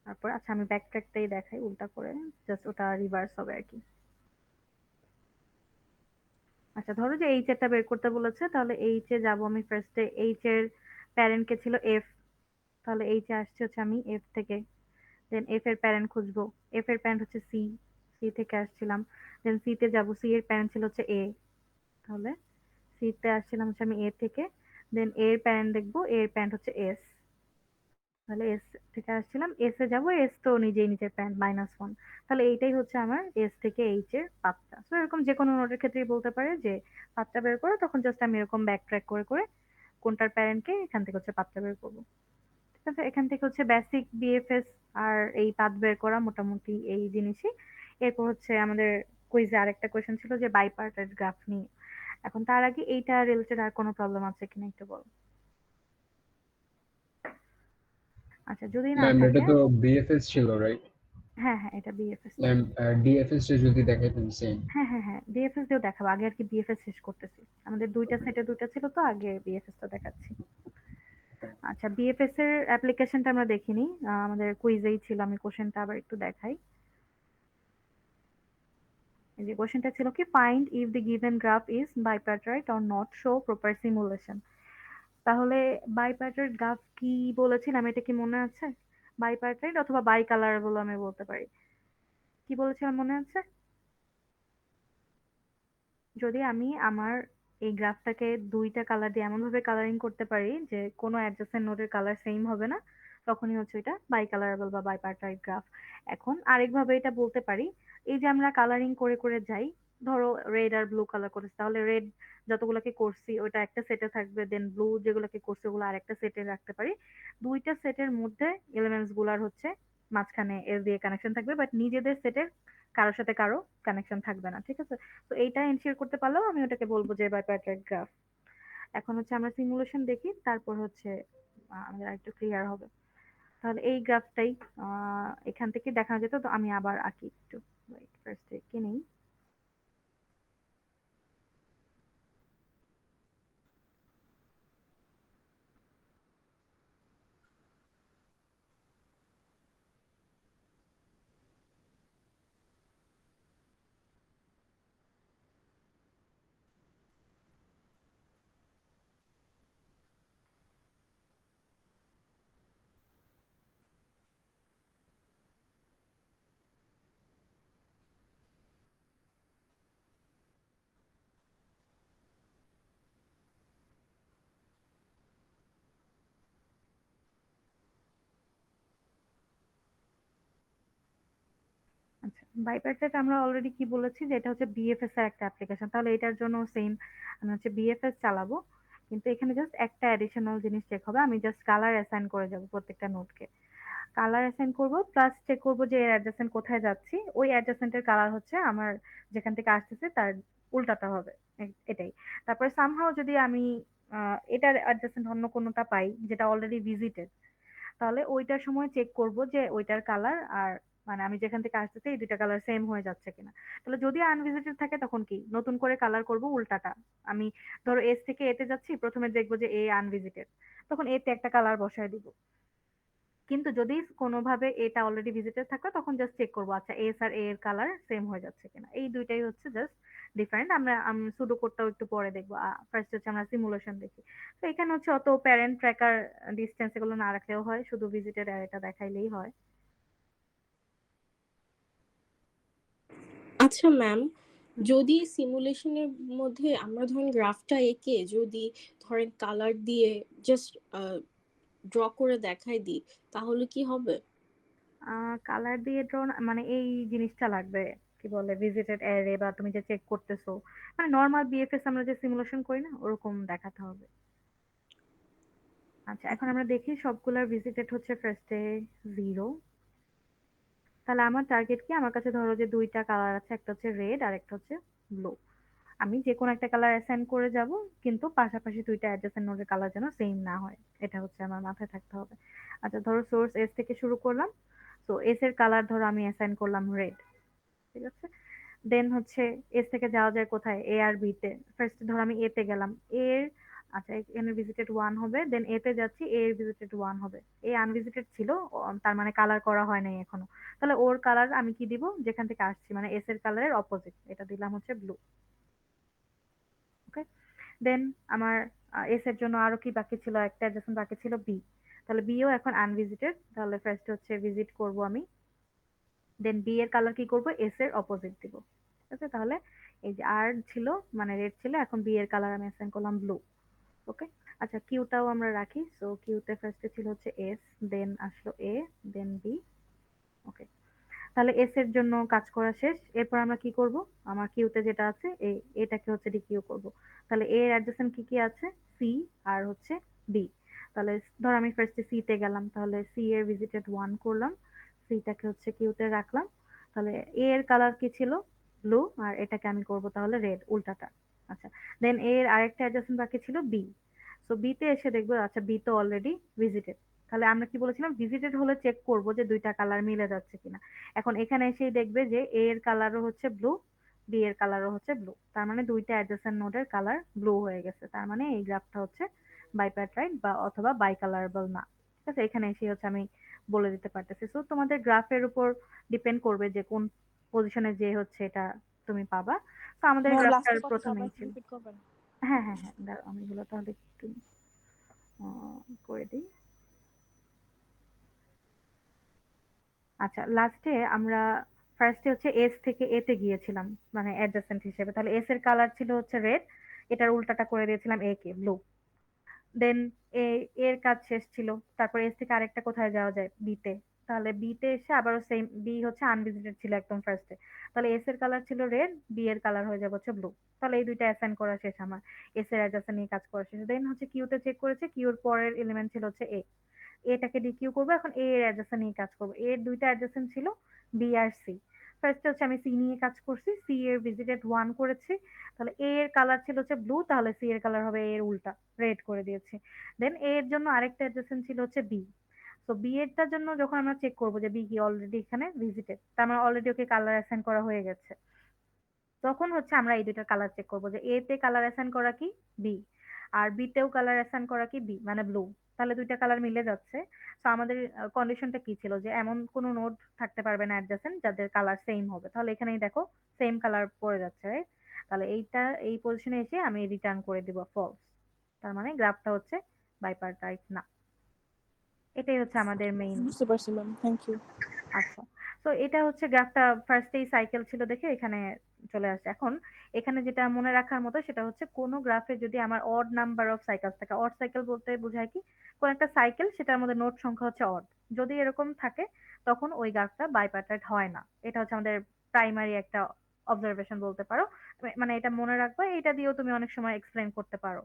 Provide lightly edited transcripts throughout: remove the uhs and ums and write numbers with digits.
তারপর আচ্ছা আমি ব্যাক ট্র্যাকটাই দেখাই উল্টা করে, জাস্ট ওটা রিভার্স হবে আরকি। আচ্ছা ধরো যে এইচ এরটা বের করতে বলেছে, তাহলে এইচ এ যাবো আমি ফার্স্টে। এইচ এর প্যারেন্ট কে ছিল এফ, তাহলে এইচ এ আসছে হচ্ছে আমি এফ থেকে। দেন এফ এর প্যারেন্ট খুঁজবো, এফ এর প্যারেন্ট হচ্ছে সি, সি থেকে আসছিলাম। দেন সি তে যাবো, সি এর প্যারেন্ট ছিল হচ্ছে এ, তাহলে সি তে আসছিলাম হচ্ছে আমি এ থেকে। দেন এ এর প্যারেন্ট দেখবো, এ এর প্যারেন্ট হচ্ছে এস, তাহলে এস থেকে আসছিলাম এস এ যাবো, এস তো নিজেই নিজের প্যারেন্ট -1, তাহলে এইটাই হচ্ছে আমার এস থেকে এইচ এর পাথটা। তো এরকম যে কোনো নোডের ক্ষেত্রেই বলতে পারে যে পাথটা বের করো, তখন জাস্ট আমি এরকম ব্যাক ট্র্যাক করে করে কোনটার প্যারেন্টকে এখান থেকে হচ্ছে পাথটা বের করবো। ঠিক আছে, এখান থেকে হচ্ছে বেসিক বিএফএস আর এই পাথ বের করা মোটামুটি এই জিনিসই। এরপর হচ্ছে আমাদের কুইজে আরেকটা কোয়েশ্চেন ছিল যে বাইপার্টেড গ্রাফ নিয়ে। এখন তার আগে এইটা রিলেটেড আর কোনো প্রবলেম আছে কিনা একটু বল। আচ্ছা যদি না ম্যাম এটা থাকে, তো বিএফএস ছিল, রাইট? হ্যাঁ হ্যাঁ এটা বিএফএস ছিল। ম্যাম ডিএফএস টা যদি দেখাইতেন সেম। হ্যাঁ হ্যাঁ হ্যাঁ বিএফএস দিয়েও দেখাবো, আগে আর কি বিএফএস শেষ করতেছি। আমাদের দুইটা ওকে। সেটে দুইটা ছিল, তো আগে বিএফএস টা দেখাচ্ছি। আচ্ছা বিএফএস এর অ্যাপ্লিকেশনটা আমরা দেখিনি, আমাদের কুইজেই ছিল। আমি কোশ্চেনটা আবার একটু দেখাই। এই যে কোশ্চেনটা ছিল কি, find if the given graph is bipartite or not, show proper simulation. তাহলে বাইপ্যাটার্ড গ্রাফ কি বলেছিলাম, এটা কি মনে আছে? বাইপ্যাটার্ড অথবা বাই কালার বলে আমি বলতে পারি। কি বলেছিলাম মনে আছে? যদি আমি আমার এই গ্রাফটাকে দুইটা কালার দিয়ে এমন ভাবে কালারিং করতে পারি যে কোনো অ্যাডজেসেন্ট নোডের কালার সেম হবে না, তখনই হচ্ছে এটা বাই কালারেবল বা বাইপার্টাইড গ্রাফ। এখন আরেকভাবে এটা বলতে পারি, এই যে আমরা কালারিং করে করে যাই, ধরো রেড আর ব্লু কালার করেছি, তাহলে রেড যতগুলোকে করছি ওটা একটা সেটে থাকবে, দেন ব্লু যেগুলোকে করছি ওগুলো আরেকটা সেটে রাখতে পারি। দুইটা সেটের মধ্যে এলিমেন্টস গুলার হচ্ছে মাঝখানে এস দিয়ে কানেকশন থাকবে, বাট নিজেদের সেটের কারোর সাথে কারো কানেকশন থাকবে না। ঠিক আছে, তো এইটা এনশিওর করতে পারলেও আমি ওটাকে বলবো যে বাইপ্যাটার্ড গ্রাফ। এখন হচ্ছে আমরা সিমুলেশন দেখি, তারপর হচ্ছে আমাদের আরেকটু ক্লিয়ার হবে। তাহলে এই গ্রাফটাই এখান থেকে দেখানো যেত, তো আমি আবার আঁকি একটু। ফার্স্ট এঁকে নেই। আচ্ছা বাইপ্যাটার্ড আমরা অলরেডি কি বলেছি যে এটা হচ্ছে বিএফএস এর একটা অ্যাপ্লিকেশন, তাহলে এটার জন্য সেম আমি হচ্ছে বিএফএস চালাবো। কিন্তু এখানে জাস্ট একটা অ্যাডিশনাল জিনিস চেক হবে, আমি জাস্ট কালার অ্যাসাইন করে যাব প্রত্যেকটা নোটকে। কালার অ্যাসাইন করব, প্লাস চেক করব যে এর অ্যাডজেসেন্ট কোথায় যাচ্ছি, ওই অ্যাডজেসেন্টের কালার হচ্ছে আমার যেখান থেকে আসতেছে তার উল্টাটা হবে। এটাই। তারপরে সামহাও যদি আমি এটার অ্যাডজেসেন্ট অন্য কোনোটা পাই যেটা অলরেডি ভিজিটেড, তাহলে ওইটার সময় চেক করব যে ওইটার কালার আর মানে আমি যেখান থেকে আসতেছি এই দুইটা কালার সেম হয়ে যাচ্ছে কিনা। তাহলে যদি আনভিজিটেড থাকে তখন কি নতুন করে কালার করব উল্টাটা। আমি ধরো এস থেকে এতে যাচ্ছি, প্রথমে দেখবো যে এ আনভিজিটেড, তখন এতে একটা কালার বসায় দিব। কিন্তু যদি কোনোভাবে এটা অলরেডি ভিজিটেড থাকলো, তখন জাস্ট চেক করবো আচ্ছা এস আর এ এর কালার সেম হয়ে যাচ্ছে কিনা। এই দুইটাই হচ্ছে জাস্ট ডিফারেন্ট। আমরা সুডো কোডটাও একটু পরে দেখবো, ফার্স্ট হচ্ছে আমরা সিমুলেশন দেখি। তো এখানে হচ্ছে অত প্যারেন্ট ট্র্যাকার ডিস্টেন্স এগুলো না রাখলেও হয়, শুধু ভিজিটেড আর এটা দেখাইলেই হয়। আচ্ছা ম্যাম, হুম। যদি সিমুলেশনের মধ্যে আমরা ধরেন গ্রাফটা এঁকে যদি ধরেন কালার দিয়ে জাস্ট ড্র করে দেখাই দিই, তাহলে কি হবে? কালার দিয়ে ড্রোন মানে এই জিনিসটা লাগবে, কি বলে ভিজিটেড অ্যারে বা তুমি যে চেক করতেছো, মানে নর্মাল বিএফএস আমরা যে সিমুলেশন করি না ওরকম দেখাতে হবে। আচ্ছা এখন আমরা দেখি সবগুলার ভিজিটেড হচ্ছে ফার্স্টে 0। তাহলে আমার টার্গেট কি, আমার কাছে ধরো যে দুইটা কালার আছে, একটা হচ্ছে রেড আর একটা হচ্ছে ব্লু। আমি যে কোনো একটা কালার অ্যাসাইন করে যাব, কিন্তু পাশাপাশি দুইটা অ্যাডজেসেন্ট নোডের কালার যেন সেম না হয়, এটা হচ্ছে আমার মাথায় থাকতে হবে। আচ্ছা ধরো সোর্স এস থেকে শুরু করলাম, তো এস এর কালার ধরো আমি অ্যাসাইন করলাম রেড। ঠিক আছে, দেন হচ্ছে এস থেকে যাওয়া যায় কোথায়, এ আর বি তে। ফার্স্ট ধরো আমি এ তে গেলাম, এর আচ্ছা এখানে ভিজিটেড 1 হবে, দেন এ তে যাচ্ছি, এ এর ভিজিটেড 1 হবে। এ আনভিজিটেড ছিল, তার মানে কালার করা হয় নাই এখনো। তাহলে ওর কালার আমি কি দিব, যেখান থেকে আসছি মানে এস এর কালারের অপোজিট, এটা দিলাম হচ্ছে ব্লু। ওকে, দেন আমার এস এর জন্য আরো কি বাকি ছিল, একটা অ্যাডজাসেন্ট বাকি ছিল বি। তাহলে বিও এখন আনভিজিটেড, তাহলে ফার্স্ট হচ্ছে ভিজিট করব আমি, দেন বি এর কালার কি করব, এস এর অপোজিট দিব। ঠিক আছে, তাহলে এই যে আর ছিল মানে রেড ছিল, এখন বি এর কালার আমি অ্যাসাইন করলাম ব্লু। ওকে, আচ্ছা কিউটাও আমরা রাখি, সো কিউতে ফার্স্টে ছিল হচ্ছে এস, দেন আসলো এ, দেন বি। ওকে, তাহলে এস এর জন্য কাজ করা শেষ। এরপর আমরা কি করব, আমার কিউতে যেটা আছে এ, এটাকে হচ্ছে ডিকিউ করব। তাহলে এ এর অ্যাডজেসেন্ট কি কি আছে, সি আর হচ্ছে বি। তাহলে ধর আমি ফার্স্টে সি তে গেলাম, তাহলে সি এর ভিজিটেড 1 করলাম, সিটাকে হচ্ছে কিউতে রাখলাম। তাহলে এ এর কালার কি ছিল, ব্লু, আর এটাকে আমি করব তাহলে রেড, উল্টাটা। আচ্ছা, দেন এ এর আরেকটা অ্যাডজেসেন্ট বাকি ছিল বি। সো বি তে এসে দেখবো আচ্ছা বি তো অলরেডি ভিজিটেড। তাহলে আমরা কি বলেছিলাম, ভিজিটেড হলে চেক করব যে দুইটা কালার মিলে যাচ্ছে কিনা। এখন এখানে এসেই দেখবে যে এ এর কালারও হচ্ছে ব্লু, বি এর কালারও হচ্ছে ব্লু, তার মানে দুইটা অ্যাডজেসেন্ট নোডের কালার ব্লু হয়ে গেছে, তার মানে এই গ্রাফটা হচ্ছে বাইপ্যাট্রাইট বা অথবা বাই কালারেবল না। ঠিক আছে, এখানে এসে হচ্ছে আমি বলে দিতে পারতেছি। সো তোমাদের গ্রাফের উপর ডিপেন্ড করবে যে কোন পজিশনে যে হচ্ছে এটা তুমি পাবা। তো আমাদের ম্যাম গ্রাফটার লাস্টের কথাটা আবার প্রথমেই একটু ছিল। রিপিট করবেন? হ্যাঁ হ্যাঁ হ্যাঁ, দাঁড়াও আমি এগুলো তাহলে একটু করে দিই। আচ্ছা, লাস্টে আমরা ফার্স্টে হচ্ছে এস থেকে এ তে গিয়েছিলাম মানে অ্যাডজাসেন্ট হিসেবে। তাহলে এস এর কালার ছিল হচ্ছে রেড, এটার উল্টাটা করে দিয়েছিলাম এ কে, ব্লু। দেন এ এর কাজ শেষ ছিল। তারপর এস থেকে আরেকটা কোথায় যাওয়া যায়, বি তে। তাহলে বি তে এসে আবারও সেম, বি হচ্ছে আনভিজিটেড ছিল একদম ফার্স্টে। তাহলে এস এর কালার ছিল রেড, বি এর কালার হয়ে যাবে হচ্ছে ব্লু। তাহলে এই দুইটা অ্যাসাইন করা শেষ আমার, এস এর অ্যাডজাসেন্ট নিয়ে কাজ করা শেষ। দেন হচ্ছে কিউতে চেক করেছে, কিউর পরের এলিমেন্ট ছিল হচ্ছে এ, এটাকে ডিকিউ করবো। এখন এ এর অ্যাডজাসেন্ট নিয়ে কাজ করবো, এর দুইটা অ্যাডজাসেন্ট ছিল বি আর সি। ফার্স্টে হচ্ছে আমি সি নিয়ে কাজ করছি, সি এর ভিজিটেড 1 করেছি। তাহলে এ এর কালার ছিল হচ্ছে ব্লু, তাহলে সি এর কালার হবে এর উল্টা, রেড করে দিয়েছি। দেন এ এর জন্য আরেকটা অ্যাডজাসেন্ট ছিল হচ্ছে বি। তো বি এরটার জন্য যখন আমরা চেক করবো যে বি কি অলরেডি এখানে ভিজিটেড, তার মানে অলরেডি ওকে কালার অ্যাসাইন করা হয়ে গেছে, তখন হচ্ছে আমরা এই দুইটার কালার চেক করবো যে এ তে কালার অ্যাসাইন করা কি বি, আর বি তেও কালার অ্যাসাইন করা কি বি, মানে ব্লু। তাহলে দুইটা কালার মিলে যাচ্ছে। তো আমাদের কন্ডিশনটা কি ছিল, যে এমন কোনো নোড থাকতে পারবে না অ্যাডজাসেন্ট যাদের কালার সেম হবে। তাহলে এখানেই দেখো সেম কালার পড়ে যাচ্ছে, right? তাহলে এইটা এই পজিশনে এসে আমি রিটার্ন করে দিব ফলস, তার মানে গ্রাফটা হচ্ছে বাইপার্টাইট না। এটাই হচ্ছে আমাদের মেইন। বুঝতে পারছি ম্যাম, থ্যাংক ইউ। আচ্ছা, তো এটা হচ্ছে গ্রাফটা ফার্স্টেই সাইকেল ছিল দেখে এখানে চলে আসছে। এখন এখানে যেটা মনে রাখার মতো সেটা হচ্ছে কোনো গ্রাফে যদি আমার অড নাম্বার অফ সাইকেল থাকে, অড সাইকেল বলতে বোঝায় কি, কোন একটা সাইকেল সেটার মধ্যে নোড সংখ্যা হচ্ছে অড, যদি এরকম থাকে তখন ওই গ্রাফটা বাইপ্যাটার্ড হয় না। এটা হচ্ছে আমাদের প্রাইমারি একটা অবজারভেশন বলতে পারো। মানে এটা মনে রাখবা, এটা দিয়েও তুমি অনেক সময় এক্সপ্লেন করতে পারো।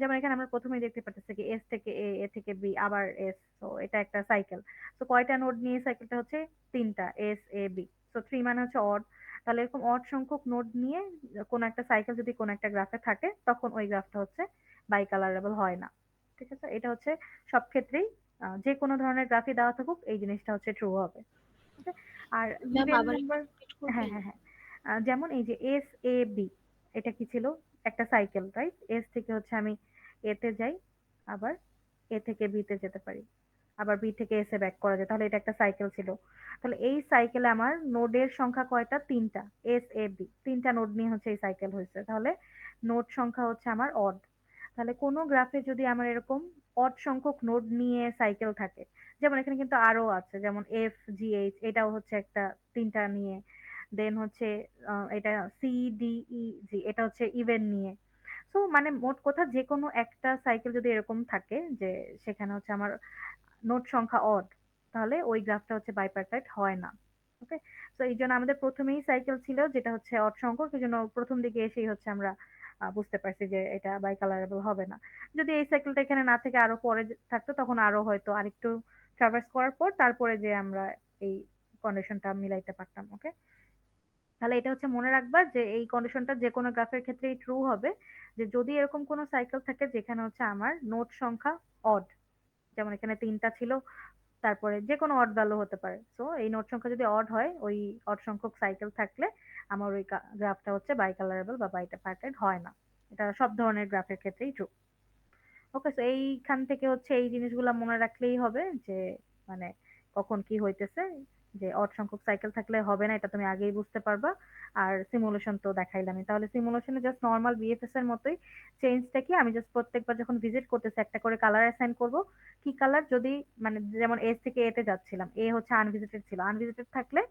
যেমন এখানে আমরা প্রথমেই দেখতে পাচ্ছি কি এস থেকে এ, এ থেকে বি, আবার এস, তো এটা একটা সাইকেল। তো কয়টা নোড নিয়ে সাইকেলটা হচ্ছে, তিনটা, এস এ বি। তো থ্রি মানে হচ্ছে অড। তাহলে এরকম অড সংখ্যক নোড নিয়ে কোন একটা সাইকেল যদি কোন একটা গ্রাফে থাকে তখন ওই গ্রাফটা হচ্ছে বাই কালারেবল হয় না। ঠিক আছে, এটা হচ্ছে সব ক্ষেত্রেই যে কোনো ধরনের গ্রাফই দেওয়া থাকুক এই জিনিসটা হচ্ছে ট্রু হবে। ওকে, আর ম্যাম ইভেন আবার একটু নাম্বার, রিপিট হ্যাঁ করবেন? হ্যাঁ হ্যাঁ, যেমন এই যে এস এ বি, এটা কি ছিল, একটা সাইকেল, রাইট? এস থেকে হচ্ছে আমি এ তে যাই, আবার এ থেকে বি তে যেতে পারি, আবার বি থেকে এস এ ব্যাক করা যায়, তাহলে এটা একটা সাইকেল ছিল। তাহলে এই সাইকেলে আমার নোডের সংখ্যা কয়টা, তিনটা, এস এ বি, তিনটা নোড নিয়ে হচ্ছে এই সাইকেল হয়েছে, তাহলে নোড সংখ্যা হচ্ছে আমার অড। তাহলে কোনো গ্রাফে যদি আমার এরকম অড সংখ্যক নোড নিয়ে সাইকেল থাকে, যেমন এখানে কিন্তু আরো আছে, যেমন এফ জি এইচ, এটাও হচ্ছে একটা তিনটা নিয়ে। দেন হচ্ছে এটা সি ডি ই জি, এটা হচ্ছে ইভেন নিয়ে। সো মানে মোট কথা যে কোনো একটা সাইকেল যদি এরকম থাকে যে সেখানে হচ্ছে আমার নোট সংখ্যা অড, তাহলে ওই গ্রাফটা হচ্ছে বাইপার্টাইট হয় না। ওকে, তো এই জন্য আমাদের প্রথমেই সাইকেল ছিল যেটা হচ্ছে অড সংখ্যক, এই জন্য প্রথম দিকে এসেই হচ্ছে আমরা বুঝতে পারছি যে এটা বাই কালারেবল হবে না। যদি এই সাইকেলটা এখানে না থেকে আরো পরে থাকতো তখন আরো হয়তো আরেকটু ট্রাভার্স করার পর তারপরে যে আমরা এই কন্ডিশনটা মিলাইতে পারতাম। ওকে, তাহলে এটা হচ্ছে মনে রাখবা যে এই কন্ডিশনটা যে কোনো গ্রাফের ক্ষেত্রেই ট্রু হবে, যে যদি এরকম কোনো সাইকেল থাকে যেখানে হচ্ছে আমার নোট সংখ্যা অড, যেমন এখানে তিনটা ছিল, তারপরে যে কোনো অড ভ্যালু হতে পারে। সো এই নোট সংখ্যা যদি অড হয়, ওই অড সংখ্যক সাইকেল থাকলে আমার ওই গ্রাফটা হচ্ছে বাই কালারেবল বা বাইটা প্যাটার্ন হয় না। এটা সব ধরনের গ্রাফের ক্ষেত্রেই ট্রু। ওকে, তো এইখান থেকে হচ্ছে এই জিনিসগুলা মনে রাখলেই হবে যে মানে কখন কি হইতেছে, যে অড সংখ্যক সাইকেল থাকলে হবে না এটা তুমি আগেই বুঝতে পারবা। আর সিমুলেশন তো দেখাইলামই, তাহলে সিমুলেশনে জাস্ট নর্মাল বিএফএস এর মতোই। চেঞ্জটা কি, আমি জাস্ট প্রত্যেকবার যখন ভিজিট করতেছি একটা করে কালার অ্যাসাইন করব। কি কালার, যদি মানে যেমন এ থেকে এ তে যাচ্ছিলাম, এ হচ্ছে আনভিজিটেড ছিল, আনভিজিটেড থাকলে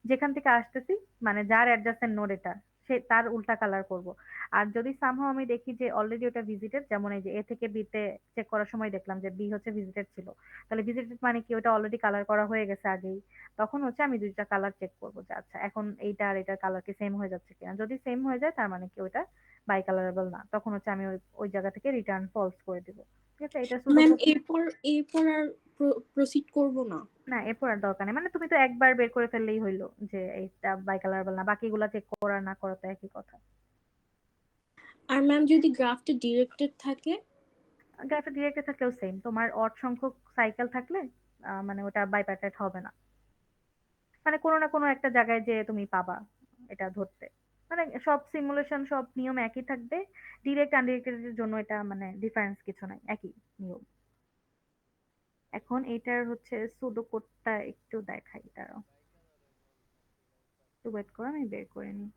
যেখান থেকে আসতেছি মানে যার অ্যাডজাসেন্ট নোড এটা, সে তার উল্টা কালার করব। আর যদি সামহাও আমি দেখি যে অলরেডি ওটা ভিজিটেড, যেমন এই যে এ থেকে বি তে চেক করার সময় দেখলাম যে বি হচ্ছে ভিজিটেড ছিল, তাহলে ভিজিটেড মানে কি ওটা অলরেডি কালার করা হয়ে গেছে আগেই। তখন হচ্ছে আমি দুইটা কালার চেক করবো যে আচ্ছা এখন এইটা আর এটার কালার কি সেম হয়ে যাচ্ছে কিনা, যদি সেম হয়ে যায় তার মানে কি ওটা বাই কালারেবল না, তখন হচ্ছে আমি ওই ওই জায়গা থেকে রিটার্ন ফলস করে দিব। ঠিক আছে, এটা ম্যাম সুডোকু। এরপর আর প্রসিড করব না? না, এরপর আর দরকার নেই, মানে তুমি তো একবার বের করে ফেললেই হইলো যে এইটা বাই কালারেবল না, বাকিগুলা চেক করা না করা তো একই কথা। আর ম্যাম যদি গ্রাফটা ডিরেক্টেড থাকে? গ্রাফে ডিরেক্টে থাকলেও সেম, তোমার অড সংখ্যক সাইকেল থাকলে মানে ওটা বাইপ্যাটেড হবে না, মানে কোনো না কোনো একটা জায়গায় যে তুমি পাবা এটা ধরতে। মানে সব সিমুলেশন সব নিয়ম একই থাকবে, ডিরেক্ট আনডিরেক্টেড এর জন্য এটা মানে ডিফারেন্স কিছু নাই, একই নিয়ম। এখন এইটার হচ্ছে সুডো কোডটা একটু দেখাই, দাঁড়াও একটু ওয়েট করো, আমি বের করে নিই।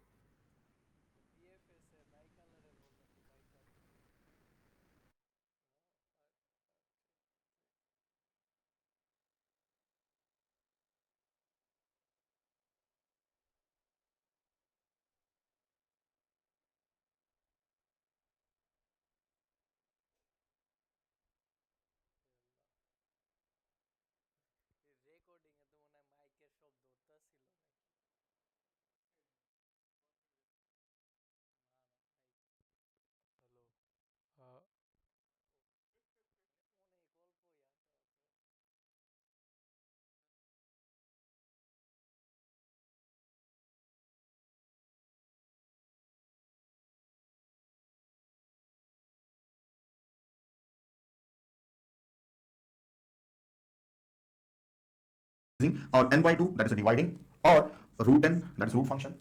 or n by 2, that is a dividing, or root n, that is root function.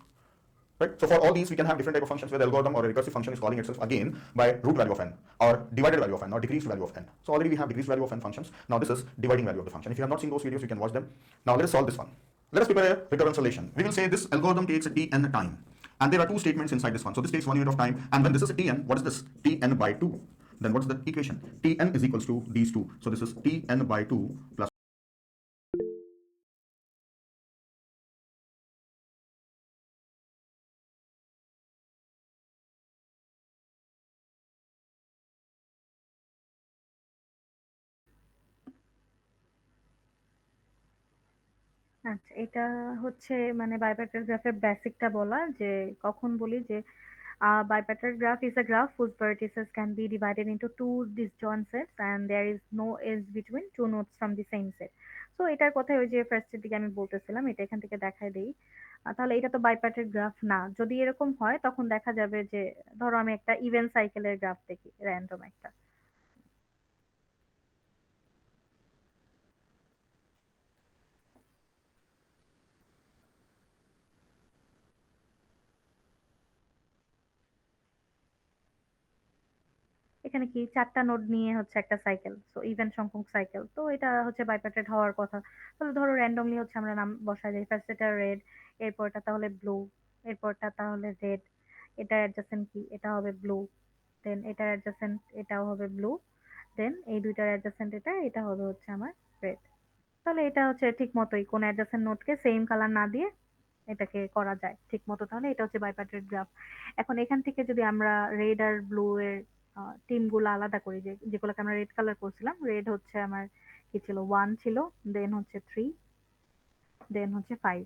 Right? So for all these, we can have different type of functions where the algorithm or a recursive function is calling itself again by root value of n, or divided value of n, or decreased value of n. So already we have decreased value of n functions. Now this is dividing value of the function. If you have not seen those videos, you can watch them. Now let us solve this one. Let us prepare a recurrence relation. We will say this algorithm takes a tn time, and there are two statements inside this one. So this takes 1 unit of time, and when this is a tn, what is this? Tn by 2. Then what is the equation? Tn is equals to these two. So this is Tn by 2 plus আচ্ছা, এটা হচ্ছে মানে বাইপ্যাটার্ন গ্রাফের বেসিকটা বলা, যে কখন বলি যে bipartite graph is a graph whose vertices can be divided into two disjoint sets and there is no edge between two nodes from the same set. So এটার কথাই ওই যে ফার্স্টের দিকে আমি বলতেছিলাম, এটা এখান থেকে দেখাই দেই। তাহলে এটা তো বাইপার্টেড গ্রাফ না, যদি এরকম হয় তখন দেখা যাবে যে ধরো আমি একটা ইভেন্ট সাইকেলের গ্রাফ দেখি, র্যান্ডম একটা। এখানে কি 4টা নোড নিয়ে হচ্ছে একটা সাইকেল, সো ইভেন সংখ্যক সাইকেল, তো এটা হচ্ছে বাইপ্যাটেড হওয়ার কথা। তাহলে ধরো র্যান্ডমলি হচ্ছে আমরা নাম বসাই দিই, ফার্স্ট এটা রেড, এরপরটা তাহলে ব্লু, এরপরটা তাহলে রেড, এটা অ্যাডজাসেন্ট কি, এটা হবে ব্লু, দেন এটার অ্যাডজাসেন্ট এটাও হবে ব্লু, দেন এই দুইটার অ্যাডজাসেন্ট এটা এটা হবে হচ্ছে আমার রেড। তাহলে এটা হচ্ছে ঠিক মতোই কোন অ্যাডজাসেন্ট নোডকে সেম কালার না দিয়ে এটাকে করা যায় ঠিক মতো, তাহলে এটা হচ্ছে বাইপার্টেড গ্রাফ। এখন এখান থেকে যদি আমরা রেড আর ব্লু এর টিম গুলো আলাদা করি, যে যেগুলোকে আমরা রেড কালার করছিলাম, রেড হচ্ছে আমার কি ছিল, 1 ছিল, দেন হচ্ছে 3, দেন হচ্ছে 5,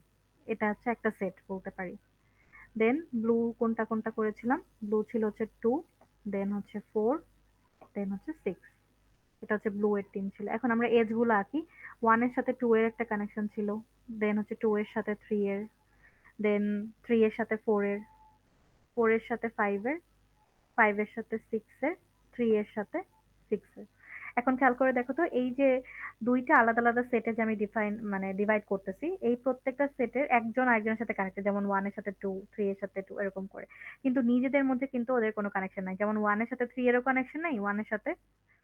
এটা হচ্ছে একটা সেট বলতে পারি। দেন ব্লু কোনটা কোনটা করেছিলাম, ব্লু ছিল হচ্ছে 2, দেন হচ্ছে 4, দেন হচ্ছে 6, এটা হচ্ছে ব্লু এর টিম ছিল। এখন আমরা এজ গুলো আঁকি, 1 এর সাথে 2 এর একটা কানেকশন ছিল, দেন হচ্ছে 2 এর সাথে 3 এর, দেন 3 এর সাথে 4 এর, 4 এর সাথে 5 এর, 5 এর সাথে 6 এর, 3 এর সাথে 6 এর। এখন খেয়াল করে দেখো তো, এই যে দুইটা আলাদা আলাদা সেটে যে আমি মানে ডিভাইড করতেছি, এই প্রত্যেকটা সেটের একজন আরেকজনের সাথে কানেক্টেড, যেমন 1 এর সাথে 2, 3 এর সাথে 2 এরকম করে। কিন্তু নিজেদের মধ্যে কিন্তু ওদের কোনো কানেকশন নাই, যেমন 1 এর সাথে 3 এরও কানেকশন নাই, 1 এর সাথে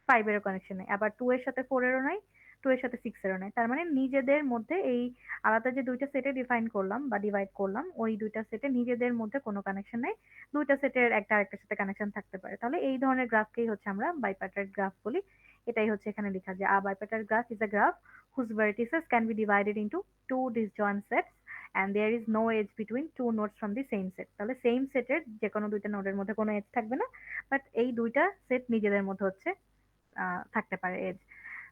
5 এরও কানেকশন নেই, আবার 2 এর সাথে 4 এরও নাই, 2 এর সাথে 6 এরও নাই। তার মানে নিজেদের মধ্যে এই আলাদা যে দুইটা সেটে ডিফাইন করলাম বা ডিভাইড করলাম, ওই দুইটা সেটে নিজেদের মধ্যে কোনো কানেকশন নাই, দুইটা সেটের একটা আরেকটার সাথে কানেকশন থাকতে পারে। তাহলে এই ধরনের গ্রাফকেই হচ্ছে আমরা বাইপ্যাটার্ড গ্রাফ বলি। এটাই হচ্ছে এখানে লেখা, যে a bipartite graph is a graph whose vertices can be divided into two disjoint sets and there is no edge between two nodes from the same set। তাহলে সেম সেটের যে কোনো দুইটা নোডের মধ্যে কোনো এজ থাকবে না, বাট এই দুইটা সেট নিজেদের মধ্যে হচ্ছে থাকতে পারে age.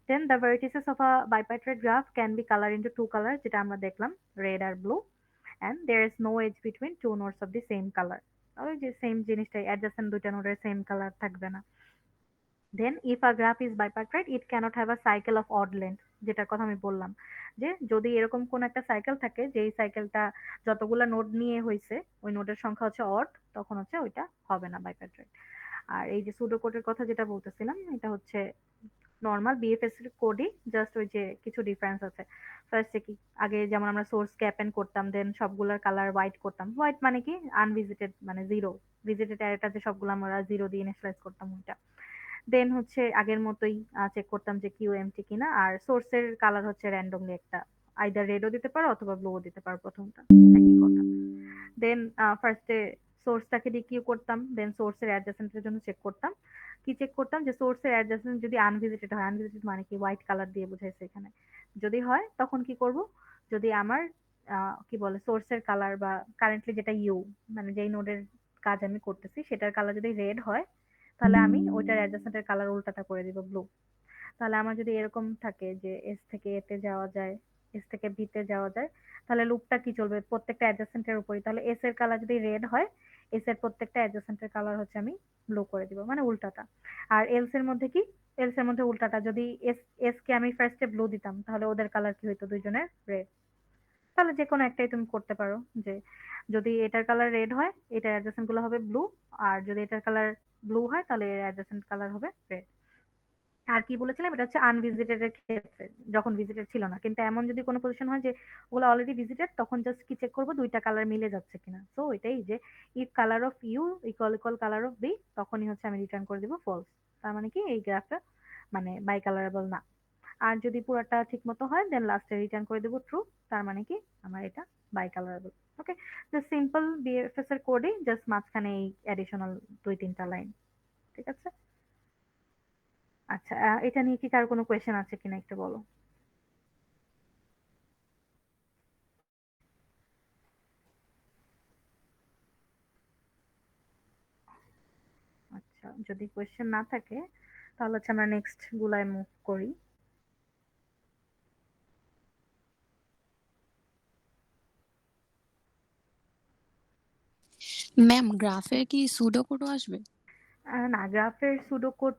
Then the vertices of a bipartite graph can be colored into two colors, যেটা আমরা দেখলাম, red R blue, and there is no edge between two nodes of the same color। ওই যে সেম জিনিসটাই, adjacent দুইটা নোডের same colour থাকবে না। Then if a graph is bipartite it cannot have a cycle of odd length, যেটার কথা আমি বললাম, যে যদি এরকম কোন একটা সাইকেল থাকে যে এই সাইকেলটা যতগুলা নোড নিয়ে হয়েছে ওই নোডের সংখ্যা হচ্ছে অড, তখন হচ্ছে ওইটা হবে না বাইপার্ট্রাইট। আর এই যে সুডো কোডের কথা যেটা বলতেছিলাম, এটা হচ্ছে নরমাল বিএফএস এর কোডই, জাস্ট ওই যে কিছু ডিফারেন্স আছে। ফার্স্টে কি, আগে যেমন আমরা সোর্স কে অ্যাপেন্ড করতাম, দেন সবগুলোর কালার হোয়াইট করতাম, হোয়াইট মানে কি আনভিজিটেড মানে জিরো, ভিজিটেড অ্যারেটা যে সবগুলো আমরা জিরো দিয়ে ইনিশিয়ালাইজ করতাম ওইটা। দেন হচ্ছে আগের মতোই চেক করতাম যে কিউ এমটি কিনা, আর সোর্সের কালার হচ্ছে র্যান্ডমলি একটা, আইদার রেডও দিতে পারো অথবা ব্লুও দিতে পারো, প্রথমটা একই কথা। দেন ফার্স্টে সোর্সটাকে ডিকিউ করতাম, দেন সোর্সের অ্যাডজাসেন্টের জন্য চেক করতাম। কি চেক করতাম, যে সোর্সের অ্যাডজাসেন্ট যদি আনভিজিটেড হয়, আনভিজিটেড মানে কি হোয়াইট কালার দিয়ে বোঝাইছে এখানে, যদি হয় তখন কি করব, যদি আমার কি বলে সোর্সের কালার বা কারেন্টলি যেটা ইউ মানে যেই নোডের কাজ আমি করতেছি সেটার কালার যদি রেড হয়, তাহলে আমি ওইটার অ্যাডজাসেন্টের কালার উল্টাটা করে দিব ব্লু। তাহলে আমার যদি এরকম থাকে যে এস থেকে এ তে যাওয়া যায়, এস থেকে বি তে যাওয়া যায়, তাহলে লুপটা কি চলবে প্রত্যেকটা অ্যাডজাসেন্টের উপরই, তাহলে এস এর কালার যদি রেড হয়, এস এর প্রত্যেকটা অ্যাডজাসেন্টের কালার হচ্ছে আমি ব্লু করে দিব, মানে উল্টাটা। আর এলস এর মধ্যে কি, এলস এর মধ্যে উল্টাটা, যদি এস এস কে আমি ফার্স্টে ব্লু দিতাম তাহলে ওদের কালার কি হইতো, দুইজনের রেড। তাহলে যে কোনো একটাই তুমি করতে পারো, যে যদি এটার কালার রেড হয় এটার অ্যাডজাসেন্ট গুলো হবে ব্লু, আর যদি এটার কালার ব্লু হয় তাহলে এর অ্যাডজাসেন্ট কালার হবে রেড। আর কি বলেছিলাম, এটা হচ্ছে আনভিজিটেড এর ক্ষেত্রে, যখন ভিজিটেড ছিল না। কিন্তু এমন যদি কোনো পজিশন হয় যে ওগুলো অলরেডি ভিজিটেড, তখন জাস্ট কি চেক করবো দুইটা কালার মিলে যাচ্ছে কিনা। সো এটাই যে if colour of U equal equal colour of B, তখনই হচ্ছে আমি রিটার্ন করে দিব ফলস। তার মানে কি এই গ্রাফটা মানে বাই কালারেবল না। আর যদি পুরোটা ঠিক মতো হয় দেন লাস্টে রিটার্ন করে দেবো ট্রু, তার মানে কি আমার এটা bicolourable. Okay, just simple BFS এর কোডে জাস্ট মাঝখানে এই অ্যাডিশনাল দুই তিনটা লাইন। ঠিক আছে, আচ্ছা এটা নিয়ে কি কারো কোনো কোয়েশ্চেন আছে কিনা একটু বলো। আচ্ছা, যদি কোয়েশ্চেন না থাকে তাহলে হচ্ছে আমরা নেক্সট গুলায় মুভ করি। ম্যাম গ্রাফে কি সুডো কোডও আসবে? না, গ্রাফের সুডোকোড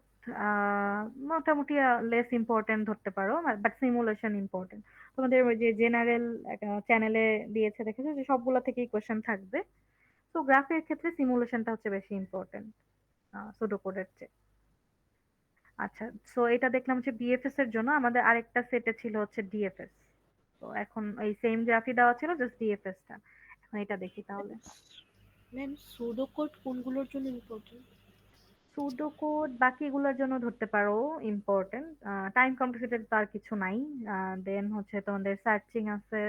মোটামুটি লেস ইম্পর্টেন্ট ধরতে পারো, বাট সিমুলেশন ইম্পর্টেন্ট। তোমাদের ওই যে জেনারেল চ্যানেলে দিয়েছে দেখেছো যে সবগুলা থেকেই কোয়েশ্চেন থাকবে, তো গ্রাফের ক্ষেত্রে সিমুলেশনটা হচ্ছে বেশি ইম্পর্টেন্ট সুডোকোডের চেয়ে। আচ্ছা, সো এটা দেখলাম হচ্ছে বিএফএস এর জন্য, আমাদের আরেকটা সেটে ছিল হচ্ছে ডিএফএস। তো এখন এই সেম গ্রাফই দেওয়া ছিল, জাস্ট ডিএফএস টা। এখন এটা দেখি তাহলে। ম্যাম সুডো কোড কোনগুলোর জন্য ইম্পর্টেন্ট? সুডো কোড বাকিগুলোর জন্য ধরতে পারো ইম্পর্টেন্ট, টাইম কমপ্লিকেটেড তো আর কিছু নাই। দেন হচ্ছে তোমাদের সার্চিং আছে,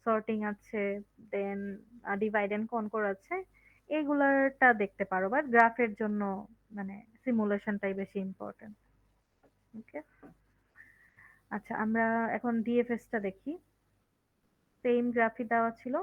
সর্টিং আছে, দেন ডিভাইড এন্ড কনকোর আছে, এগুলারটা দেখতে পারো, বাট গ্রাফের জন্য মানে সিমুলেশনটাই বেশি ইম্পর্টেন্ট। ওকে, আচ্ছা আমরা এখন ডিএফএস টা দেখি। সেম গ্রাফই দেওয়া ছিল।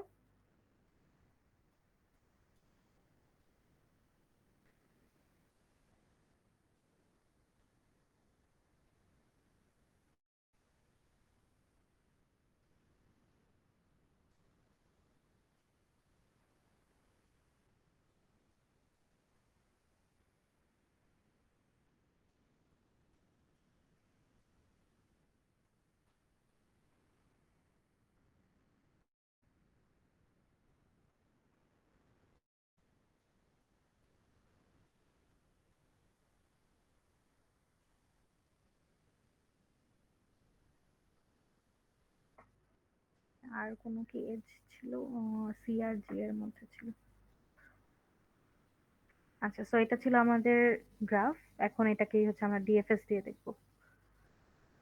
আর কোনো কি এজ ছিল, সি আর জি এর মধ্যে ছিল। আচ্ছা, সো এটা ছিল আমাদের গ্রাফ। এখন এটাকেই হচ্ছে আমরা ডিএফএস দিয়ে দেখবো।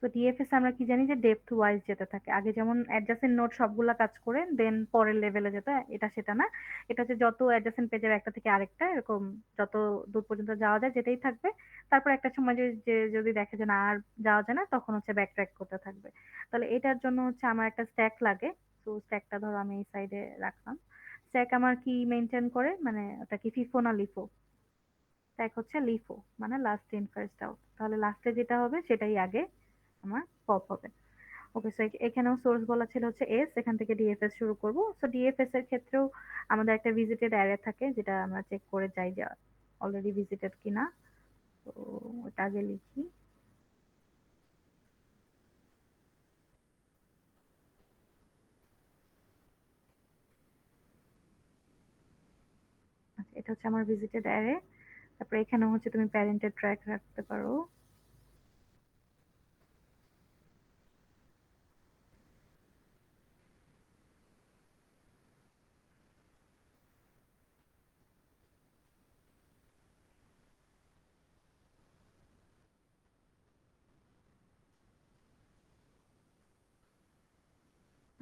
তো ডিএফএস আমরা কি জানি যে ডেপথ ওয়াইজ যেতে থাকে। আগে যেমন অ্যাডজাসেন্ট নোড সবগুলা কাজ করে দেন পরের লেভেলে যেত, এটা সেটা না। এটা হচ্ছে যত অ্যাডজাসেন্ট পেজের একটা থেকে আরেকটা এরকম যত দূর পর্যন্ত যাওয়া যায় যেতেই থাকবে। তারপর একটা সময় যে যদি দেখে যে না আর যাওয়া যায় না তখন হচ্ছে ব্যাক ট্র্যাক করতে থাকবে। তাহলে এটার জন্য হচ্ছে আমার একটা স্ট্যাক লাগে। তো স্ট্যাকটা ধরো আমি এই সাইডে রাখলাম। স্ট্যাক আমার কি মেনটেন করে, মানে ওটা কি ফিফো না লিফো? স্ট্যাক হচ্ছে লিফো, মানে লাস্ট ইন ফার্স্ট আউট। তাহলে লাস্টে যেটা হবে সেটাই আগে আমার পপ হবে। ওকে, সো এখানেও সোর্স বলা ছিল হচ্ছে এস, এখান থেকে ডিএফএস শুরু করব। সো ডিএফএস এর ক্ষেত্রেও আমাদের একটা ভিজিটেড অ্যারে থাকে যেটা আমরা চেক করে যাই যে অলরেডি ভিজিটেড কিনা। তো ওটা আগে লিখি। আচ্ছা, এটা হচ্ছে আমার ভিজিটেড অ্যারে। তারপরে এখানেও হচ্ছে তুমি প্যারেন্টের ট্র্যাক রাখতে পারো।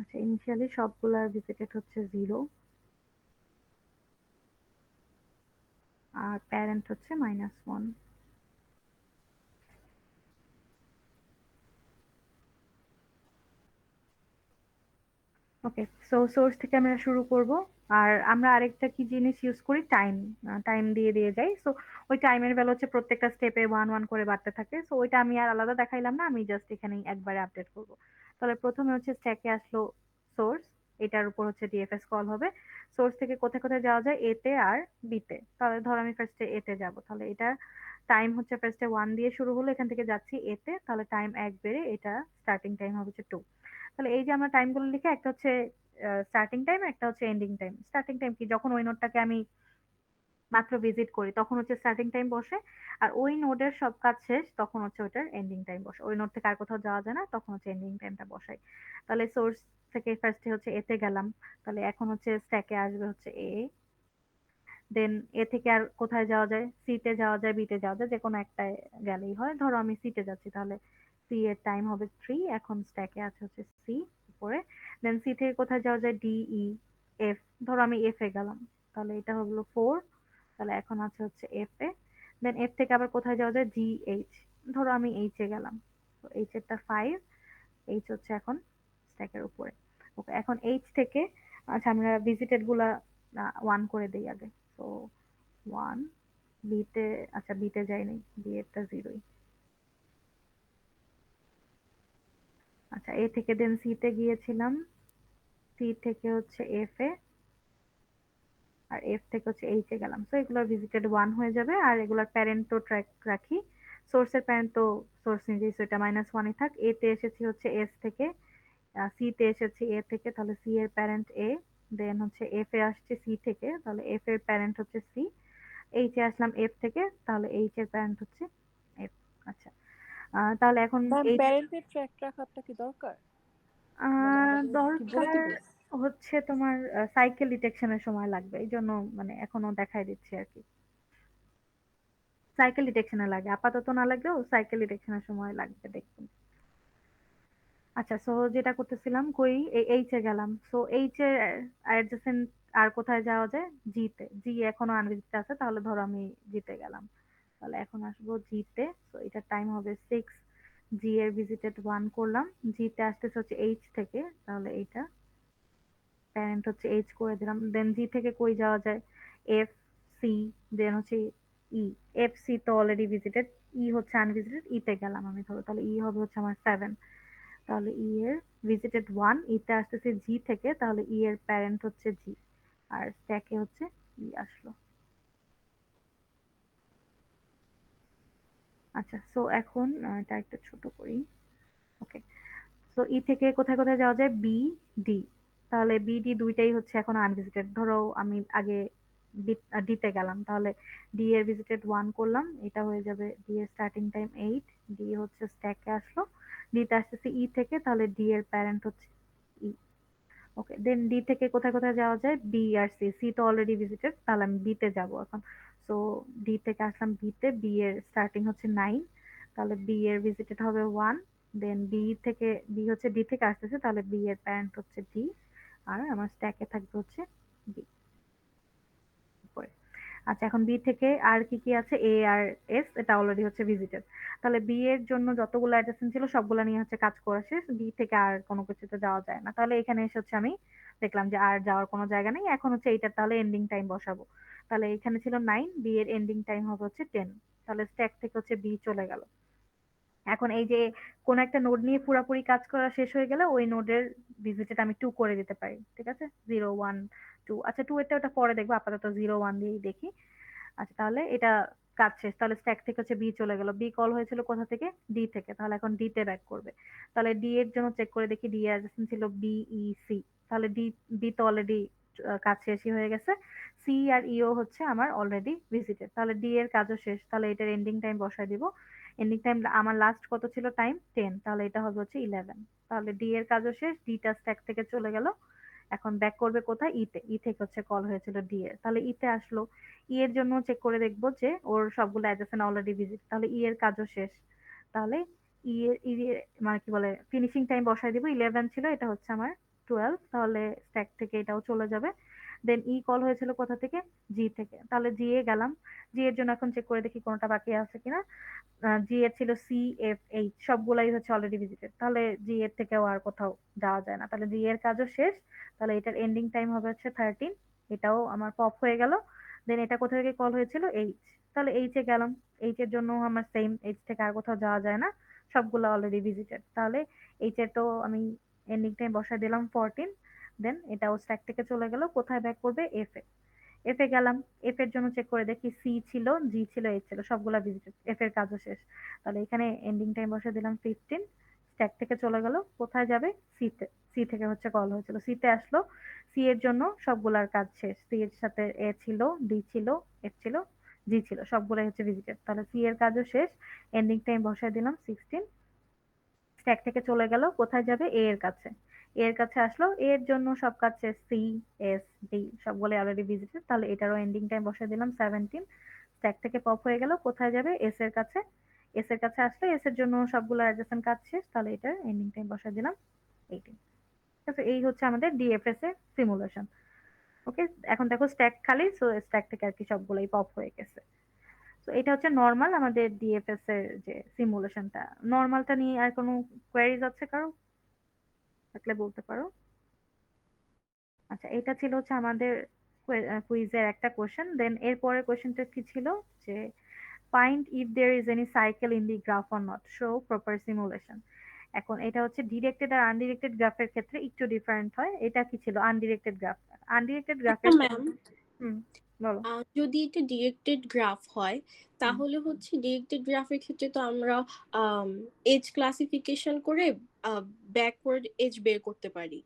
আচ্ছা, ইনিশিয়ালি সবগুলার ভিজিটেড হচ্ছে 0 আর প্যারেন্ট হচ্ছে -1। ওকে, সো সোর্স থেকে আমরা শুরু করব। আর আমরা আরেকটা কি জিনিস ইউজ করি, টাইম। টাইম দিয়ে দিয়ে যাই। সো ওই টাইমের ভ্যালু হচ্ছে প্রত্যেকটা স্টেপে 1 1 করে বাড়তে থাকে। সো ওইটা আমি আর আলাদা দেখাইলাম না, আমি জাস্ট এখানেই একবারে আপডেট করব। তাহলে প্রথমে হচ্ছে স্ট্যাকে আসলো সোর্স, এটার উপর হচ্ছে ডিএফএস কল হবে। সোর্স থেকে কোথায় কোথায় যাওয়া যায়, এ তে আর বি তে। তাহলে ধর আমি ফার্স্টে এ তে যাব, তাহলে এটা টাইম হচ্ছে ফার্স্টে 1 দিয়ে শুরু হলো, এখান থেকে যাচ্ছি এ তে, তাহলে টাইম 1 বেড়ে এটা স্টার্টিং টাইম হবে হচ্ছে 2। তাহলে এই যে আমরা টাইমগুলো লিখে, একটা হচ্ছে স্টার্টিং টাইম, একটা হচ্ছে এন্ডিং টাইম। স্টার্টিং টাইম কি, যখন ওই নোডটাকে আমি মাত্র ভিজিট করি তখন হচ্ছে স্টার্টিং টাইম বসে, আর ওই নোডের সব কাজ শেষ তখন হচ্ছে ওটার এন্ডিং টাইম বসে। ওই নোড থেকে আর কোথাও যাওয়া যায় না তখন হচ্ছে এন্ডিং টাইমটা বসাই। তাহলে সোর্স থেকে ফার্স্টে হচ্ছে এতে গেলাম, তাহলে এখন হচ্ছে স্ট্যাকে আসবে হচ্ছে এ। দেন এ থেকে আর কোথায় যাওয়া যায়, সি তে যাওয়া যায়, বি তে যাওয়া যায়, যে কোনো একটায় গেলেই হয়। ধরো আমি সি তে যাচ্ছি, তাহলে সি এর টাইম হবে 3। এখন স্ট্যাকে আছে হচ্ছে সি উপরে। দেন সি থেকে কোথায় যাওয়া যায়, ডি, ই, এফ। ধরো আমি এফ এ গেলাম, তাহলে এটা হলো 4। তাহলে এখন আছে হচ্ছে এফ এ। দেন এফ থেকে আবার কোথায় যাওয়া যায়, জি, এইচ। ধরো আমি এইচ এ গেলাম, তো এইচ এরটা 5। এইচ হচ্ছে এখন স্ট্যাকের উপরে। ওকে, এখন এইচ থেকে আচ্ছা আমরা ভিজিটেড গুলা 1 করে দেই আগে। তো 1 বি তে, আচ্ছা বি তে যাই নাই, বি এরটা 0ই। আচ্ছা, এ থেকে দেন সি তে গিয়েছিলাম, সি থেকে হচ্ছে এফ এ, আর এফ থেকে হচ্ছে এইচ এ গেলাম। তো এগুলো ভিজিটেড 1 হয়ে যাবে। আর এগুলার প্যারেন্ট তো ট্র্যাক রাখি। সোর্সের প্যারেন্ট তো সোর্স নিজেই, so এটা -1ই থাক। এ তে এসেছি হচ্ছে এস থেকে, সি তে এসেছি এ থেকে, তাহলে সি এর প্যারেন্ট এ। দেন হচ্ছে এফ এ আসছে সি থেকে, তাহলে এফ এর প্যারেন্ট হচ্ছে সি। এইচ এ আসলাম এফ থেকে, তাহলে এইচ এর প্যারেন্ট হচ্ছে এফ। আচ্ছা, তাহলে এখন ম্যাম এই প্যারেন্টের ট্র্যাক রাখাটা কি দরকার? মানে আমরা কি বলে দরকার দিব? হচ্ছে তোমার সাইকেল ডিটেকশনের সময় লাগবে, এই জন্য মানে এখনো দেখাই দিচ্ছি আর কি। সাইকেল ডিটেকশনে লাগে, আপাতত না লাগলেও সাইকেল ডিটেকশনের সময় লাগবে দেখুন। আচ্ছা, সো যেটা করতেছিলাম, কই এইচ এ গেলাম। সো এইচ এর অ্যাডজেসেন্ট আর কোথায় যাওয়া যায়, জি তে। জি এখনো আনভিজিটেড আছে, তাহলে ধরো আমি জিতে গেলাম। তাহলে এখন আসবো জি তে। সো এটার টাইম হবে 6। জি এর ভিজিটেড 1 করলাম। জি তে আসতেছে হচ্ছে এইচ থেকে, তাহলে এইটা প্যারেন্ট হচ্ছে এইচ করে দিলাম। দেন জি থেকে কই যাওয়া যায়, এফ, সি, দেন হচ্ছে ই। এফ সি তো অলরেডি ভিজিটেড, ই হচ্ছে আনভিজিটেড, ই তে গেলাম আমি। ধরো তাহলে ই হবে হচ্ছে আমার 7। তাহলে ই এর ভিজিটেড 1, ই তে আসতেছে জি থেকে, তাহলে ই এর প্যারেন্ট হচ্ছে জি, আর স্ট্যাকে হচ্ছে ই আসলো। আচ্ছা, সো এখন এটা একটু ছোট করি। ওকে, সো ই থেকে কোথায় কোথায় যাওয়া যায়, বি, ডি। তাহলে বি ডি দুইটাই হচ্ছে এখন আনভিজিটেড। ধরো আমি আগে ডি তে গেলাম, তাহলে ডি এর ভিজিটেড 1 করলাম, এটা হয়ে যাবে ডি এর স্টার্টিং টাইম 8। ডি হচ্ছে স্ট্যাকে আসলো। ডি তে আসতেছে ই থেকে, তাহলে ডি এর প্যারেন্ট হচ্ছে ই। ওকে, দেন ডি থেকে কোথায় কোথায় যাওয়া যায়, বি আর সি। সি তো অলরেডি ভিজিটেড, তাহলে আমি বি তে যাবো এখন। সো ডি থেকে আসলাম বি তে, বি এর স্টার্টিং হচ্ছে 9, তাহলে বি এর ভিজিটেড হবে 1, দেন বি থেকে বি হচ্ছে ডি থেকে আসতেছে, তাহলে বি এর প্যারেন্ট হচ্ছে ডি, আর আমার স্ট্যাকে থাকবে হচ্ছে বি উপরে। আচ্ছা, এখন বি থেকে আর কি কি আছে, এ আর এস, এটা অলরেডি হচ্ছে ভিজিটেড। তাহলে বি এর জন্য যতগুলো অ্যাডজাসেন্ট ছিল সবগুলো নিয়ে হচ্ছে কাজ করা শেষ, বি থেকে আর কোনো কিছুতে যাওয়া যায় না। তাহলে এখানে এসে হচ্ছে আমি দেখলাম যে আর যাওয়ার কোনো জায়গা নেই, এখন হচ্ছে এইটার তাহলে এন্ডিং টাইম বসাবো। তাহলে এখানে ছিল 9, বি এর এন্ডিং টাইম হবে হচ্ছে 10, তাহলে স্ট্যাক থেকে হচ্ছে বি চলে গেল। এখন এই যে কোন একটা নোড নিয়ে পুরাপুরি কাজ করা শেষ হয়ে গেলে ওই নোডের ভিজিটেড আমি 2 করে দিতে পারি, ঠিক আছে, 0 1 2। আচ্ছা, 2 এরটা ওটা পরে দেখবো, আপাতত 0 1 দিয়েই দেখি। আচ্ছা, তাহলে এটা কাজ শেষ। তাহলে স্ট্যাক থেকে হচ্ছে বি চলে গেল, বি কল হয়েছিল কোথা থেকে, ডি থেকে, তাহলে এখন ডি তে ব্যাক করবে। তাহলে ডি এর জন্য চেক করে দেখি, ডি এর ছিল বি ই সি, তাহলে ডি, বি তো অলরেডি কাজ শেষই হয়ে গেছে, সি আর ইও হচ্ছে আমার অলরেডি ভিজিটেড, তাহলে ডি এর কাজও শেষ। তাহলে এটার এন্ডিং টাইম বসায় দিব। এন্ডিং টাইম আমার লাস্ট কত ছিল টাইম, 10, তাহলে এটা হবে হচ্ছে 11। তাহলে ডি এর কাজও শেষ, ডি টা স্ট্যাক থেকে চলে গেল। এখন ব্যাক করবে কোথায়, ইতে, ই থেকে হচ্ছে কল হয়েছিল ডি এর, তাহলে ইতে আসলো। ই এর জন্য চেক করে দেখবো যে ওর সবগুলো অ্যাডজাসেন্ট অলরেডি ভিজিট, তাহলে ই এর কাজও শেষ। তাহলে ই এর মানে কি বলে ফিনিশিং টাইম বসাই দিব, 11 ছিল, এটা হচ্ছে আমার 12, তাহলে স্ট্যাক থেকে এটাও চলে যাবে। দেন ই কল হয়েছিল কোথা থেকে, জি থেকে, তাহলে জি এ গেলাম। জি এর জন্য এখন চেক করে দেখি কোনটা বাকি আছে কিনা। জি এর ছিল সি এফ এইচ, সবগুলাই হচ্ছে অলরেডি ভিজিটেড, তাহলে জি এর থেকেও আর কোথাও যাওয়া যায় না, তাহলে জি এর কাজও শেষ। তাহলে এটার এন্ডিং টাইম হবে হচ্ছে 13, এটাও আমার পপ হয়ে গেল। দেন এটা কোথা থেকে কল হয়েছিল, এইচ, তাহলে এইচ এ গেলাম। এইচ এর জন্য আমার সেম, এইচ থেকে আর কোথাও যাওয়া যায় না, সবগুলো অলরেডি ভিজিটেড, তাহলে এইচ এর তো আমি এন্ডিং টাইম বসায় দিলাম 14। দেন এটাও স্ট্যাক থেকে চলে গেল, কোথায় ব্যাক করবে, এফ এ। এফ এ গেলাম, এফ এর জন্য চেক করে দেখি, সি ছিল, জি ছিল, এইচ ছিল, সবগুলা ভিজিটেড, এফ এর কাজও শেষ। তাহলে এখানে এন্ডিং টাইম বসে দিলাম 15, স্ট্যাক থেকে চলে গেল, কোথায় যাবে, সি তে, সি থেকে হচ্ছে কল হয়েছিল, সি তে আসলো। সি এর জন্য সবগুলার কাজ শেষ, সি এর সাথে এ ছিল, ডি ছিল, এফ ছিল, জি ছিল, সবগুলাই হচ্ছে ভিজিটেড, তাহলে সি এর কাজও শেষ। এন্ডিং টাইম বসায় দিলাম 16, স্ট্যাক থেকে চলে গেল, কোথায় যাবে, এ এর কাছে। এ এর কাছে আসলো, এ এর জন্য সব কাজ শেষ, সি এস ডি সবগুলো অলরেডি ভিজিটেড, তাহলে এটারও এন্ডিং টাইম বসিয়ে দিলাম 17, স্ট্যাক থেকে পপ হয়ে গেল, কোথায় যাবে, এস এর কাছে। এস এর কাছে আসলে এস এর জন্য সবগুলো অ্যাডজাসেন্ট কাজ শেষ, তাহলে এটার এন্ডিং টাইম বসিয়ে দিলাম 18। ঠিক আছে, এই হচ্ছে আমাদের ডিএফএস এর সিমুলেশন। ওকে, এখন দেখো স্ট্যাক খালি, সো স্ট্যাক থেকে আর কি সবগুলোই পপ হয়ে গেছে। তো এটা হচ্ছে নরমাল আমাদের ডিএফএস এর যে সিমুলেশনটা। নরমালটা নিয়ে আর কোনো কোয়েরিজ আছে কারো, থাকলে বলতে পারো। আচ্ছা, এটা ছিল হচ্ছে আমাদের কুইজের একটা কোশ্চেন। দেন এর পরের কোশ্চেনটা কি ছিল, যে find if there is any cycle in the graph or not, show proper simulation. এখন এটা হচ্ছে ডিরেক্টেড আর আনডিরেক্টেড গ্রাফের ক্ষেত্রে একটু ডিফারেন্ট হয়। এটা কি ছিল, আনডিরেক্টেড গ্রাফ। আনডিরেক্টেড আচ্ছা গ্রাফের ম্যাম, হুম, বলো। যদি এটা ডিরেক্টেড গ্রাফ হয় হুম, তাহলে হচ্ছে ডিরেক্টেড গ্রাফের ক্ষেত্রে তো আমরা এজ ক্লাসিফিকেশন করে ব্যাকওয়ার্ড এজ বের করতে পারি।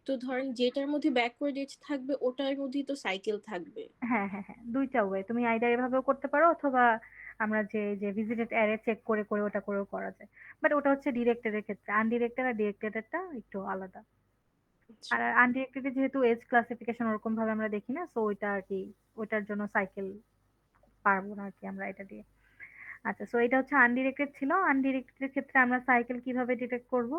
তো ধরেন যেটার মধ্যে ব্যাকওয়ার্ড এজ থাকবে ওটার মধ্যেই তো সাইকেল থাকবে। হ্যাঁ হ্যাঁ হ্যাঁ, দুইটা ওয়ে, তুমি আইদার এভাবেও করতে পারো, অথবা আমরা যে যে ভিজিটেড অ্যারে চেক করে করে ওটা করেও করা যায়। বাট ওটা হচ্ছে ডিরেক্টেড এর ক্ষেত্রে, আনডিরেক্টেড আর ডিরেক্টেড এরটা একটু আলাদা। আচ্ছা। আর আনডিরেক্টেড যেহেতু এজ ক্লাসিফিকেশন ওরকম ভাবে আমরা দেখি না, সো ওইটা আর কি, ওইটার জন্য সাইকেল পারবো না আর কি আমরা এটা দিয়ে। আচ্ছা, সো এটা হচ্ছে আনডিরেক্টেড ছিল। আনডিরেক্টেড এর ক্ষেত্রে আমরা সাইকেল কিভাবে ডিটেক্ট করব,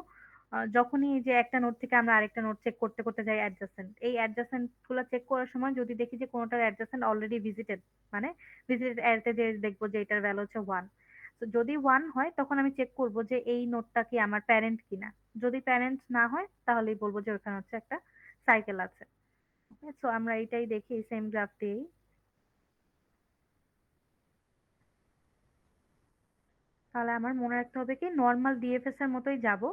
যখনই এই যে একটা নোড থেকে আমরা আরেকটা নোড চেক করতে করতে যাই অ্যাডজাসেন্ট, এই অ্যাডজাসেন্ট গুলো চেক করার সময় যদি দেখি যে কোনোটার অ্যাডজাসেন্ট অলরেডি ভিজিটেড, মানে ভিজিটেড অ্যারেতে যে দেখবো যে এটার ভ্যালু হচ্ছে 1, তো যদি 1 হয় তখন আমি চেক করব যে এই নোডটা কি আমার প্যারেন্ট কিনা। যদি প্যারেন্ট না হয় তাহলেই বলবো যে ওখানে হচ্ছে একটা সাইকেল আছে। সো আমরা এটাই দেখি সেম গ্রাফ দিয়েই। তাহলে আমার মনে রাখতে হবে কি, নর্মাল ডিএফএস এর মতোই যাব,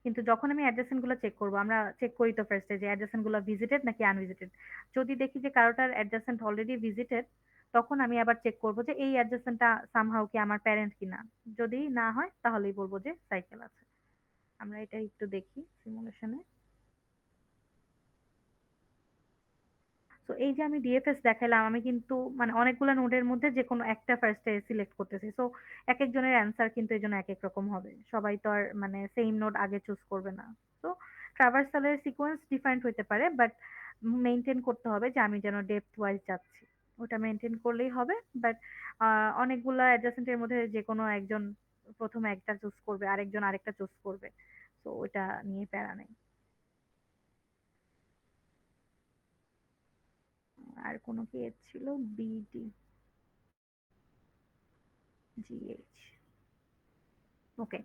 কিন্তু যখন আমি অ্যাডজাসেন্ট গুলো চেক করবো, আমরা চেক করি তো ফার্স্টে যে অ্যাডজাসেন্ট গুলো ভিজিটেড নাকি আনভিজিটেড। যদি দেখি যে কারোটার অ্যাডজাসেন্ট অলরেডি ভিজিটেড, তখন আমি আবার চেক করবো যে এই অ্যাডজাসেন্টটা সামহাউ কি আমার প্যারেন্ট কিনা। যদি না হয় তাহলেই বলবো যে সাইকেল আছে। আমরা এটা একটু দেখি সিমুলেশনে। তো এই যে আমি ডিএফএস দেখাইলাম, আমি কিন্তু মানে অনেকগুলো নোডের মধ্যে যে কোনো একটা ফার্স্টে সিলেক্ট করতেছি। সো এক একজনের অ্যান্সার কিন্তু এই জন্য এক এক রকম হবে, সবাই তো আর মানে সেম নোড আগে চুজ করবে না। তো ট্রাভার্সালের সিকোয়েন্স ডিফারেন্ট হইতে পারে, বাট মেইনটেইন করতে হবে যে আমি যেন ডেপথ ওয়াইজ যাচ্ছি। ওটা মেনটেন করলেই হবে। বাট অনেকগুলা অ্যাডজাসেন্ট এর মধ্যে যে কোনো একজন প্রথমে একটা চুজ করবে, আরেকজন আরেকটা চুজ করবে। তো ওটা নিয়ে প্যারা নেই। আর কোনো কি এজ ছিল? BD, GH. ওকে।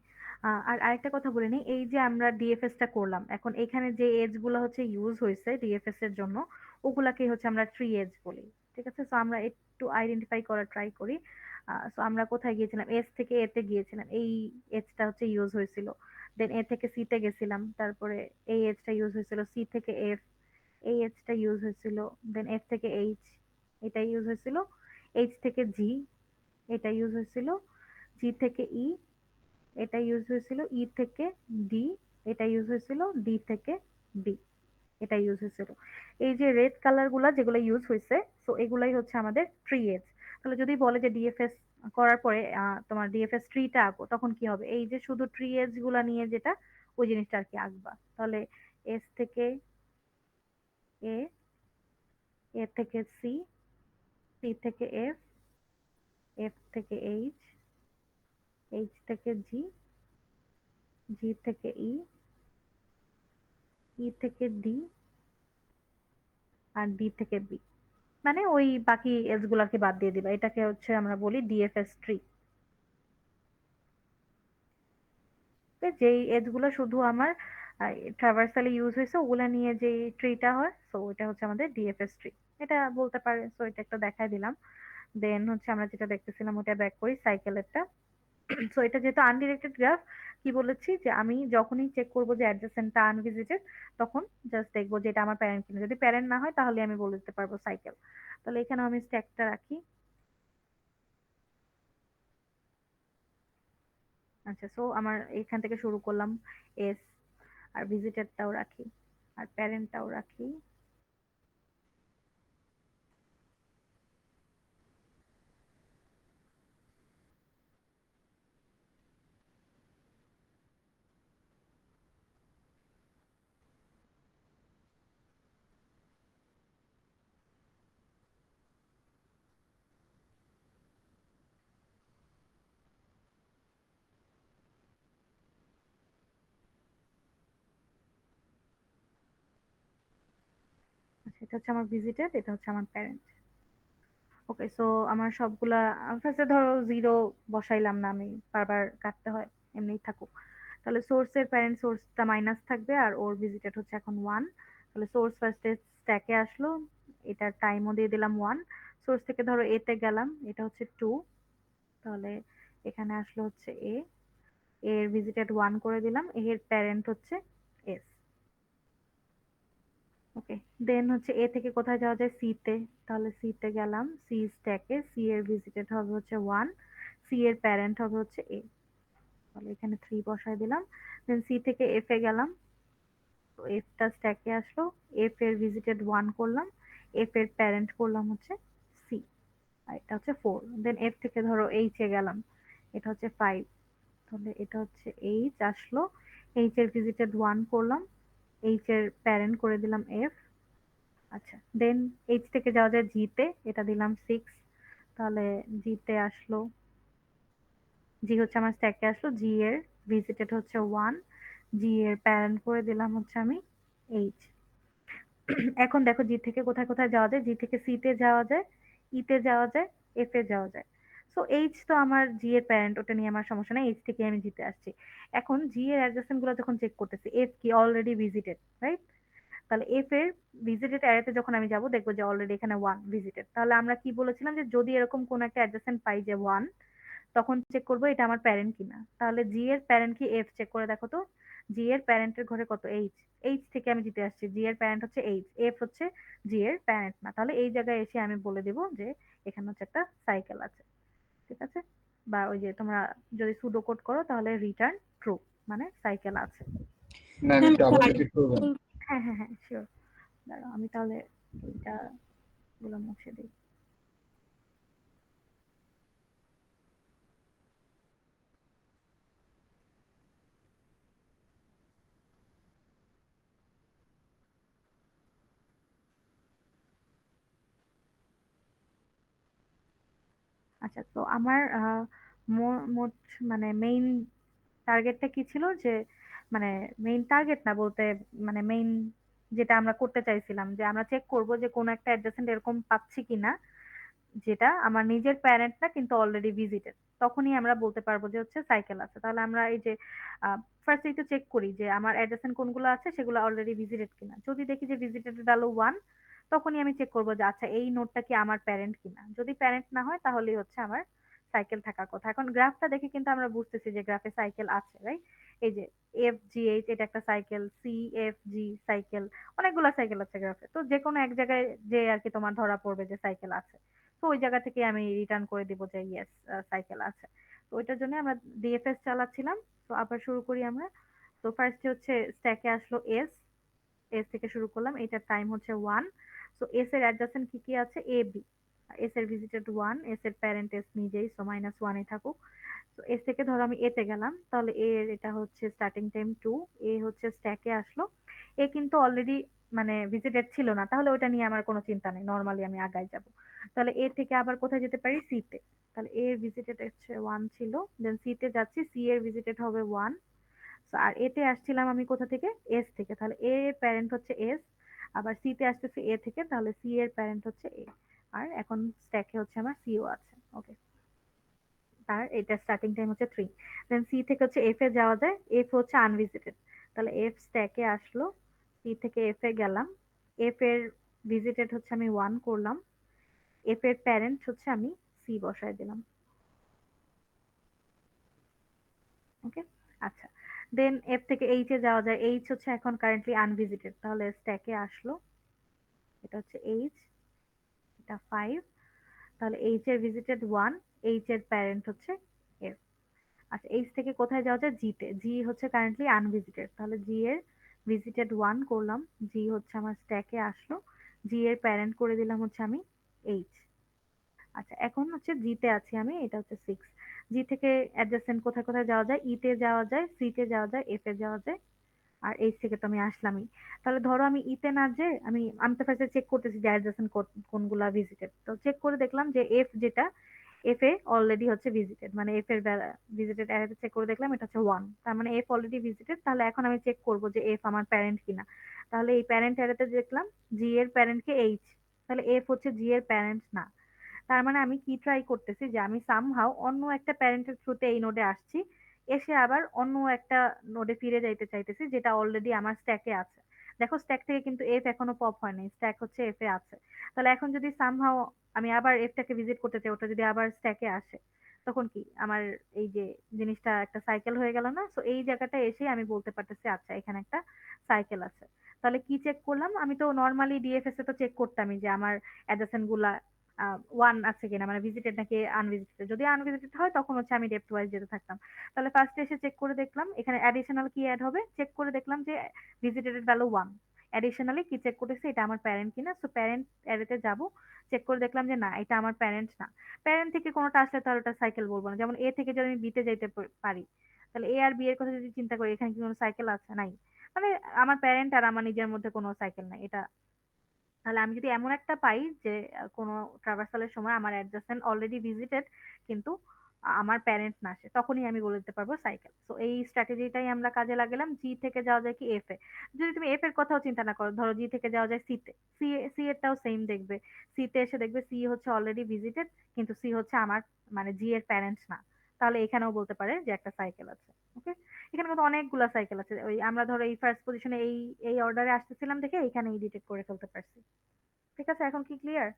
আর আরেকটা কথা বলে নিই, এই যে আমরা ডিএফএস টা করলাম, এখন এখানে যে এজ গুলো হচ্ছে ইউজ হয়েছে ডিএফএস এর জন্য, ওগুলাকে হচ্ছে আমরা ট্রি এজ বলি। ঠিক আছে? সো আমরা একটু আইডেন্টিফাই করার ট্রাই করি। সো আমরা কোথায় গিয়েছিলাম? এস থেকে এ তে গিয়েছিলাম, এই এজটা হচ্ছে ইউজ হয়েছিল। দেন এ থেকে সি তে গেছিলাম, তারপরে এই এজটা ইউজ হয়েছিল। সি থেকে এফ, এই এজটা ইউজ হয়েছিল। দেন এফ থেকে এইচ, এটা ইউজ হয়েছিল। এইচ থেকে জি, এটা ইউজ হয়েছিল। জি থেকে ই, এটা ইউজ হয়েছিল। ই থেকে ডি, এটা ইউজ হয়েছিল। ডি থেকে বি, এটা ইউজ হয়েছিল। এই যে রেড কালার গুলা যেগুলো ইউজ হয়েছে, তো এগুলাই হচ্ছে আমাদের ট্রি এজ। তাহলে যদি বলে যে ডিএফএস করার পরে তোমার ডিএফএস ট্রিটা আঁকো, তখন কি হবে? এই যে শুধু ট্রি এজ গুলা নিয়ে যেটা, ওই জিনিসটা আর কি আঁকবা। তাহলে এস থেকে এ, এ থেকে সি, সি থেকে এফ, এফ থেকে এইচ, এইচ থেকে জি, জি থেকে ই, ই থেকে ডি, আর ডি থেকে বি। মানে ওই বাকি এজ গুলাকে বাদ দিয়ে দিবা। এটাকে হচ্ছে আমরা বলি ডিএফএস ট্রি। যেই এজ গুলো শুধু আমার ট্রাভার্সালি ইউজ হয়েছে, ওগুলা নিয়ে যে ট্রিটা হয়, সো এটা হচ্ছে আমাদের ডিএফএস ট্রি। এটা বলতে পারে। সো এটা একটা দেখাই দিলাম। দেন হচ্ছে আমরা যেটা দেখতেছিলাম ওটা ব্যাক করি, সাইকেলেরটা। সো এটা যেহেতু আনডিরেক্টেড গ্রাফ, কি বলেছি যে আমি যখনই চেক করবো যে অ্যাডজেসেন্টটা আনভিজিটেড, তখন জাস্ট দেখবো যে এটা আমার প্যারেন্ট কিনা। যদি প্যারেন্ট না হয় তাহলে আমি বলে দিতে পারবো সাইকেল। তাহলে এখানে আমি স্ট্যাকটা রাখি। আচ্ছা, সো আমার এখান থেকে শুরু করলাম এস, আর ভিজিটরটাও রাখি, আর প্যারেন্টটাও রাখি। আচ্ছা, এটা হচ্ছে আমার ভিজিটর, এটা হচ্ছে আমার প্যারেন্ট। ওকে, সো আমার সবগুলা ফার্স্টে ধরো জিরো বসাইলাম না, আমি বারবার কাটতে হয়, এমনিই থাকুক। তাহলে সোর্সের প্যারেন্ট সোর্সটা মাইনাস থাকবে, আর ওর ভিজিটেড হচ্ছে এখন 1। তাহলে সোর্স ফার্স্টে স্ট্যাকে আসলো, এটার টাইমও দিয়ে দিলাম 1। সোর্স থেকে ধরো এ তে গেলাম, এটা হচ্ছে 2। তাহলে এখানে আসলো হচ্ছে এ, এর ভিজিটেড 1 করে দিলাম। এর প্যারেন্ট হচ্ছে এস। ওকে। দেন হচ্ছে এ থেকে কোথায় যাওয়া যায়? সি তে। তাহলে সি তে গেলাম, সি স্ট্যাকে। সি এর ভিজিটেড হবে হচ্ছে 1। সি এর প্যারেন্ট হবে হচ্ছে এ। তাহলে এখানে 3 বসায় দিলাম। দেন সি থেকে এফ এ গেলাম, তো এফ টা স্ট্যাকে আসলো। এফ এর ভিজিটেড 1 করলাম। এফ এর প্যারেন্ট করলাম হচ্ছে সি, আর এটা হচ্ছে 4। দেন এফ থেকে ধরো এইচ এ গেলাম, এটা হচ্ছে 5। তাহলে এটা হচ্ছে এইচ আসলো। এইচ এর ভিজিটেড 1 করলাম। এইচ এর প্যারেন্ট করে দিলাম এফ। আচ্ছা, দেন এইচ থেকে যাওয়া যায় জি তে, এটা দিলাম 6। তাহলে জি তে আসলো, জি হচ্ছে আমার স্ট্যাকে আসলো। জি এর ভিজিটেড হচ্ছে 1। জি এর প্যারেন্ট করে দিলাম হচ্ছে আমি এইচ। এখন দেখো জি থেকে কোথায় কোথায় যাওয়া যায়? জি থেকে সি তে যাওয়া যায়, ই তে যাওয়া যায়, এফ এ যাওয়া যায়। সো এইচ তো আমার জি এর প্যারেন্ট, ওটা নিয়ে আমার সমস্যা নাই। এইচ থেকে আমি জিতে আসছি। এখন জি এর অ্যাডজাসেন্ট গুলো যখন চেক করতেছি, এফ কি অলরেডি ভিজিটেড, রাইট? তাহলে এফ এর ভিজিটেড অ্যারেতে যখন আমি যাব, দেখবো যে অলরেডি এখানে 1 ভিজিটেড। তাহলে আমরা কি বলেছিলাম যে যদি এরকম কোন একটা অ্যাডজাসেন্ট পাই যে 1, তখন চেক করবো এটা আমার প্যারেন্ট কিনা। তাহলে জি এর প্যারেন্ট কি এফ? চেক করে দেখো তো। জি এর প্যারেন্টের ঘরে কত? এইচ। এইচ থেকে আমি জিতে আসছি। জি এর প্যারেন্ট হচ্ছে এইচ, এফ হচ্ছে জি এর প্যারেন্ট না। তাহলে এই জায়গায় এসে আমি বলে দিব যে এখানে হচ্ছে একটা সাইকেল আছে। ঠিক আছে? বা ওই যে তোমরা যদি সুডো কোড করো তাহলে রিটার্ন ট্রু, মানে সাইকেল আছে। ম্যাম ম্যাম একটু একটু আবার আগে রিপিট করবেন? হ্যাঁ হ্যাঁ হ্যাঁ, শিওর। দাঁড়াও আমি তাহলে এইটা গুলো মুছে দিই। আচ্ছা, তো আমার মোট মানে মেইন টার্গেটটা কি ছিল যে, মানে মেইন টার্গেট না বলতে, মানে মেইন যেটা আমরা করতে চাইছিলাম যে আমরা চেক করব যে কোন একটা অ্যাডজাসেন্ট এরকম পাচ্ছি কিনা যেটা আমার নিজের প্যারেন্ট না কিন্তু অলরেডি ভিজিটেড। তখনই আমরা বলতে পারবো যে হচ্ছে সাইকেল আছে। তাহলে আমরা এই যে ফার্স্ট একটু চেক করি যে আমার অ্যাডজাসেন্ট কোনগুলো আছে সেগুলো অলরেডি ভিজিটেড কিনা। যদি দেখি যে ভিজিটেড ভ্যালু 1, তখনই আমি চেক করবো যে আচ্ছা এই নোডটা কি আমার প্যারেন্ট কিনা। যদি প্যারেন্ট না হয় তাহলেই হচ্ছে আমার সাইকেল থাকার কথা। এখন গ্রাফটা দেখে কিন্তু আমরা বুঝতেছি যে গ্রাফে সাইকেল আছে, রাইট? এই যে এফ জি এইচ এটা একটা cycle, C F G cycle, অনেকগুলো সাইকেল আছে গ্রাফে। তো যে কোনো এক জায়গায় যে আর কি তোমার ধরা পড়বে যে সাইকেল আছে, তো ওই জায়গা থেকে আমি রিটার্ন করে দিব যে ইয়েস সাইকেল আছে। তো ওইটার জন্য আমরা ডিএফএস চালাচ্ছিলাম। তো আবার শুরু করি আমরা। তো ফার্স্টে হচ্ছে স্ট্যাকে আসলো এস, এস থেকে শুরু করলাম, এটার টাইম হচ্ছে 1। সো এস এর অ্যাডজাসেন্ট কি কি আছে, এ বি। এস এর ভিজিটেড 1, এস এর প্যারেন্ট এস নিজেই, সো -1 এ থাকুক। তো এস থেকে ধরো আমি এ তে গেলাম, তাহলে এ এর এটা হচ্ছে স্টার্টিং টাইম 2। এ হচ্ছে স্ট্যাকে আসলো, এ কিন্তু অলরেডি মানে ভিজিটেড ছিল না, তাহলে ওটা নিয়ে আমার কোনো চিন্তা নেই, নরমালি আমি আগাই যাব। তাহলে এ থেকে আবার কোথায় যেতে পারি, সি তে। তাহলে এ এর ভিজিটেড হচ্ছে 1 ছিল, দেন সি তে যাচ্ছি, সি এর ভিজিটেড হবে 1। আর এ তে আসছিলাম আমি কোথা থেকে, এস থেকে, তাহলে এ এর প্যারেন্ট হচ্ছে এস। আবার সি তে আসতেছে এ থেকে, তাহলে সি এর প্যারেন্ট হচ্ছে এ। আর এখন স্ট্যাকে হচ্ছে আমার সিও আছে, ওকে। তার এটা স্টার্টিং টাইম হচ্ছে 3। দেন সি থেকে হচ্ছে এফ এ যাওয়া যায়, এফ হচ্ছে আনভিজিটেড, তাহলে এফ স্ট্যাকে আসলো, সি থেকে এফ এ গেলাম, এফ এর ভিজিটেড হচ্ছে আমি 1 করলাম, এফ এর প্যারেন্ট হচ্ছে আমি সি বসায় দিলাম, ওকে। আচ্ছা, দেন এফ থেকে এইচ এ যাওয়া যায়, এইচ হচ্ছে এখন কারেন্টলি আনভিজিটেড, তাহলে স্ট্যাকে আসলো, এটা হচ্ছে এইচ, এটা 5। তাহলে এইচ এর ভিজিটেড 1, এইচ এর প্যারেন্ট হচ্ছে এফ। আচ্ছা, এইচ থেকে কোথায় যাওয়া যায়, জি তে, জি হচ্ছে কারেন্টলি আনভিজিটেড, তাহলে জি এর ভিজিটেড 1 করলাম, জি হচ্ছে আমার স্ট্যাকে আসলো, জি এর প্যারেন্ট করে দিলাম হচ্ছে আমি এইচ। আচ্ছা, এখন হচ্ছে জি তে আছি আমি, এটা হচ্ছে 6। জি থেকে অ্যাডজাসেন্ট কোথায় কোথায় যাওয়া যায়, ই তে যাওয়া যায়, সি তে যাওয়া যায়, এফ এ যাওয়া যায়, আর এইচ থেকে তো আমি আসলামই। তাহলে ধরো আমি ইতে না যে আমি আমি তো ফার্স্টে চেক করতেছি যে অ্যাডজাসেন্ট কোনগুলা ভিজিটেড, তো চেক করে দেখলাম যে এফ যেটা, এফ এ অলরেডি হচ্ছে ভিজিটেড, মানে এফ এর ভিজিটেড অ্যারেতে চেক করে দেখলাম এটা হচ্ছে 1, তার মানে এফ অলরেডি ভিজিটেড। তাহলে এখন আমি চেক করব যে এফ আমার প্যারেন্ট কিনা। তাহলে এই প্যারেন্ট অ্যারেতে দেখলাম জি এর প্যারেন্ট কে এইচ, তাহলে এফ হচ্ছে জি এর প্যারেন্ট না। তার মানে আমি কি ট্রাই করতেছি যে আমি সামহাউ অন্য একটা প্যারেন্টের থ্রুতে এই নোডে আসছি, এসে আবার অন্য একটা নোডে ফিরে যাইতে চাইতেছি যেটা অলরেডি আমার স্ট্যাকে আছে। দেখো স্ট্যাক থেকে কিন্তু এফ এখনো পপ হয়নি, স্ট্যাক হচ্ছে এফ এ আছে। তাহলে এখন যদি সামহাউ আমি আবার এফটাকে ভিজিট করতে চাই, ওটা যদি আবার স্ট্যাকে আসে, তখন কি আমার এই যে জিনিসটা একটা সাইকেল হয়ে গেল না? সো এই জায়গাটা এসে আমি বলতে পারতেছি আচ্ছা এখানে একটা সাইকেল আছে। তাহলে কি চেক করলাম, আমি তো নর্মালি ডিএফএস এ তো চেক করতামই যে আমার অ্যাডজাসেন্ট গুলা 1 আছে কিনা, মানে ভিজিটেড নাকি আনভিজিটেড। যদি আনভিজিটেড হয় তখন হচ্ছে আমি ডেপ্থ ওয়াইজ যেতে থাকতাম। তাহলে ফার্স্টে এসে চেক করে দেখলাম এখানে অ্যাডিশনাল কি অ্যাড হবে, চেক করে দেখলাম যে ভিজিটেড এর ভ্যালু 1। অ্যাডিশনালি কি চেক করতেছে, এটা আমার প্যারেন্ট কিনা। সো প্যারেন্ট অ্যারেতে যাব, চেক করে দেখলাম যে না এটা আমার প্যারেন্ট না। প্যারেন্ট থেকে কোনোটা আসলে তার ওটা সাইকেল বলবো না। যেমন এ থেকে যদি আমি বি তে যাইতে পারি, তাহলে এ আর বি এর কথা যদি চিন্তা করি, এখানে কি কোনো সাইকেল আছে, নাই। মানে আমার প্যারেন্ট আর আমার নিজের মধ্যে কোনো সাইকেল নাই, এটা। তাহলে আমি যদি এমন একটা পাই যে কোনো ট্রাভার্সালের সময় আমার অ্যাডজাসেন্ট অলরেডি ভিজিটেড কিন্তু আমার প্যারেন্ট না আসে, তখনই আমি বলে দিতে পারবো সাইকেল। তো এই স্ট্র্যাটেজিটাই আমরা কাজে লাগালাম। জি থেকে যাওয়া যায় কি এফ এ, যদি তুমি এফ এর কথাও চিন্তা না করো, ধরো জি থেকে যাওয়া যায় সি তে, সি সি এরটাও সেম দেখবে। সি তে এসে দেখবে সি হচ্ছে অলরেডি ভিজিটেড, কিন্তু সি হচ্ছে আমার মানে জি এর প্যারেন্ট না। তাহলে এখানেও বলতে পারে যে একটা সাইকেল আছে, ওকে। এখানে কিন্তু অনেকগুলা সাইকেল আছে, ওই আমরা ধরো এই ফার্স্ট পজিশনে এই এই অর্ডারে আসতেছিলাম দেখে এইখানেই ডিটেক্ট করে ফেলতে পারছি। ঠিক আছে, এখন কি ক্লিয়ার?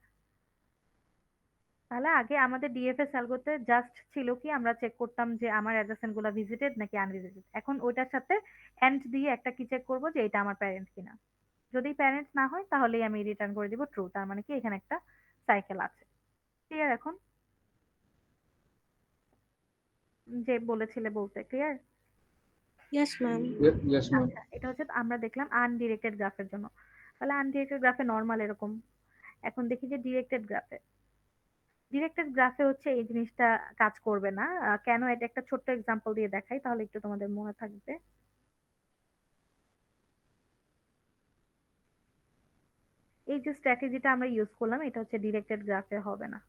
তাহলে আগে আমাদের ডিএফএস অ্যালগোতে জাস্ট ছিল কি আমরা চেক করতাম যে আমার অ্যাডজাসেন্ট গুলা ভিজিটেড নাকি আনভিজিটেড। এখন ওইটার সাথে এন্ড দিয়ে একটা কি চেক করব যে এটা আমার প্যারেন্ট কিনা। যদি প্যারেন্ট না হয় তাহলেই আমি রিটার্ন করে দিব ট্রু, তার মানে কি এখানে একটা সাইকেল আছে। ক্লিয়ার এখন? যে বলেছিলে বলতে clear? Yes ma'am. Yes, ma'am. আচ্ছা, এটা হচ্ছে আমরা দেখলাম আনডিরেক্টেড গ্রাফের জন্য। তাহলে আনডিরেক্টেড গ্রাফে নর্মাল এরকম। এখন দেখি যে ডিরেক্টেড গ্রাফে, ডিরেক্টেড গ্রাফে হচ্ছে এই জিনিসটা কাজ করবে না। কেন, এটা একটা ছোট্ট এক্সাম্পল দিয়ে দেখাই তাহলে একটু তোমাদের মনে থাকবে। এই যে স্ট্র্যাটেজিটা আমরা ইউজ করলাম এটা হচ্ছে ডিরেক্টেড গ্রাফে হবে না।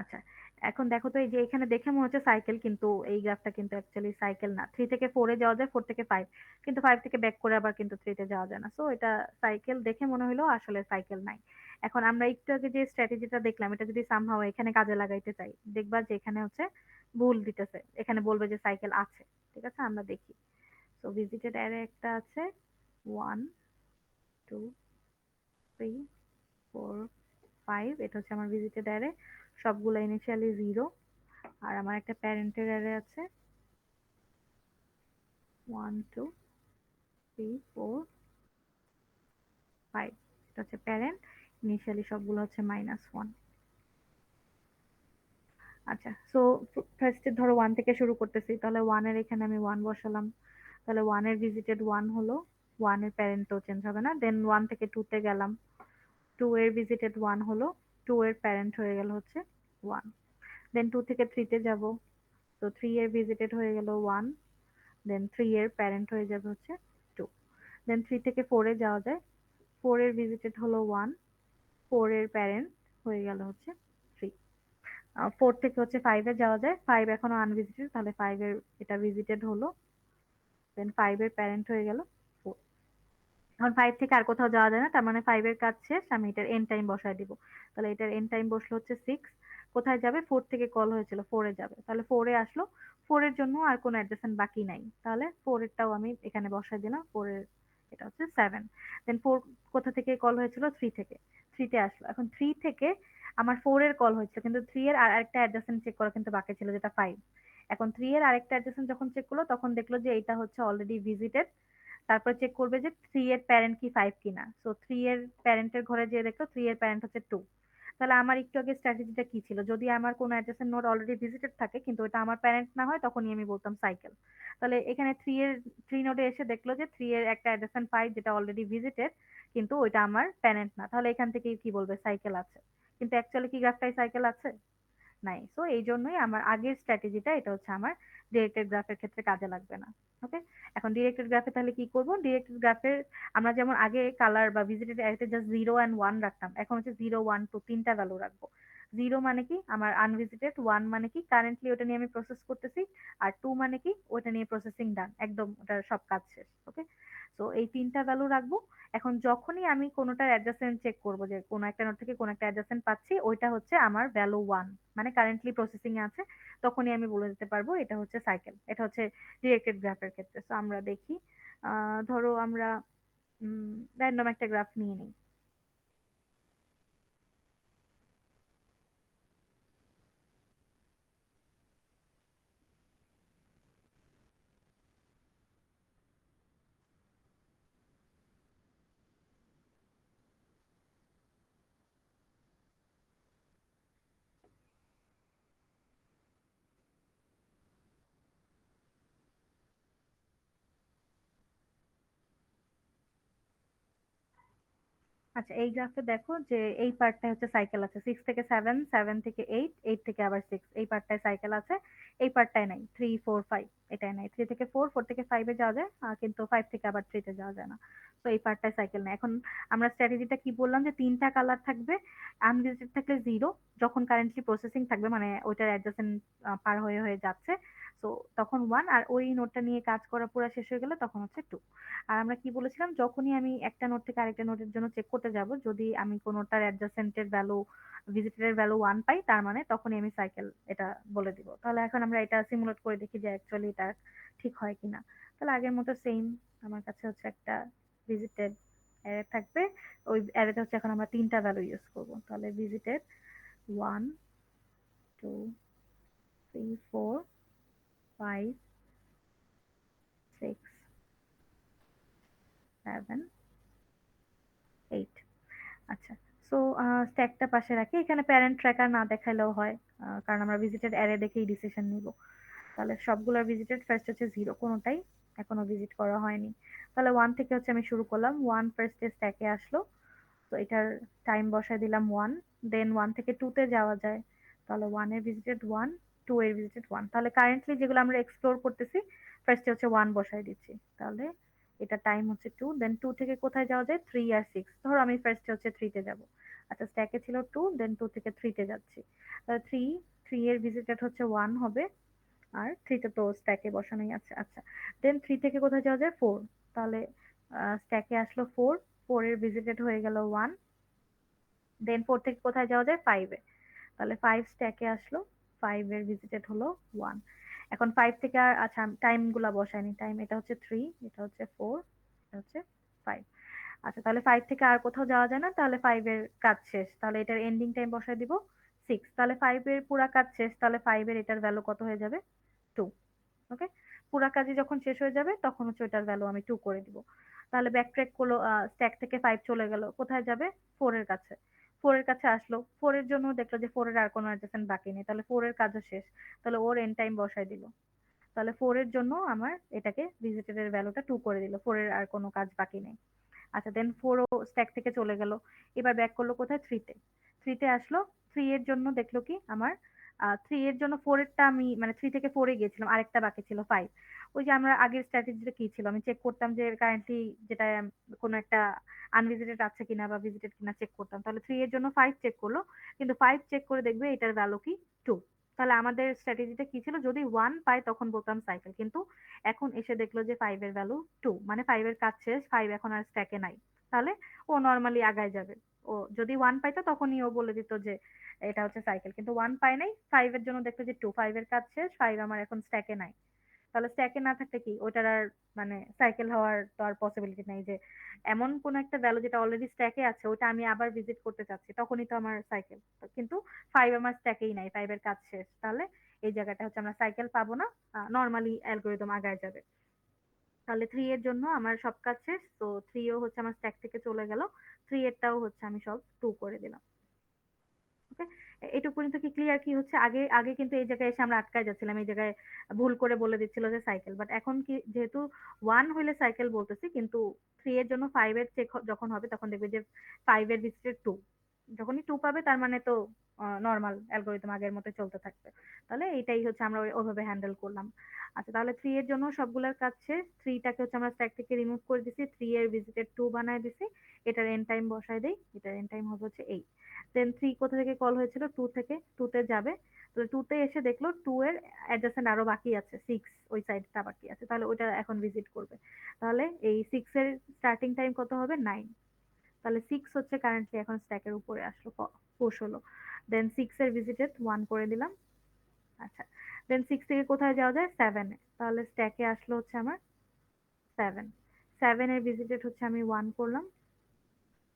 আচ্ছা, এখন দেখো তো এই যে এখানে দেখে মনে হচ্ছে সাইকেল, কিন্তু এই গ্রাফটা কিন্তু অ্যাকচুয়ালি সাইকেল না। 3 থেকে 4 এ যাওয়া যায়, 4 থেকে 5, কিন্তু 5 থেকে ব্যাক করে আবার কিন্তু 3 তে যাওয়া যায় না। সো এটা সাইকেল দেখে মনে হলো, আসলে সাইকেল নাই। এখন আমরা একটু আগে যে স্ট্র্যাটেজিটা দেখলাম, এটা যদি সামহাও এখানে কাজে লাগাইতে চাই, দেখবা যে এখানে হচ্ছে ভুল দিতেছে, এখানে বলবে যে সাইকেল আছে। ঠিক আছে, আমরা দেখি। সো ভিজিটেড অ্যারে একটা আছে, 1 2 3 4 5, এটা হচ্ছে আমার ভিজিটেড অ্যারে, সবগুলো ইনিশিয়ালি 0। আর আমার একটা প্যারেন্টের অ্যারে আছে 1 2 3 4 5, এটা হচ্ছে প্যারেন্ট, ইনিশিয়ালি সবগুলো হচ্ছে -1। আচ্ছা, সো ফার্স্টে ধরো 1 থেকে শুরু করতেছি, তাহলে 1 এর এখানে আমি 1 বসালাম। তাহলে 1 এর ভিজিটেড 1 হলো, 1 এর প্যারেন্ট তো চেঞ্জ হবে না। দেন 1 থেকে 2 তে গেলাম, 2 এর ভিজিটেড 1 হলো, 2 এর প্যারেন্ট হয়ে গেল হচ্ছে 1। দেন 2 থেকে 3 তে যাব, তো 3 এর ভিজিটেড হয়ে গেল 1, দেন 3 এর প্যারেন্ট হয়ে যাবে হচ্ছে 2। দেন 3 থেকে 4 এ যাওয়া যায়, 4 এর ভিজিটেড হলো 1, 4 এর প্যারেন্ট হয়ে গেল হচ্ছে 3। 4 থেকে হচ্ছে 5 এ যাওয়া যায়, 5 এখনো আনভিজিটেড, তাহলে 5 এর এটা ভিজিটেড হলো, দেন 5 এর প্যারেন্ট হয়ে গেল 4। এখন 5 থেকে আর কোথাও যাওয়া যায় না, তার মানে 5 এর কাজ শেষ, আমি এটার এন্ড টাইম বসায় দিব। তাহলে এটার এন্ড টাইম বসলো হচ্ছে 6। কোথায় যাবে? 4 থেকে কল হয়েছিল, 4 এ যাবে, তাহলে 4 এ আসলো। 4 এর জন্য আর কোনো অ্যাডজাসেন্ট বাকি নাই, তাহলে 4 এরটাও আমি এখানে বসায় দিলাম। 4 এর এটা হচ্ছে 7। দেন 4 কোথা থেকে কল হয়েছিল? 3 থেকে, 3 তে আসলো। এখন 3 থেকে আমার 4 এর কল হয়েছিল, কিন্তু 3 এর আরেকটা অ্যাডজাসেন্ট চেক করা কিন্তু বাকি ছিল, যেটা 5। এখন 3 এর আরেকটা অ্যাডজাসেন্ট যখন চেক করলো, তখন দেখলো যে এটা হচ্ছে অলরেডি ভিজিটেড। তারপর চেক করবে যে 3 এর প্যারেন্ট কি 5 কিনা। সো 3 এর প্যারেন্টের ঘরে যেয়ে দেখলো 3 এর প্যারেন্ট হচ্ছে 2। তাহলে আমার একটু আগে স্ট্র্যাটেজিটা কি ছিল? যদি আমার কোনো অ্যাডজেসেন্ট নোড অলরেডি ভিজিটেড থাকে কিন্তু ওটা আমার প্যারেন্ট না হয়, তখনই আমি বলতাম সাইকেল। তাহলে এখানে 3 নোডে এসে দেখলো যে 3 এর একটা অ্যাডজেসেন্ট 5 যেটা অলরেডি ভিজিটেড, কিন্তু ওইটা আমার প্যারেন্ট না, তাহলে এখান থেকে কি বলবে? সাইকেল আছে। কিন্তু অ্যাকচুয়ালি কি গ্রাফটাই সাইকেল আছে? নাই। সো এই জন্যই আমার আগের স্ট্র্যাটেজিটা, এটা হচ্ছে আমার ডিরেক্টেড গ্রাফের ক্ষেত্রে কাজে লাগবে না। ওকে, এখন ডিরেক্টেড গ্রাফে তাহলে কি করব? ডিরেক্টেড গ্রাফের আমরা যেমন আগে কালার বা ভিজিটেড অ্যারেতে জাস্ট 0 অ্যান্ড 1 রাখতাম, এখন হচ্ছে 0 1 2 তিনটা ভ্যালু রাখবো। 0 মানে কি আমার আনভিজিটেড, 1 মানে কি কারেন্টলি ওটা নিয়ে আমি প্রসেস করতেছি, আর 2 মানে কি ওটা নিয়ে প্রসেসিং ডান, একদম ওটার সব কাজ শেষ। ওকে, তো এই তিনটা ভ্যালু রাখবো। এখন যখনই আমি কোনোটার অ্যাডজাসেন্ট চেক করব, যে কোনো একটা নোড থেকে কোনো একটা অ্যাডজাসেন্ট পাচ্ছি, ওইটা হচ্ছে আমার ভ্যালু 1, মানে কারেন্টলি প্রসেসিং এ আছে, তখনই আমি বলে দিতে পারবো এটা হচ্ছে সাইকেল। এটা হচ্ছে ডিরেক্টেড গ্রাফের ক্ষেত্রে। তো আমরা দেখি, ধরো আমরা র্যান্ডম একটা গ্রাফ নিয়ে নিই। আচ্ছা, এই গ্রাফে দেখো যে এই পার্টটায় হচ্ছে সাইকেল আছে, 6 থেকে 7, 7 থেকে 8, 8 থেকে আবার 6, এই পার্টটায় সাইকেল আছে। এই পার্টটায় নাই, 3 4 5 এটাই নাই। 3 থেকে 4, 4 থেকে 5 এ যাওয়া যায়, কিন্তু 5 থেকে আবার 3 তে যাওয়া যায় না। তো এই পার্টটায় সাইকেল নাই। এখন আমরা স্ট্র্যাটেজিটা কি বললাম, যে তিনটা কালার থাকবে, আনভিজিটেড থাকলে 0, যখন কারেন্টলি প্রসেসিং থাকবে মানে ওইটার অ্যাডজাসেন্ট পার হয়ে হয়ে যাচ্ছে, তো তখন 1, আর ওই নোটটা নিয়ে কাজ করা পুরো শেষ হয়ে গেলে তখন হচ্ছে 2। আর আমরা কি বলেছিলাম, যখনই আমি একটা নোড থেকে আরেকটা নোডের জন্য চেক করতে যাব, যদি আমি কোনোটার অ্যাডজাসেন্টের ভ্যালু, ভিজিটরের ভ্যালু 1 পাই, তার মানে তখনই আমি সাইকেল এটা বলে দিব। তাহলে এখন আমরা এটা সিমুলেট করে দেখি যে অ্যাকচুয়ালি এটা ঠিক হয় কিনা। তাহলে আগের মতো সেম, আমার কাছে হচ্ছে একটা ভিজিটেড অ্যারে থাকবে, ওই অ্যারেতে হচ্ছে এখন আমরা তিনটা ভ্যালু ইউজ করব। তাহলে ভিজিটেড 1 2 3 4 5 6 7 8। আচ্ছা, সো স্ট্যাকটা পাশে রাখি, এখানে প্যারেন্ট ট্র্যাকার না দেখাইলেও হয়, কারণ আমরা ভিজিটেড অ্যারে দেখেই ডিসিশন নিব। তাহলে সবগুলোর ভিজিটেড ফার্স্ট হচ্ছে 0, কোনোটাই এখনো ভিজিট করা হয়নি। তাহলে 1 থেকে হচ্ছে আমি শুরু করলাম, 1 ফার্স্টে স্ট্যাকে আসলো, তো এটার টাইম বসায় দিলাম 1। দেন 1 থেকে 2 তে যাওয়া যায়, তাহলে 1 এর ভিজিটেড 1, 2 এর ভিজিটেড 1। তাহলে কারেন্টলি যেগুলো আমরা এক্সপ্লোর করতেছি, ফার্স্টে হচ্ছে 1 বসায় দিচ্ছি, তাহলে এটা টাইম হচ্ছে 2। দেন 2 থেকে কোথায় যাওয়া যায়? 3 আর 6। ধরো আমি ফার্স্টে হচ্ছে 3 তে যাব, আচ্ছা স্ট্যাকে ছিল 2, দেন 2 থেকে 3 তে যাচ্ছি। 3 এর ভিজিটেড হচ্ছে 1 হবে, আর 3 তে তো স্ট্যাকে বসানোই আছে। আচ্ছা দেন 3 থেকে কোথায় যাওয়া যায়? 4। তাহলে স্ট্যাকে আসলো 4, 4 এর ভিজিটেড হয়ে গেল 1, দেন 4 থেকে কোথায় যাওয়া যায়? 5 এ। তাহলে 5 স্ট্যাকে আসলো, 5 এর ভিজিটেড হলো 1। এখন 5 থেকে আর আচ্ছা টাইম গুলা বসাইনি। টাইম এটা হচ্ছে 3, এটা হচ্ছে 4, এটা হচ্ছে 5। আচ্ছা তাহলে 5 থেকে আর কোথাও যাওয়া যায় না, তাহলে 5 এর কাজ শেষ। তাহলে এটার এন্ডিং টাইম বসায় দিব 6। তাহলে 5 এর পুরা কাজ শেষ, তাহলে 5 এর এটার ভ্যালু কত হয়ে যাবে? 2। ওকে, পুরা কাজই যখন শেষ হয়ে যাবে তখন হচ্ছে ওটার ভ্যালু আমি 2 করে দিব। তাহলে ব্যাক ট্র্যাক করলো, স্ট্যাক থেকে 5 চলে গেল, কোথায় যাবে? 4 এর কাছে। 4 এর কাছে আসলো, 4 এর জন্য দেখলো যে 4 এর আর কোনো অ্যাডজাসেন্ট বাকি নেই, তাহলে 4 এর কাজও শেষ। তাহলে ওর এন্ড টাইম বসায় দিল। তাহলে 4 এর জন্য আমার এটাকে ভিজিটেড এর ভ্যালুটা 2 করে দিল, 4 এর আর কোনো কাজ বাকি নেই। আচ্ছা দেন 4 ও স্ট্যাক থেকে চলে গেল, এবার ব্যাক করলো কোথায়? 3 তে। 3 তে আসলো, 3 এর জন্য দেখলো কি আমার 3 এর জন্য 4 এরটা আমি মানে 3 থেকে 4 এ গিয়েছিলাম, আরেকটা বাকি ছিল 5। ওই যে আমরা আগের স্ট্র্যাটেজিটা কি ছিল, আমি চেক করতাম যে কারেন্টলি যেটা কোনো একটা আনভিজিটেড আছে কিনা বা ভিজিটেড কিনা চেক করতাম। তাহলে 3 এর জন্য 5 চেক করলো, কিন্তু 5 চেক করে দেখবে এটার ভ্যালু কি? 2। তাহলে আমাদের স্ট্র্যাটেজিটা কি ছিল, যদি 1 পাই তখন বলতাম সাইকেল, কিন্তু এখন এসে দেখলো যে 5 এর ভ্যালু 2, মানে 5 এর কাজ শেষ, 5 এখন আর স্ট্যাকে নাই। তাহলে ও নরমালি আগায় যাবে। ও যদি 1 পাইতো তখনই ও বলে দিত যে এটা হচ্ছে সাইকেল, কিন্তু 1 পায় নাই, 5 এর জন্য দেখলো যে 2, 5 এর কাজ শেষ, 5 আমার এখন স্ট্যাকে নাই। তাহলে স্ট্যাকে না থাকলে কি ওটার আর মানে সাইকেল হওয়ার তো আর পসিবিলিটি নাই, যে এমন কোন একটা ভ্যালু যেটা অলরেডি স্ট্যাকে আছে ওটা আমি আবার ভিজিট করতে চাচ্ছি, তখনই তো আমার সাইকেল। কিন্তু 5 আমার স্ট্যাকেই নাই, 5 এর কাজ শেষ। তাহলে এই জায়গাটা হচ্ছে আমরা সাইকেল পাবো না, নরমালি অ্যালগরিদম আগায় যাবে। তাহলে 3 এর জন্য আমার সব কাজ শেষ, তো 3 ও হচ্ছে আমার স্ট্যাক থেকে চলে গেল, 3 এরটাও হচ্ছে আমি সব 2 করে দিলাম। ওকে, এটুকু পর্যন্ত কি ক্লিয়ার? কি হচ্ছে, আগে আগে কিন্তু এই জায়গায় এসে আমরা আটকায় যাচ্ছিলাম, এই জায়গায় ভুল করে বলে দিচ্ছিল যে সাইকেল, বাট এখন কি যেহেতু 1 হইলে সাইকেল বলতেছি, কিন্তু 3 এর জন্য 5 এর চেক যখন হবে তখন দেখবে যে 5 এর ভিতরে 2, যখনই 2 পাবে তার মানে তো নরমাল অ্যালগরিদম আগের মতো চলতে থাকবে। তাহলে এইটাই হচ্ছে আমরা ওইভাবে হ্যান্ডেল করলাম। আচ্ছা তাহলে 3 এর জন্য সবগুলোর কাজ শেষ, 3 টাকে হচ্ছে আমরা স্ট্যাক থেকে রিমুভ করে দিছি, 3 এর ভিজিটেড 2 বানায় দিছি, এটার এন্ড টাইম বসায় দেই, এটার এন্ড টাইম হবে হচ্ছে 8। দেন 3 কোথা থেকে কল হয়েছিল? 2 থেকে, 2 তে যাবে। তো 2 তে এসে দেখলো 2 এর অ্যাডজেসেন্ট আরো বাকি আছে 6, ওই সাইডটা বাকি আছে, তাহলে ওইটা এখন ভিজিট করবে। তাহলে এই 6 এর স্টার্টিং টাইম কত হবে? 9। তাহলে 6 হচ্ছে কারেন্টলি এখন স্ট্যাকের উপরে আসলো, পুশ হলো। দেন 6 এর ভিজিটেড 1 করে দিলাম। আচ্ছা দেন 6 থেকে কোথায় যাওয়া যায়? 7 এ। তাহলে স্ট্যাকে আসলো হচ্ছে আমার 7। 7 এর ভিজিটেড হচ্ছে আমি 1 করলাম,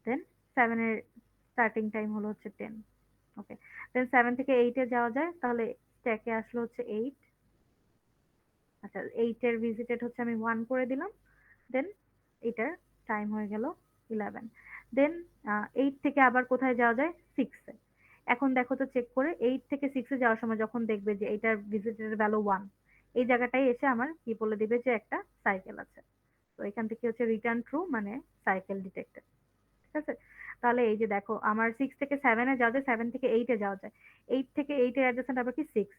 দেন 7 এর স্টার্টিং টাইম হলো হচ্ছে 10। ওকে, দেন 7 থেকে 8 এ যাওয়া যায়, তাহলে স্ট্যাকে আসলো হচ্ছে 8। আচ্ছা 8 এর ভিজিটেড হচ্ছে আমি 1 করে দিলাম, দেন এটার টাইম হয়ে গেল 11। দেন 8 থেকে আবার কোথায় যাওয়া যায়? 6 এ। এখন দেখো তো চেক করে, 8 থেকে 6 এ যাওয়ার সময় যখন দেখবে যে এটার ভিজিটেড ভ্যালু 1, এই জায়গাটাই এসে আমার কি বলে দিবে যে একটা সাইকেল আছে। তো এখান থেকে হচ্ছে রিটার্ন ট্রু, মানে সাইকেল ডিটেক্টেড। ঠিক আছে, তাহলে এই যে দেখো আমার 6 থেকে 7 এ যাওয়া যায়, 7 থেকে 8 এ যাওয়া যায়, 8 থেকে 8 এর অ্যাডজেসেন্ট আবার কি 6।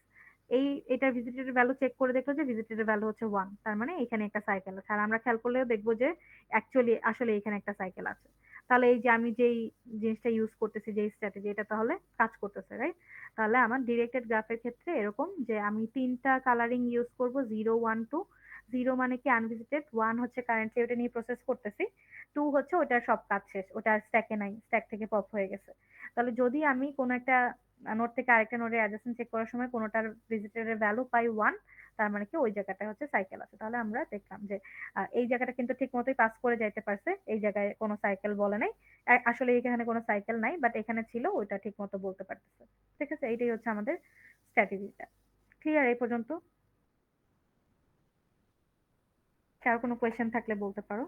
এটার ভিজিটেড ভ্যালু চেক করে দেখলো যে ভিজিটেড ভ্যালু হচ্ছে 1, তার মানে এখানে একটা সাইকেল আছে। আর আমরা খেয়াল করলেও দেখবো যে অ্যাকচুয়ালি আসলে এখানে একটা সাইকেল আছে। তাহলে এই যে আমি যেই জিনিসটা ইউজ করতেছি, যেই স্ট্র্যাটেজি, এটা তাহলে কাজ করতেছে, রাইট? তাহলে আমার ডিরেক্টেড গ্রাফের ক্ষেত্রে এরকম যে আমি 3টা কালারিং ইউজ করব, 0 1 2। 0 মানে কি আনভিজিটেড, 1 হচ্ছে কারেন্টলি ওটা নিয়ে প্রসেস করতেছি, 2 হচ্ছে ওটার সব কাজ শেষ, ওটা আর স্ট্যাকে নাই, স্ট্যাক থেকে পপ হয়ে গেছে। তাহলে যদি আমি কোনো একটা নোড থেকে আরেকটা নোডে অ্যাডজাসেন্ট চেক করার সময় কোনোটার ভিজিটরের ভ্যালু পাই 1, তার মানে কি ওই জায়গাটা হচ্ছে সাইকেল আছে। তাহলে আমরা দেখলাম যে এই জায়গাটা কিন্তু ঠিক মতোই পাস করে যাইতে পারছে, এই জায়গায় কোনো সাইকেল বলে নাই। আসলে এখানে কোনো সাইকেল নাই, বাট এখানে ছিল, ওইটা ঠিক মতো বলতে পারতেছে। ঠিক আছে, এইটাই হচ্ছে আমাদের স্ট্র্যাটেজিটা। ক্লিয়ার এই পর্যন্ত? আর কোনো কোয়েশ্চেন থাকলে বলতে পারো।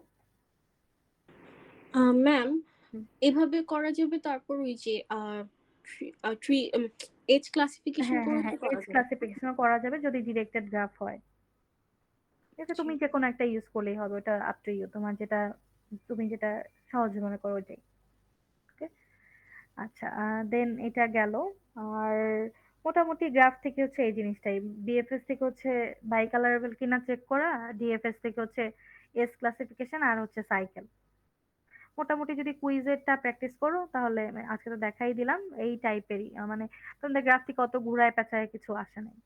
ম্যাম, হুম। এভাবে করা যাবে, তারপর ওই যে ট্রি এজ ক্লাসিফিকেশন হ্যাঁ করে হ্যাঁ তো হ্যাঁ, করা এজ যাবে। ক্লাসিফিকেশনও করা যাবে যদি ডিরেক্টেড গ্রাফ হয়। এটা জি। তুমি যে কোনো একটা ইউজ করলেই হবে, ওটা আপ টু ইউ, তোমার যেটা, তুমি যেটা সহজ মনে করো ওইটাই। ওকে, আচ্ছা দেন এটা গেল। আর মোটামুটি গ্রাফ থেকে হচ্ছে এই জিনিসটাই, বিএফএস থেকে হচ্ছে বাই কালারেবল কিনা চেক করা, ডিএফএস থেকে হচ্ছে এস ক্লাসিফিকেশন, আর হচ্ছে সাইকেল। মোটামুটি যদি কুইজেরটা প্র্যাকটিস করো তাহলে আজকে তো দেখাই দিলাম এই টাইপেরই মানে তোমাদের গ্রাফটি কত ঘুরায় পেঁচায় কিছু আসে নাই।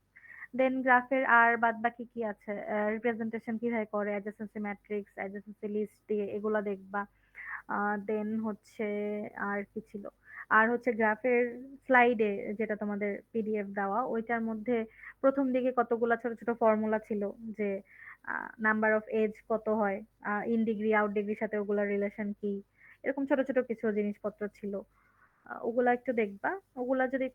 দেন গ্রাফের আর বাদ বাকি কি আছে, রিপ্রেজেন্টেশন কিভাবে করে, অ্যাডজেসেন্সি ম্যাট্রিক্স, অ্যাডজেসেন্সি লিস্ট দিয়ে এগুলা দেখবা। দেন হচ্ছে আর কি ছিল, আর হচ্ছে গ্রাফের স্লাইডে যেটা তোমাদের পিডিএফ দেওয়া ওইটার মধ্যে প্রথম দিকে কতগুলা ছোট ছোট ফর্মুলা ছিল যে নাম্বার অফ এজ কত হয়, ইন ডিগ্রি আউট ডিগ্রির সাথে ওগুলার রিলেশন কি, এরকম ছোট ছোট কিছু জিনিসপত্র ছিল। ওগুলা একটু দেখবা, ওগুলা যদি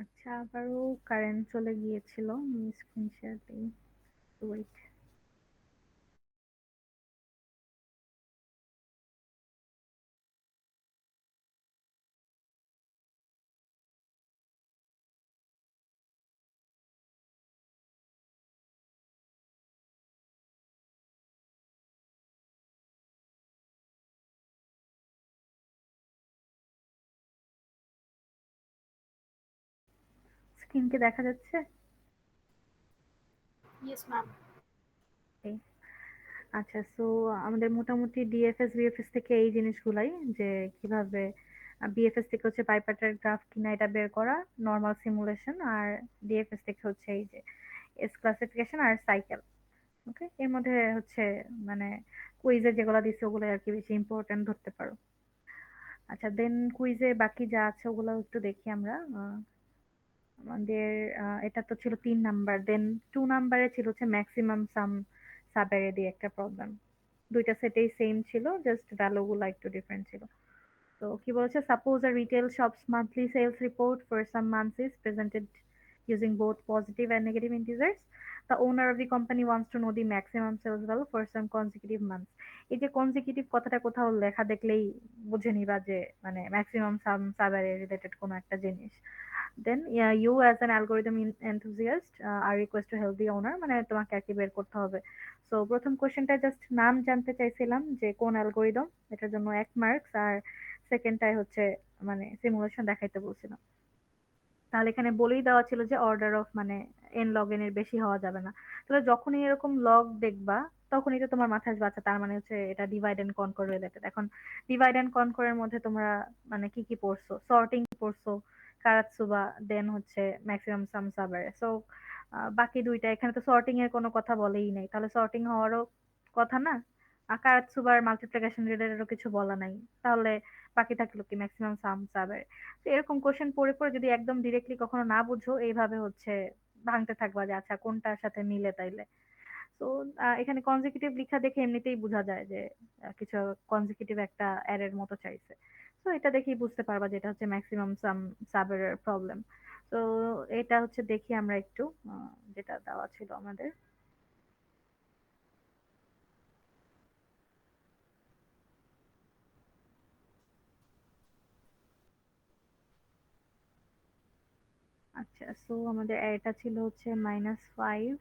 আচ্ছা, আবারও কারেন্ট চলে গিয়েছিল। আমি স্ক্রিন শেয়ার দিই। ওয়েট। স্ক্রিন কি দেখা যাচ্ছে? Yes ma'am. এই। আচ্ছা, সো আমাদের মোটামুটি ডিএফএস বিএফএস থেকে এই জিনিসগুলাই, যে কিভাবে বিএফএস থেকে হচ্ছে পাইপাটার গ্রাফ কিনা এটা বের করা, নর্মাল সিমুলেশন, আর ডিএফএস থেকে হচ্ছে এই যে এস ক্লাসিফিকেশন আর সাইকেল। ওকে, এর মধ্যে হচ্ছে মানে কুইজে যেগুলো দিচ্ছে ওগুলো আর কি বেশি ইম্পর্টেন্ট ধরতে পারো। আচ্ছা, দেন কুইজে বাকি যা আছে ওগুলো একটু দেখি আমরা। আমাদের এটা তো ছিল 3 নাম্বার, দেন 2 নাম্বারে ছিল হচ্ছে ম্যাক্সিমাম সাম সাবেরে দিয়ে একটা প্রবলেম। দুইটা সেটেই সেম ছিল, জাস্ট ভ্যালু গুলো একটু ডিফারেন্ট ছিল। তো কি বলছে, suppose a retail shops monthly sales report for some months is presented using both positive and negative integers. The owner of the company wants to know the maximum sales value for some consecutive months. এই যে consecutive কথাটা কোথাও লেখা দেখলেই বুঝে নিবা যে মানে ম্যাক্সিমাম সাম সাবারে রিলেটেড কোনো একটা জিনিস। Then yeah, you as an algorithm enthusiast are request to help the owner, মানে তোমাকে আর কি বের করতে হবে। সো প্রথম কোশ্চেনটা জাস্ট নাম জানতে চাইছিলাম যে কোন অ্যালগোরিদম, এটার জন্য 1 মার্কস, আর সেকেন্ডটাই হচ্ছে মানে সিমুলেশন দেখাইতে বলছিলাম। তাহলে এখানে বলেই দেওয়া ছিল যে অর্ডার অফ মানে এন লগ এন এর বেশি হওয়া যাবে না। তাহলে যখনই এরকম লগ দেখবা তখনই তো তোমার মাথায় আসবে আচ্ছা তার মানে হচ্ছে এটা ডিভাইড এন্ড কনকর রিলেটেড। এখন ডিভাইড এন্ড কনকরের মধ্যে তোমরা মানে কি কি পড়ছো, সর্টিং পড়ছো, কারাতসুবা, দেন হচ্ছে ম্যাক্সিমাম সাম সাবারে। সো বাকি দুইটা এখানে তো সর্টিং এর কোনো কথা বলেই নাই, তাহলে সর্টিং হওয়ারও কথা না। আর কারাতসুবার মাল্টিপ্লিকেশন রিলেটেডও কিছু বলা নাই, তাহলে বাকি থাকলো কি ম্যাক্সিমাম সাম সাবারে। তো এরকম কোশ্চেন পড়ে পড়ে যদি একদম ডিরেক্টলি কখনো না বুঝো এইভাবে হচ্ছে ভাঙতে থাকবা যে আচ্ছা কোনটার সাথে মিলে তাইলে। তো এখানে কনজিকিউটিভ লেখা দেখে এমনিতেই বোঝা যায় যে কিছু কনজিকিউটিভ একটা অ্যারের মতো চাইছে। তো এটা দেখেই বুঝতে পারবা যে এটা হচ্ছে ম্যাক্সিমাম সাম সাবের প্রবলেম। তো এটা হচ্ছে দেখি আমরা একটু যেটা দেওয়া ছিল আমাদের। আচ্ছা, সো আমাদের এটা ছিল হচ্ছে -5,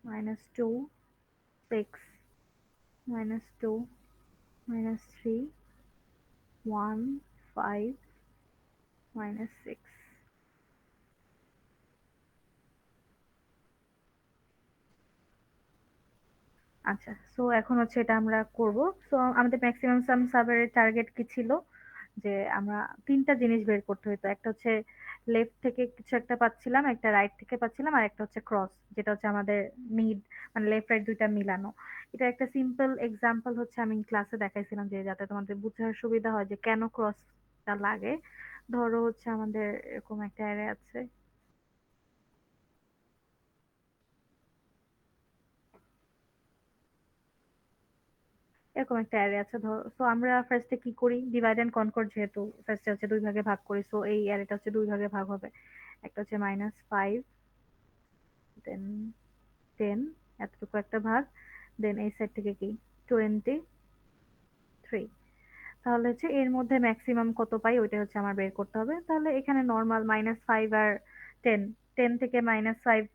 -2, 6, -2, -3, 1, 5, -6। আচ্ছা, সো এখন হচ্ছে এটা আমরা করব। সো আমাদের ম্যাক্সিমাম সাম সাবের টার্গেট কি ছিল, যে আমরা তিনটা জিনিস বের করতে হতো। একটা হচ্ছে লেফট থেকে কিছু একটা পাচ্ছিলাম, একটা রাইট থেকে পাচ্ছিলাম, আর একটা হচ্ছে ক্রস, যেটা হচ্ছে আমাদের মিড, মানে লেফট রাইট দুইটা মিলানো। এটা একটা সিম্পল এক্সাম্পল হচ্ছে আমি ক্লাসে দেখাইছিলাম যে যাতে তোমাদের বুঝার সুবিধা হয় যে কেন ক্রসটা লাগে। ধরো হচ্ছে আমাদের এরকম একটা অ্যারে আছে, এরকম একটা অ্যারে আছে ধরো। সো আমরা ফার্স্টে কি করি, ডিভাইড এন্ড কনকর, যেহেতু ফার্স্টে হচ্ছে দুই ভাগে ভাগ করি, সো এই অ্যারেটা হচ্ছে দুই ভাগে ভাগ হবে। একটা হচ্ছে -5, দেন 10, এতটুকু একটা ভাগ, দেন এই সাইড থেকে কি 23। তাহলে হচ্ছে এর মধ্যে ম্যাক্সিমাম কত পাই ওইটা হচ্ছে আমার বের করতে হবে। তাহলে এখানে নর্মাল -5 আর 10, 10 থেকে -5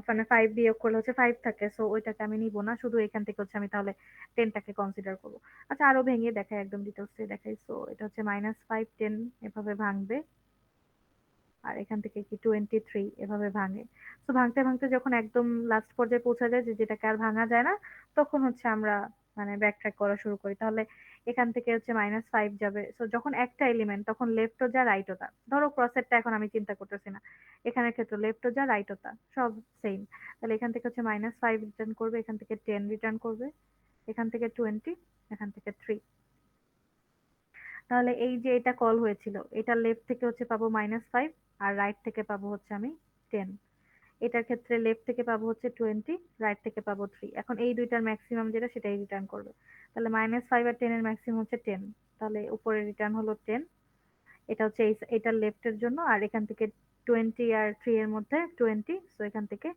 মানে 5 বিয়োগ করলে হচ্ছে 5 থাকে, সো ওইটাকে আমি নিব না, শুধু এখান থেকে হচ্ছে আমি তাহলে 10টাকে কনসিডার করব। আচ্ছা, আরো ভেঙে দেখাই, একদম ডিটেলসে দেখাই। সো এটা হচ্ছে -5, 10 এভাবে ভাঙবে, আর এখান থেকে কি 23 এভাবে ভাঙে। তো ভাঙতে ভাঙতে যখন একদম লাস্ট পর্যায়ে পৌঁছা যায় যে যেটাকে আর ভাঙা যায় না, তখন হচ্ছে আমরা মানে ব্যাক ট্র্যাক করা শুরু করি। তাহলে এখান থেকে হচ্ছে -5 যাবে। সো যখন একটা এলিমেন্ট তখন লেফটও যা রাইটও তা। ধরো ক্রসেরটা এখন আমি চিন্তা করতেছি না, এখানের ক্ষেত্রে লেফটও যা রাইটও তা সব সেম। তাহলে এখান থেকে হচ্ছে -5 রিটার্ন করবে, এখান থেকে 10 রিটার্ন করবে, এখান থেকে 20, এখান থেকে 3। তাহলে এই যে এটা কল হয়েছিল, এটা লেফট থেকে হচ্ছে পাবো -5, আর রাইট থেকে পাবো হচ্ছে আমি 10। এটার ক্ষেত্রে লেফট থেকে পাবো হচ্ছে 20, রাইট থেকে পাবো 3। এখন এই দুইটার ম্যাক্সিমাম যেটা সেটাই রিটার্ন করবে। তাহলে -5 আর 10 এর ম্যাক্সিমাম হচ্ছে 10। তাহলে উপরে রিটার্ন হলো 10। এটা হচ্ছে এটার লেফটের জন্য, আর এখান থেকে 20 আর 3 এর মধ্যে 20, সো এখান থেকে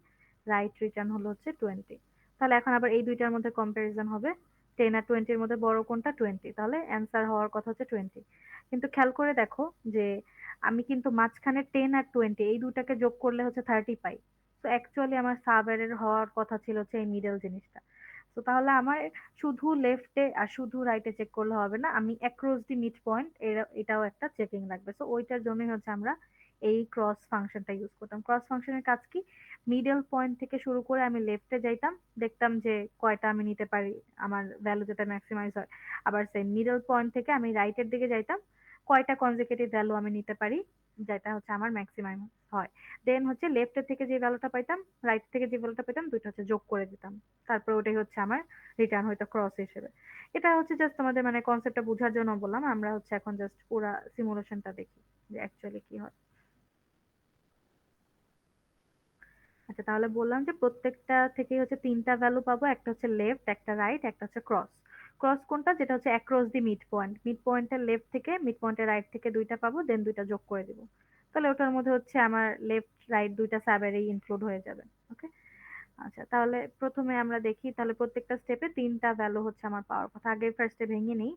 রাইট রিটার্ন হলো হচ্ছে 20। তাহলে এখন আবার এই দুইটার মধ্যে কম্পারিজন হবে, 10 আর 20 এর মধ্যে বড় কোনটা, 20। তাহলে অ্যান্সার হওয়ার কথা হচ্ছে 20। কিন্তু খেয়াল করে দেখো যে আমি কিন্তু মাঝখানে 10 আর 20 এই দুটাকে যোগ করলে হচ্ছে 30 পাই। তো অ্যাকচুয়ালি আমার সাব এরর হওয়ার কথা ছিল হচ্ছে এই মিডল জিনিসটা। তো তাহলে আমার শুধু লেফটে আর শুধু রাইটে চেক করলে হবে না, আমি অ্যাক্রস দি মিড পয়েন্ট এটাও একটা চেকিং লাগবে। সো ওইটার জন্যই হচ্ছে আমরা এই ক্রস ফাংশনটা ইউজ করতাম। ক্রস ফাংশনের কাজ কি, মিডল পয়েন্ট থেকে শুরু করে আমি লেফটে যাইতাম, দেখতাম যে কয়টা আমি নিতে পারি, আমার ভ্যালু যেটা ম্যাক্সিমাইজ হয়। আবার সেই মিডল পয়েন্ট থেকে আমি রাইটের দিকে যাইতাম, কয়টা কনজিকিউটিভ ভ্যালু আমি নিতে পারি যেটা হচ্ছে আমার ম্যাক্সিমাম হয়। দেন হচ্ছে লেফটের থেকে যে ভ্যালুটা পাইতাম, রাইট থেকে যে ভ্যালুটা পেতাম, দুইটা হচ্ছে যোগ করে দিতাম। তারপর ওটাই হচ্ছে আমার রিটার্ন হয়তো ক্রস হিসেবে। এটা হচ্ছে জাস্ট আমাদের মানে কনসেপ্টটা বোঝার জন্য বললাম। আমরা হচ্ছে এখন জাস্ট পুরা সিমুলেশনটা দেখি যে অ্যাকচুয়ালি কি হয়। আচ্ছা, তাহলে বললাম যে প্রত্যেকটা থেকে হচ্ছে তিনটা ভ্যালু পাবো, একটা হচ্ছে লেফট, একটা রাইট, একটা হচ্ছে ক্রস। ক্রস কোনটা, যেটা হচ্ছে অ্যাক্রস দি মিড পয়েন্ট, মিড পয়েন্টের লেফট থেকে মিড পয়েন্টের রাইট থেকে দুইটা পাবো, দেন দুইটা যোগ করে দিব। তাহলে ওটার মধ্যে হচ্ছে আমার লেফট রাইট দুইটা সাবেরই ইনক্লুড হয়ে যাবে। ওকে। আচ্ছা, তাহলে প্রথমে আমরা দেখি, তাহলে প্রত্যেকটা স্টেপে তিনটা ভ্যালু হচ্ছে আমার পাওয়ার কথা। আগে ফার্স্টে ভেঙে নিই।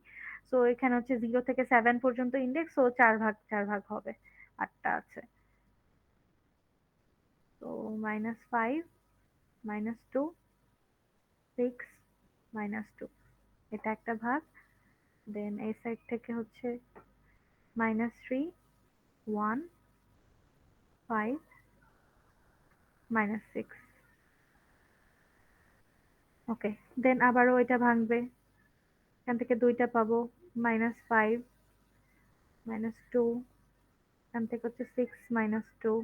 সো এখানে হচ্ছে 0 থেকে 7 পর্যন্ত ইন্ডেক্স, সো 4 ভাগ 4 ভাগ হবে, 8টা আছে। তো -5, -2, 6, -2, এটা একটা ভাগ। দেন এই সাইড থেকে হচ্ছে -3, 1, 5, -6। ওকে। দেন আবারও এটা ভাঙবে, এখান থেকে দুইটা পাবো, -5, -2, এখান থেকে হচ্ছে 6, -2,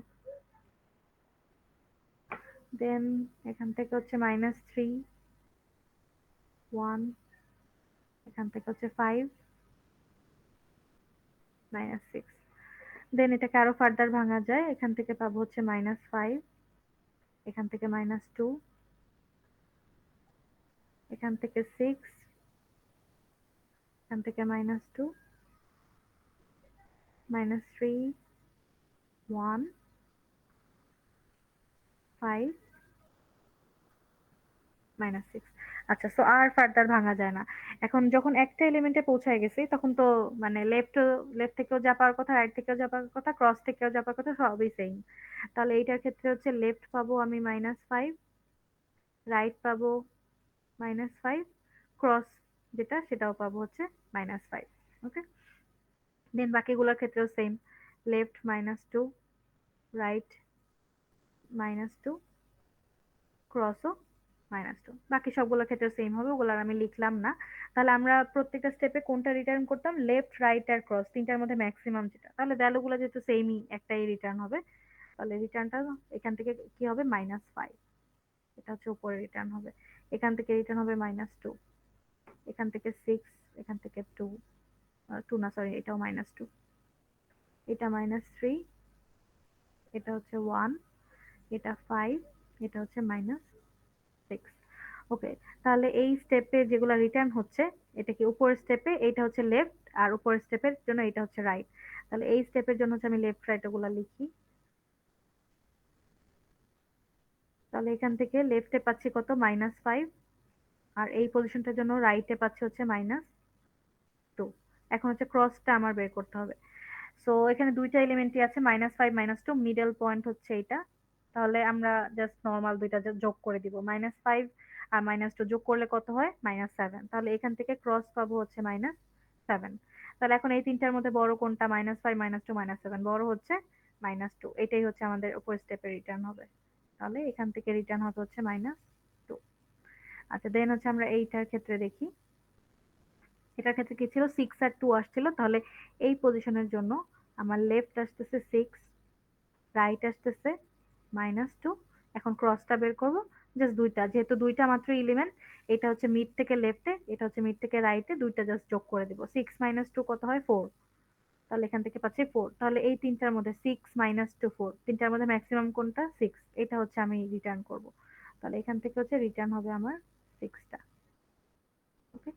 দেন এখান থেকে হচ্ছে -3, 1, এখান থেকে হচ্ছে 5, -6। দেন এটাকে আরো ফার্দার ভাঙা যায়, এখান থেকে পাবো হচ্ছে -5, এখান থেকে -2, এখান থেকে 6, এখান থেকে -2, -3, 1, 5, -6। আচ্ছা, সো আর ফার্দার ভাঙা যায় না। এখন যখন একটা এলিমেন্টে পৌঁছায় গেছি, তখন তো মানে লেফট থেকেও যা পাওয়ার কথা, রাইট থেকেও যা পাওয়ার কথা, ক্রস থেকেও যা পাওয়ার কথা, সবই সেম। তাহলে এইটার ক্ষেত্রে হচ্ছে লেফট পাবো আমি -5, রাইট পাবো -5, ক্রস যেটা সেটাও পাবো হচ্ছে -5। ওকে। দেন বাকিগুলোর ক্ষেত্রেও সেম, লেফট -2, রাইট -2, ক্রসও -2। বাকি সবগুলোর ক্ষেত্রে সেম হবে, ওগুলো আর আমি লিখলাম না। তাহলে আমরা প্রত্যেকটা স্টেপে কোনটা রিটার্ন করতাম, লেফট, রাইট আর ক্রস, তিনটার মধ্যে ম্যাক্সিমাম যেটা। তাহলে ভ্যালুগুলো যেহেতু সেমই, একটাই রিটার্ন হবে। তাহলে রিটার্নটা এখান থেকে কি হবে, -5। এটা হচ্ছে উপরে রিটার্ন হবে। এখান থেকে রিটার্ন হবে -2, এখান থেকে 6, এখান থেকে 2, 2 না সরি, এটাও -2, এটা -3, এটা হচ্ছে 1, এটা 5, এটা হচ্ছে -6। ওকে। তাহলে এই স্টেপে যেগুলো রিটার্ন হচ্ছে, এটা কি উপরের স্টেপে এটা হচ্ছে লেফট, আর উপরের স্টেপের জন্য এটা হচ্ছে রাইট। তাহলে এই স্টেপের জন্য হচ্ছে আমি লেফট রাইট ওগুলা লিখি। তাহলে এখান থেকে লেফটে পাচ্ছি কত, -5, আর এই পজিশনটার জন্য রাইটে পাচ্ছি হচ্ছে -2। এখন হচ্ছে ক্রসটা আমার বের করতে হবে। সো এখানে দুইটা এলিমেন্টই আছে, -5, -2, মিডল পয়েন্ট হচ্ছে এটা। তাহলে আমরা জাস্ট নর্মাল দুইটা যোগ করে দিব, -5 আর -2 যোগ করলে কত হয়, -7। তাহলে এখান থেকে ক্রস পাবো হচ্ছে -7। তাহলে এখন এই তিনটার মধ্যে বড় কোনটা, -5, -2, -7, বড় হচ্ছে -2। এটাই হচ্ছে আমাদের উপর স্টেপে রিটার্ন হবে। তাহলে এখান থেকে রিটার্ন হবে হচ্ছে -2। আচ্ছা, দেন হচ্ছে আমরা এইটার ক্ষেত্রে দেখি। এটার ক্ষেত্রে কি ছিল, 6 আর 2 আসছিল। তাহলে এই পজিশনের জন্য আমার লেফট আসতেছে 6, রাইট আসতেছে -2। এখন ক্রসটা বের করব, জাস্ট দুইটা, যেহেতু দুইটা মাত্র এলিমেন্ট, এটা হচ্ছে মিড থেকে লেফটে, এটা হচ্ছে মিড থেকে রাইটে, দুইটা জাস্ট যোগ করে দিব। 6 - 2 কত হয়, 4। তাহলে এখান থেকে পাচ্ছি 4। তাহলে এই তিনটার মধ্যে 6 মাইনাস 2 4, তিনটার মধ্যে ম্যাক্সিমাম কোনটা? 6। এটা হচ্ছে আমি রিটার্ন করব। তাহলে এখান থেকে হচ্ছে রিটার্ন হবে আমার 6টা। ওকে,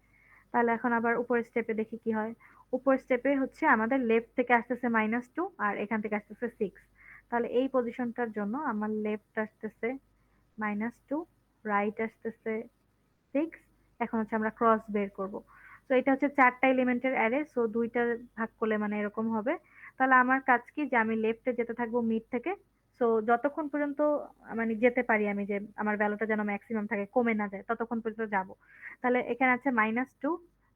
তাহলে এখন আবার উপরের স্টেপে দেখি কি হয়। উপরের স্টেপে হচ্ছে আমাদের লেফট থেকে আসতেছে -2 আর এখান থেকে আসতেছে 6। তাহলে এই পজিশনটার জন্য আমার লেফট আসতেছে -2, রাইট আসতেছে 6। এখন হচ্ছে আমরা ক্রস বের করব। তো এটা হচ্ছে 4টা এলিমেন্টের অ্যারে, সো 2টা ভাগ করলে মানে এরকম হবে। তাহলে আমার কাজ কি, যে আমি লেফটে যেতে থাকবো মিড থেকে। সো যতক্ষণ পর্যন্ত মানে যেতে পারি আমি, যে আমার ভ্যালুটা যেন ম্যাক্সিমাম থাকে, কমে না যায়, ততক্ষণ পর্যন্ত যাব। তাহলে এখানে আছে -2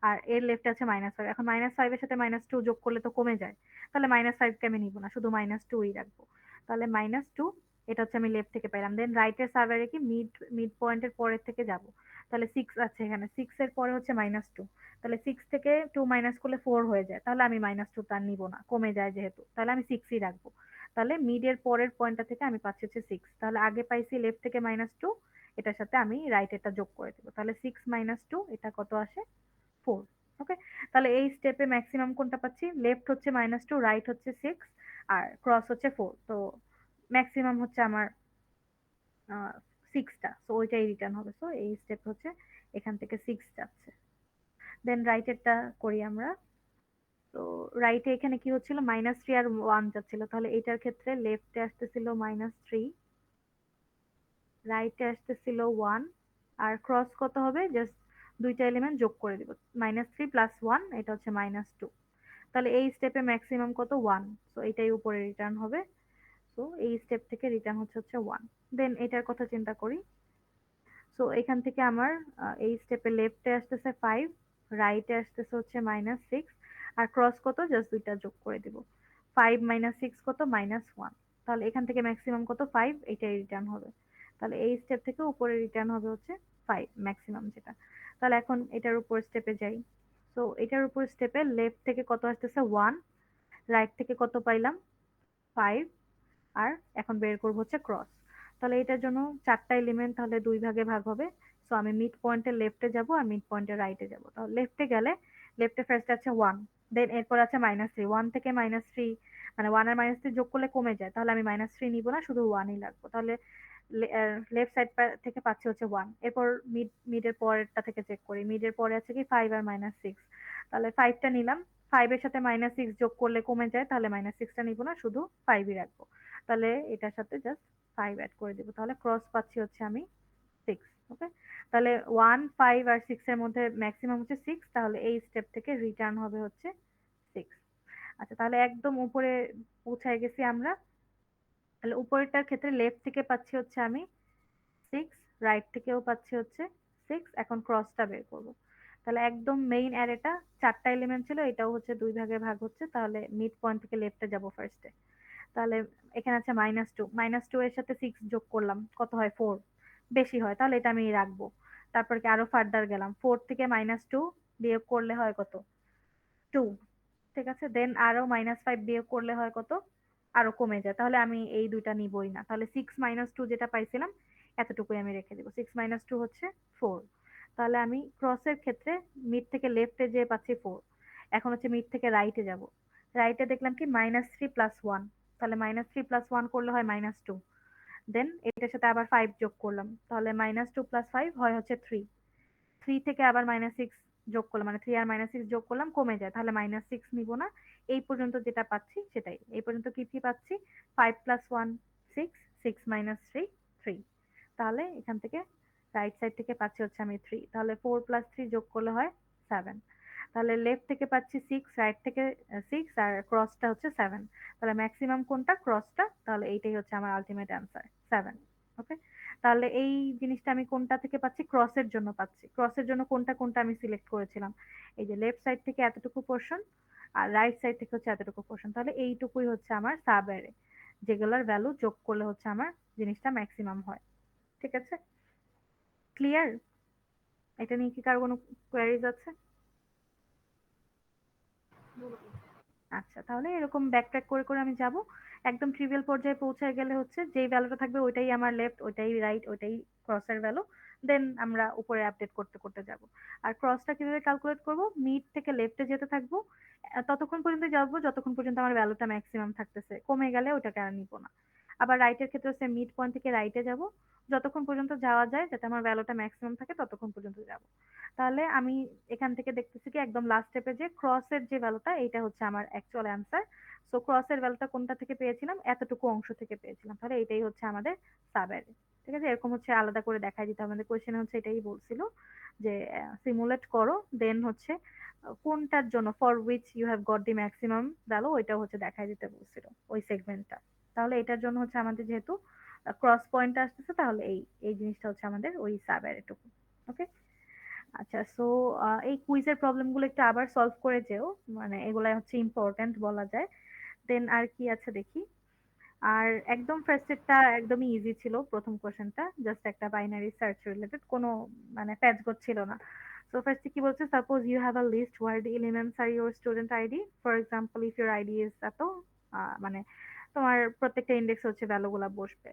আর এর লেফটে আছে -5। এখন -5 এর সাথে -2 যোগ করলে তো কমে যায়। তাহলে -5 কে আমি নিব না, শুধু -2ই রাখবো। তাহলে -2, এটা হচ্ছে আমি লেফট থেকে পেলাম। দেন রাইটের সার্ভারে কি মিড মিড পয়েন্টের পরের থেকে যাব। তাহলে 6 আছে এখানে, 6 এর পরে হচ্ছে -2। তাহলে 6 থেকে 2 মাইনাস করলে 4 হয়ে যায়। তাহলে আমি -2 টা নিব না, কমে যায় যেহেতু। তাহলে আমি 6ই রাখবো। তাহলে মিড এর পরের পয়েন্টটা থেকে আমি পাচ্ছি হচ্ছে 6। তাহলে আগে পাইছি লেফট থেকে -2, এটার সাথে আমি রাইট এরটা যোগ করে দেব। তাহলে 6 - 2, এটা কত আসে? 4। ওকে, তাহলে এই স্টেপে ম্যাক্সিমাম কোনটা পাচ্ছি? লেফট হচ্ছে -2, রাইট হচ্ছে 6 আর ক্রস হচ্ছে 4। তো ম্যাক্সিমাম হচ্ছে আমার 6টা, সো ওইটাই রিটার্ন হবে। সো এই স্টেপ হচ্ছে এখান থেকে 6 যাচ্ছে। দেন রাইটেরটা করি আমরা। তো রাইটে এখানে কি হচ্ছিল? -3 আর 1 যাচ্ছিল। তাহলে এটার ক্ষেত্রে লেফটে আসতেছিল -3, রাইটে আসতেছিল 1 আর ক্রস কত হবে? জাস্ট দুইটা এলিমেন্ট যোগ করে দিব। -3 প্লাস 1, এটা হচ্ছে -2। তাহলে এই স্টেপে ম্যাক্সিমাম কত? 1। সো এটাই উপরে রিটার্ন হবে। সো এই স্টেপ থেকে রিটার্ন হচ্ছে 1। দেন এটার কথা চিন্তা করি। সো এখান থেকে আমার এই স্টেপে লেফটে আসতেছে 5, রাইটে আসতেছে হচ্ছে -6 আর ক্রস কত? জাস্ট দুইটা যোগ করে দিব। 5 - 6 কত? -1। তাহলে এখান থেকে ম্যাক্সিমাম কত? 5, এটাই রিটার্ন হবে। তাহলে এই স্টেপ থেকে উপরে রিটার্ন হবে হচ্ছে 5 ম্যাক্সিমাম যেটা। তাহলে এখন এটার উপর স্টেপে যাই। সো এটার উপর স্টেপে লেফট থেকে কত আসতেছে? 1, রাইট থেকে কত পাইলাম? 5 আর এখন বের করব হচ্ছে ক্রস। তাহলে এটার জন্য 4টা এলিমেন্ট, তাহলে 2 ভাগে ভাগ হবে। সো আমি মিড পয়েন্টের লেফটে যাব আর মিড পয়েন্টের রাইটে যাব। তাহলে লেফটে গেলে লেফটে ফার্স্ট আছে 1, দেন এরপর আছে -3। 1 থেকে -3 মানে 1 আর -3 যোগ করলে কমে যায়। তাহলে আমি -3 নিব না, শুধু 1ই লাগবো। তাহলে লেফট সাইড থেকে পাচ্ছি হচ্ছে 1। এরপর মিডের পরেরটা থেকে চেক করি। মিডের পরে আছে কি 5 আর -6। তাহলে 5টা নিলাম। 5 এর সাথে -6 যোগ করলে কমে যায়। তাহলে -6টা নিব না, শুধু 5ই রাখবো। তাহলে এটার সাথে জাস্ট 5 এড করে দিব। তাহলে ক্রস পাচ্ছি হচ্ছে আমি 6। ওকে, তাহলে 1, 5 আর 6 এর মধ্যে ম্যাক্সিমাম হচ্ছে 6। তাহলে এই স্টেপ থেকে রিটার্ন হবে হচ্ছে 6। আচ্ছা, তাহলে একদম উপরে পৌঁছায় গেছি আমরা। তাহলে উপরেরটার ক্ষেত্রে লেফট থেকে পাচ্ছি হচ্ছে আমি 6, রাইট থেকেও পাচ্ছি হচ্ছে 6। এখন ক্রসটা বের করব। তাহলে একদম মেইন অ্যারেটা 4টা এলিমেন্ট ছিল, এটাও হচ্ছে 2 ভাগে ভাগ হচ্ছে। তাহলে মিড পয়েন্ট থেকে লেফটে যাব ফার্স্টে। তাহলে এখানে আছে -2, -2 এর সাথে 6 যোগ করলাম, কত হয়? 4। বেশি হয়, তাহলে এটা আমি রাখবো। তারপর কি আরো ফার্দার গেলাম, 4 থেকে -2 বিয়োগ করলে হয় কত? 2। ঠিক আছে, দেন আরো -5 বিয়োগ করলে হয় কত? আরো কমে যায়। তাহলে আমি এই দুইটা নিবই না। তাহলে 6 - 2 যেটা পাইছিলাম, এতটুকুই আমি রেখে দিব। 6 - 2 হচ্ছে 4। তাহলে আমি ক্রসের ক্ষেত্রে মিড থেকে লেফটে যে পাচ্ছি 4। এখন হচ্ছে মিড থেকে রাইটে যাব। রাইটে দেখলাম কি -3 প্লাস 1। তাহলে -3 প্লাস 1 করলে হয় -2। দেন এটার সাথে আবার 5 যোগ করলাম। তাহলে -2 প্লাস 5 হয় হচ্ছে 3। 3 থেকে আবার -6 যোগ করলাম, মানে 3 আর -6 যোগ করলাম, কমে যায়। তাহলে -6 নিব না। এই পর্যন্ত যেটা পাচ্ছি সেটাই। এই পর্যন্ত কি কি পাচ্ছি? 5 প্লাস 1 6, 6 মাইনাস 3 3। তাহলে এখান থেকে রাইট সাইড থেকে পাচ্ছি হচ্ছে আমি 3। তাহলে 4 প্লাস 3 যোগ করলে হয় 7। তাহলে লেফট থেকে পাচ্ছি 6, রাইট থেকে 6 আর ক্রসটা হচ্ছে 7। তাহলে ম্যাক্সিমাম কোনটা? ক্রসটা। তাহলে এইটাই হচ্ছে আমার আলটিমেট অ্যান্সার 7। ওকে, তাহলে এই জিনিসটা আমি কোনটা থেকে পাচ্ছি? ক্রসের জন্য পাচ্ছি। ক্রসের জন্য কোনটা কোনটা আমি সিলেক্ট করেছিলাম? এই যে লেফট সাইড থেকে এতটুকু পোর্শন আর রাইট সাইড থেকে হচ্ছে এতটুকু পোর্শন। তাহলে এইটুকুই হচ্ছে আমার সাব অ্যারে, যেগুলোর ভ্যালু যোগ করলে হচ্ছে আমার জিনিসটা ম্যাক্সিমাম হয়। ঠিক আছে, ক্লিয়ার? এটা নিয়ে কি কার কোনো কোয়ারিজ আছে? আচ্ছা, তাহলে এরকম ব্যাকট্র্যাক করে করে আমি যাব। একদম ট্রিভিয়াল পর্যায়ে পৌঁছায় গেলে হচ্ছে যেই ভ্যালুটা থাকবে ওইটাই আমার লেফট, ওইটাই রাইট, ওইটাই ক্রসের ভ্যালু। দেন আমরা উপরে আপডেট করতে করতে যাব। আর ক্রসটা কিভাবে ক্যালকুলেট করব, মিড থেকে লেফটে যেতে থাকবো, ততক্ষণ পর্যন্ত যাবো যতক্ষণ পর্যন্ত আমার ভ্যালুটা ম্যাক্সিমাম থাকতেছে, কমে গেলে ওটাকে আর নিবো না। আবার রাইটের ক্ষেত্রে হচ্ছে মিড পয়েন্ট থেকে রাইটে যাব, যতক্ষণ পর্যন্ত যাওয়া যায় যাতে আমার ভ্যালুটা ম্যাক্সিমাম থাকে ততক্ষণ পর্যন্ত যাব। তাহলে আমি এখান থেকে দেখতেছি কি একদম লাস্ট স্টেপে যে ক্রসের যে ভ্যালুটা এইটা হচ্ছে আমার অ্যাকচুয়াল অ্যান্সার। সো ক্রসের ভ্যালুটা কোনটা থেকে পেয়েছিলাম, এতটুকু অংশ থেকে পেয়েছিলাম, তাহলে এটাই হচ্ছে আমাদের সাব অ্যারে। ঠিক আছে, এরকম হচ্ছে আলাদা করে দেখাই দিতে হবে। আমাদের কোয়েশ্চেনে হচ্ছে এটাই বলছিল যে সিমুলেট করো, দেন হচ্ছে কোনটার জন্য for which you have got the maximum value ওইটা হচ্ছে দেখাই দিতে বলছিল ওই সেগমেন্টটা। তাহলে এটার জন্য হচ্ছে আমাদের যেহেতু ক্রস পয়েন্ট আসতেছে, তাহলে এই এই জিনিসটা হচ্ছে আমাদের ওই সাব অ্যারেটুকু। ওকে, আচ্ছা। সো এই কুইজের প্রবলেমগুলো একটু আবার সলভ করে যেও, মানে এগুলাই হচ্ছে ইম্পর্ট্যান্ট বলা যায়। দেন আর কি আছে দেখি। আর একদম ফার্স্টেরটা একদমই ইজি ছিল, প্রথম কোশ্চেনটা জাস্ট একটা বাইনারি সার্চ রিলেটেড, কোনো মানে প্যাচগোছ ছিল না। সো ফার্স্টে কি বলছে, suppose you have a list where the elements are your student ID, for example if your ID is এত, মানে তোমার প্রত্যেকটা ইন্ডেক্স হচ্ছে ভ্যালুগুলা বসবে।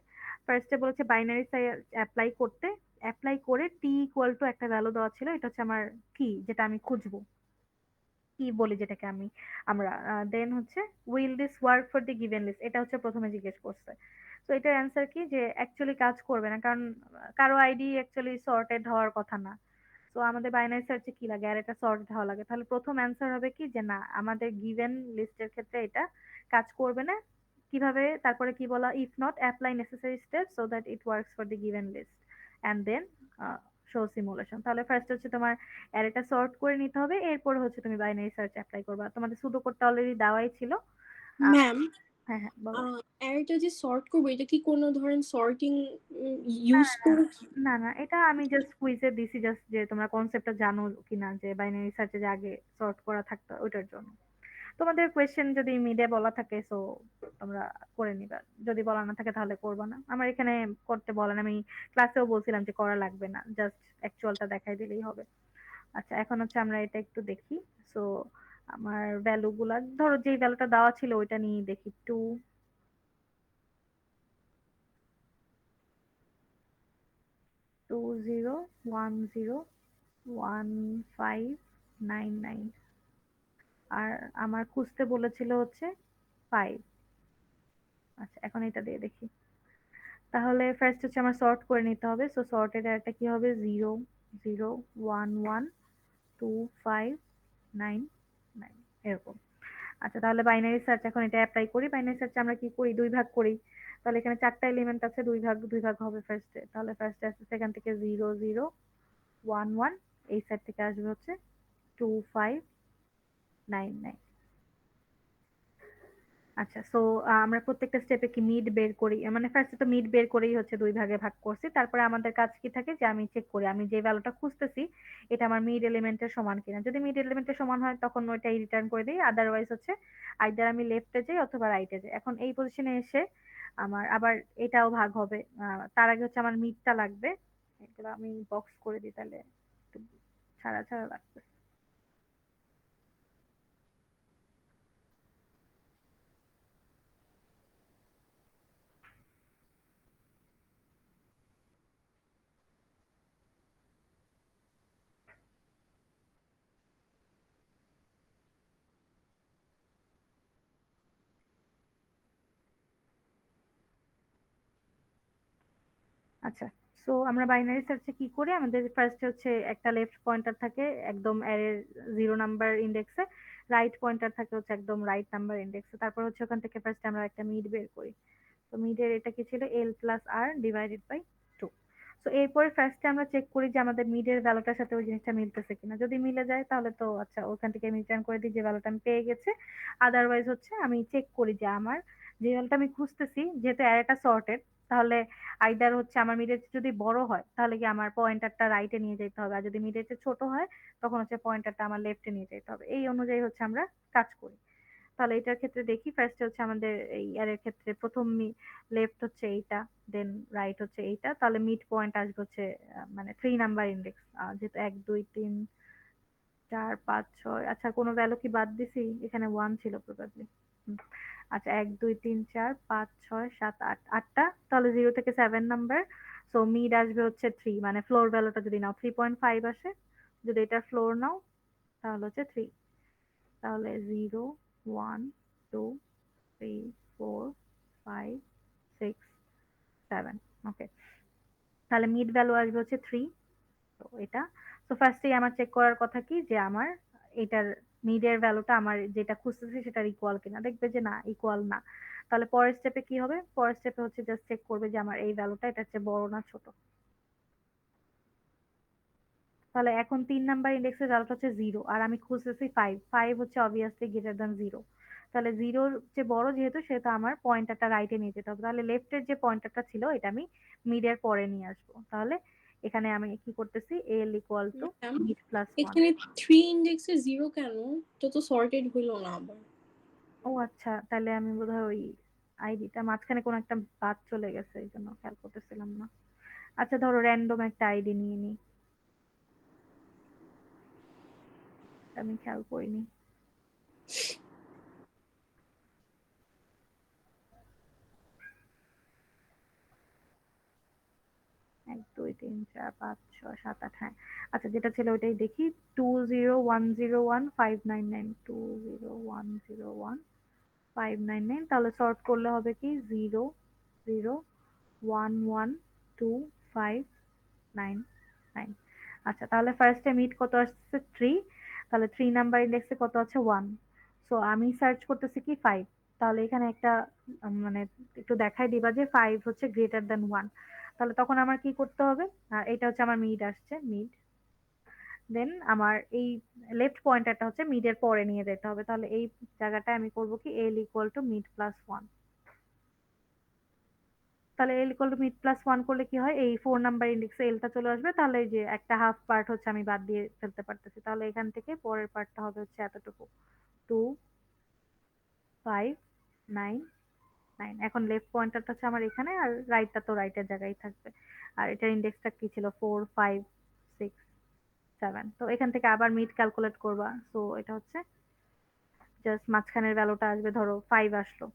ফার্স্টে বলেছে বাইনারি সার্চ অ্যাপ্লাই করতে, অ্যাপ্লাই করে টি ইকুয়াল টু একটা ভ্যালু দেওয়া ছিল, এটা হচ্ছে আমার কি, যেটা আমি খুঁজবো, কি বলি যেটাকে আমি আমরা। দেন হচ্ছে will this work for the given list, এটা হচ্ছে প্রথমে জিজ্ঞেস করছে। তো এটার অ্যান্সার কি, যে অ্যাকচুয়ালি কাজ করবে না, কারণ কারো আইডি অ্যাকচুয়ালি সর্টেড হওয়ার কথা না। তো আমাদের বাইনারি সার্চে কি লাগে, আর এটা সর্টেড হওয়া লাগে, তাহলে প্রথম অ্যান্সার হবে কি যে না, আমাদের গিভেন লিস্টের ক্ষেত্রে এটা কাজ করবে না। কিভাবে, তারপরে কি বলা, if not apply necessary steps so that it works for the given list and then show simulation. তাহলে ফার্স্ট হচ্ছে তোমার অ্যারেটা সর্ট করে নিতে হবে, এরপর হচ্ছে তুমি বাইনারি সার্চ অ্যাপ্লাই করবা। তোমাদের সুডো কোডটা অলরেডি দেওয়াই ছিল। ম্যাম, হ্যাঁ হ্যাঁ বলো। অ্যারেটা যে সর্ট করবো এটা কি কোনো ধরনের সর্টিং না ইউজ না করে? না না, এটা আমি জাস্ট কুইজে দিছি, জাস্ট যে তোমরা কনসেপ্টটা জানো কিনা, যে বাইনারি সার্চে যে আগে সর্ট করা থাকতো ওইটার জন্য। তোমাদের কোয়েশ্চেন যদি মিডে বলা থাকে সো তোমরা করে নিবা, যদি বলা না থাকে তাহলে করবা না। আমার এখানে করতে বলেন, আমি ক্লাসেও বলছিলাম যে করা লাগবে না, জাস্ট অ্যাকচুয়ালটা দেখাই দিলেই হবে। আচ্ছা, এখন হচ্ছে আমরা এটা একটু দেখি। সো আমার ভ্যালু গুলা ধরো, যেই ভ্যালুটা দেওয়া ছিল ওইটা নিয়ে দেখি। 2 0 1 0 1 5 9 9, আর আমার খুঁজতে বলেছিল হচ্ছে 5। আচ্ছা, এখন এটা দিয়ে দেখি। তাহলে ফার্স্ট হচ্ছে আমার সর্ট করে নিতে হবে। সো সর্টেড একটা কি হবে, 0 0 1 1 2 5 9 9 এরকম। আচ্ছা, তাহলে বাইনারি সার্চ এখন এটা অ্যাপ্লাই করি। বাইনারি সার্চে আমরা কি করি, দুই ভাগ করি। তাহলে এখানে চারটা এলিমেন্ট আছে, দুই ভাগ হবে ফার্স্টে। তাহলে ফার্স্টে আসছে সেখান থেকে 0 0 1 1, এই সাইড থেকে আসবে হচ্ছে 2 5 9 9। আচ্ছা, সো আমরা প্রত্যেকটা স্টেপে কি মিড বের করি, মানে ফার্স্টে তো মিড বের করেই হচ্ছে দুই ভাগে ভাগ করছি। তারপরে আমাদের কাজ কি থাকে, যে আমি চেক করি আমি যে ভ্যালুটা খুঁজতেছি এটা আমার মিড এলিমেন্টের সমান কিনা। যদি মিড এলিমেন্টের সমান হয় তখন ওইটাই রিটার্ন করে দিই, আদারওয়াইজ হচ্ছে আইদার আমি লেফটে যাই অথবা রাইটে যাই। এখন এই পজিশনে এসে আমার আবার এটাও ভাগ হবে, তার আগে হচ্ছে আমার মিডটা লাগবে। এগুলো আমি বক্স করে দিই, তাহলে একটু ছাড়া ছাড়া লাগবে। আচ্ছা, সো আমরা বাইনারি সার্চে কি করি, আমাদের ফার্স্ট হচ্ছে একটা লেফট পয়েন্টার থাকে একদম অ্যারের 0 নাম্বার ইন্ডেক্সে, রাইট পয়েন্টার থাকে হচ্ছে একদম রাইট নাম্বার ইন্ডেক্সে। তারপর হচ্ছে ওখান থেকে ফার্স্ট আমরা একটা মিড বের করি। তো মিডের এটা কি ছিল, এল প্লাস আর ডিভাইডেড বাই 2। তো এরপরে ফার্স্টে আমরা চেক করি যে আমাদের মিডের ভ্যালুটার সাথে ওই জিনিসটা মিলতেছে কিনা। যদি মিলে যায় তাহলে তো আচ্ছা, ওখান থেকে আমি রিটার্ন করে দিই যে ভ্যালুটা আমি পেয়ে গেছে। আদারওয়াইজ হচ্ছে আমি চেক করি যে আমার যে ভ্যালুটা আমি খুঁজতেছি, যেহেতু অ্যারেটা সর্টেড, তাহলে আইদার হচ্ছে আমার মিডের যদি বড় হয় তাহলে কি আমার পয়েন্টারটা রাইটে নিয়ে যেতে হবে, আর যদি মিডের চেয়ে ছোট হয় তখন হচ্ছে পয়েন্টারটা আমার লেফটে নিয়ে যেতে হবে। এই অনুযায়ী হচ্ছে আমরা কাজ করি। তাহলে এটার ক্ষেত্রে দেখি, ফার্স্টে হচ্ছে আমাদের এই এর ক্ষেত্রে প্রথম লেফট হচ্ছে এইটা, দেন রাইট হচ্ছে এইটা, তাহলে মিড পয়েন্ট আসবে হচ্ছে মানে 3 নাম্বার ইন্ডেক্স, যেহেতু 1 2 3 4 5 6। আচ্ছা, কোনো ভ্যালু কি বাদ দিছি, এখানে 1 ছিল প্রবাবলি। আচ্ছা, 1 2 3 4 5 6 7 8, আটটা, তাহলে 0 থেকে 7 নাম্বার। সো মিড আসবে হচ্ছে 3, মানে ফ্লোর ভ্যালুটা যদি নাও 3.5 আসে, যদি এটা ফ্লোর নাও তাহলে হচ্ছে 3। তাহলে 0 1 2 3 4 5 6 7। ওকে, তাহলে মিড ভ্যালু আসবে হচ্ছে 3। তো এটা, তো ফার্স্টেই আমার চেক করার কথা কি যে আমার এটার মিডের ভ্যালুটা আমার যেটা খুঁজতেছি সেটার ইকুয়াল কিনা, দেখবে যে না ইকুয়াল না, তাহলে পরের স্টেপে কি হবে, পরের স্টেপে হচ্ছে জাস্ট চেক করবে যে আমার এই ভ্যালুটা এটা হচ্ছে বড় না ছোট। তাহলে এখন 3 নাম্বার ইন্ডেক্সের ভ্যালুটা হচ্ছে 0 আর আমি খুঁজতেছি 5, 5 হচ্ছে অবভিয়াসলি গ্রেটার দ্যান 0। তাহলে 0-র যে বড় যেহেতু সেহেতু আমার পয়েন্টারটা রাইটে নিয়ে যেতে হবে, তাহলে লেফটের যে পয়েন্টারটা ছিল এটা আমি মিডের পরে নিয়ে আসবো। তাহলে এখানে আমি কি করতেছি, l equal to ma'am mid plus 1। এখানে 3 ইন্ডেক্সে 0 কেন? এটা তো সর্টেড হইলো না আবার। ও আচ্ছা, তাহলে আমি বোধহয় ওই আইডিটা মাঝখানে কোন একটা বাদ চলে গেছে এই জন্য খেয়াল করতেছিলাম না। আচ্ছা ধরো র্যান্ডম একটা আইডি নিয়ে নিই, আমি খেয়াল করিনি। 1 2 3 4 5 6 7 8, হ্যাঁ আচ্ছা যেটা ছিল ওইটাই দেখি। 20101599, 20101599, তাহলে সর্ট করলে হবে কি 0 0 1 1 2 5 9 9। আচ্ছা তাহলে ফার্স্টে মিড কত আসছে 3, তাহলে 3 নাম্বার ইন্ডেক্সে কত আছে 1। সো আমি সার্চ করতেছি কি 5, তাহলে এখানে একটা মানে একটু দেখাই দিবা যে 5 হচ্ছে গ্রেটার দ্যান 1। তাহলে তখন আমার কি করতে হবে, এটা হচ্ছে আমার মিড আসছে মিড, দেন আমার এই লেফট পয়েন্টারটা হচ্ছে মিডের পরে নিয়ে যেতে হবে। তাহলে এই জায়গাটায় আমি করব কি l equal to mid plus 1। তাহলে l equal to mid plus 1 করলে কি হয়, এই 4 নাম্বার ইন্ডেক্সে এলটা চলে আসবে, তাহলে এই যে একটা হাফ পার্ট হচ্ছে আমি বাদ দিয়ে ফেলতে পারতেছি, তাহলে এখান থেকে পরের পার্টটা হবে হচ্ছে এতটুকু 2 5 9 9। এখন লেফট পয়েন্টারটা হচ্ছে আমার এখানে আর রাইটটা তো রাইটের জায়গায় থাকবে। আর এটার ইন্ডেক্সটা কি ছিল 4 5 6 7। তো এখান থেকে আবার মিড ক্যালকুলেট করবা, সো এটা হচ্ছে জাস্ট মাঝখানের ভ্যালুটা আসবে, ধরো 5 আসলো,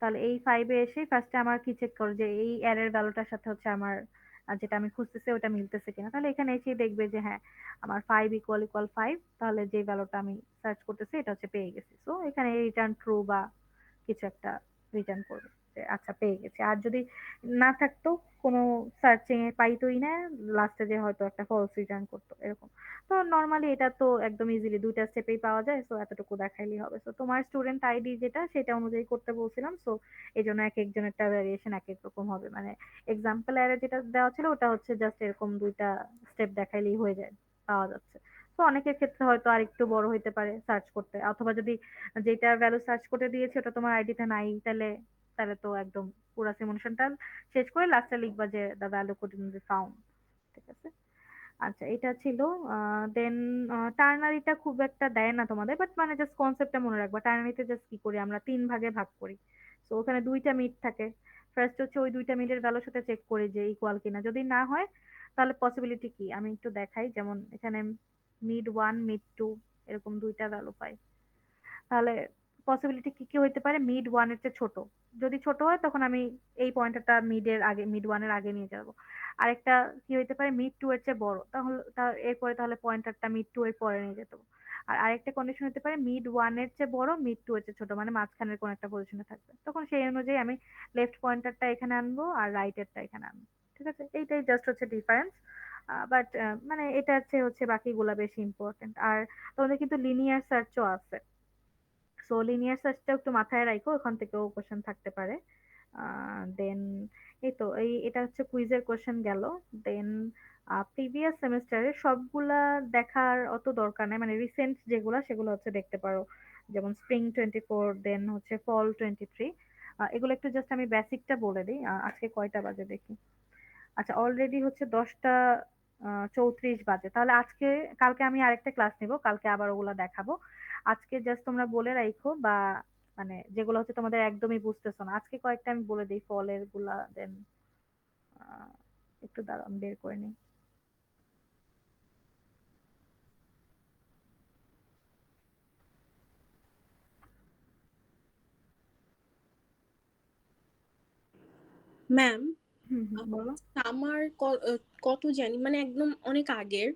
তাহলে এই 5 এ এসে ফার্স্টে আমার কি চেক করো যে এই অ্যারের ভ্যালুটার সাথে হচ্ছে আমার যেটা আমি খুঁজতেছি ওটা মিলতেছে কিনা। তাহলে এখানে এসে দেখবে যে হ্যাঁ আমার 5 ইকুয়াল ইকুয়াল 5, তাহলে যে ভ্যালুটা আমি সার্চ করতেছি এটা হচ্ছে পেয়ে গেছি। সো এখানে রিটার্ন ট্রু বা কিছু একটা রিটার্ন করবে যে আচ্ছা পেয়ে গেছি। আর যদি না থাকতো, কোনো সার্চিং এ পাইতোই না, লাস্টে যে হয়তো একটা ফলস রিটার্ন করতো এরকম। তো নরমালি এটা তো একদম ইজিলি দুইটা স্টেপেই পাওয়া যায়, সো এতটুকু দেখাইলেই হবে। সো তোমার স্টুডেন্ট আইডি যেটা সেটা অনুযায়ী করতে বলছিলাম, সো এই জন্য এক একজনেরটা ভ্যারিয়েশন এক এক রকম হবে। মানে এক্সাম্পল অ্যারে যেটা দেওয়া ছিল ওটা হচ্ছে জাস্ট এরকম দুইটা স্টেপ দেখাইলেই হয়ে যায়, পাওয়া যাচ্ছে। তো অনেকের ক্ষেত্রে হয়তো আর একটু বড় হইতে পারে সার্চ করতে, অথবা যদি যেটা ভ্যালু সার্চ করে দিয়েছে ওটা তোমার আইডিতে নাই, তাহলে তাহলে তো একদম পুরো সিমুলেশনটা শেষ করে লাস্টে লিখবা যে the value couldn't be found. ঠিক আছে, আচ্ছা এটা ছিল। দেন টার্নারিটা খুব একটা দেয় না তোমাদের, বাট মানে জাস্ট কনসেপ্টটা মনে রাখবা। টার্নারিতে জাস্ট কি করি আমরা 3 ভাগে ভাগ করি, তো ওখানে 2টা মিড থাকে। ফার্স্ট হচ্ছে ওই 2টা মিডের ভ্যালুর সাথে চেক করি যে ইকুয়াল কিনা, যদি না হয় তাহলে পসিবিলিটি কি আমি একটু দেখাই। যেমন এখানে মিড 1 মিড 2 এরকম 2টা ভ্যালু পাই, তাহলে পসিবিলিটি কি কি হইতে পারে, মিড 1 এর চেয়ে ছোট। যদি ছোট হয় তখন আমি এই পয়েন্টারটা মিডের আগে, মিড 1 এর আগে নিয়ে যাব। আরেকটা কি হইতে পারে, মিড 2 এর চেয়ে বড়, তাহলে এরপরে তাহলে পয়েন্টারটা মিড 2 এর পরে নিয়ে যেতে হবে। আর আরেকটা কন্ডিশন হতে পারে মিড 1 এর চেয়ে বড় মিড 2 এর চেয়ে ছোট, মানে মাঝখানের কোন একটা পজিশনে থাকবে, তখন সেই অনুযায়ী আমি লেফট পয়েন্টারটা এখানে আনবো আর রাইট এরটা এখানে আনবো। ঠিক আছে, এইটাই জাস্ট হচ্ছে ডিফারেন্স। বাট মানে এটা হচ্ছে বাকিগুলা বেশি ইম্পর্টেন্ট। আর তোমাদের কিন্তু লিনিয়ার সার্চও আছে, সো লিনিয়ার সার্চটা একটু মাথায় রাখো, ওখান থেকেও কোশ্চেন থাকতে পারে। দেন এই তো এটা হচ্ছে কুইজের কোশ্চেন গেল। দেন প্রিভিয়াস সেমিস্টারের সবগুলা দেখার অত দরকার নাই, মানে রিসেন্ট যেগুলা সেগুলো হচ্ছে দেখতে পারো, যেমন স্প্রিং 24, দেন হচ্ছে ফল 23। এগুলো একটু জাস্ট আমি বেসিকটা বলে দিই। আজকে কয়টা বাজে দেখি, আচ্ছা অলরেডি হচ্ছে 10টা 34 বাজে, তাহলে আজকে কালকে আমি আরেকটা ক্লাস নিব, কালকে আবার ওগুলা দেখাবো। আজকে জাস্ট তোমরা বলে রাখো, বা মানে যেগুলো হচ্ছে তোমাদের একদমই বুঝতেছো না, আজকে কয়েকটা আমি বলে দিই ফলের গুলা। দেন একটু দাঁড়ান বের করে নিই। ম্যাম বলো। আমার কত জানি মানে একদম অনেক আগের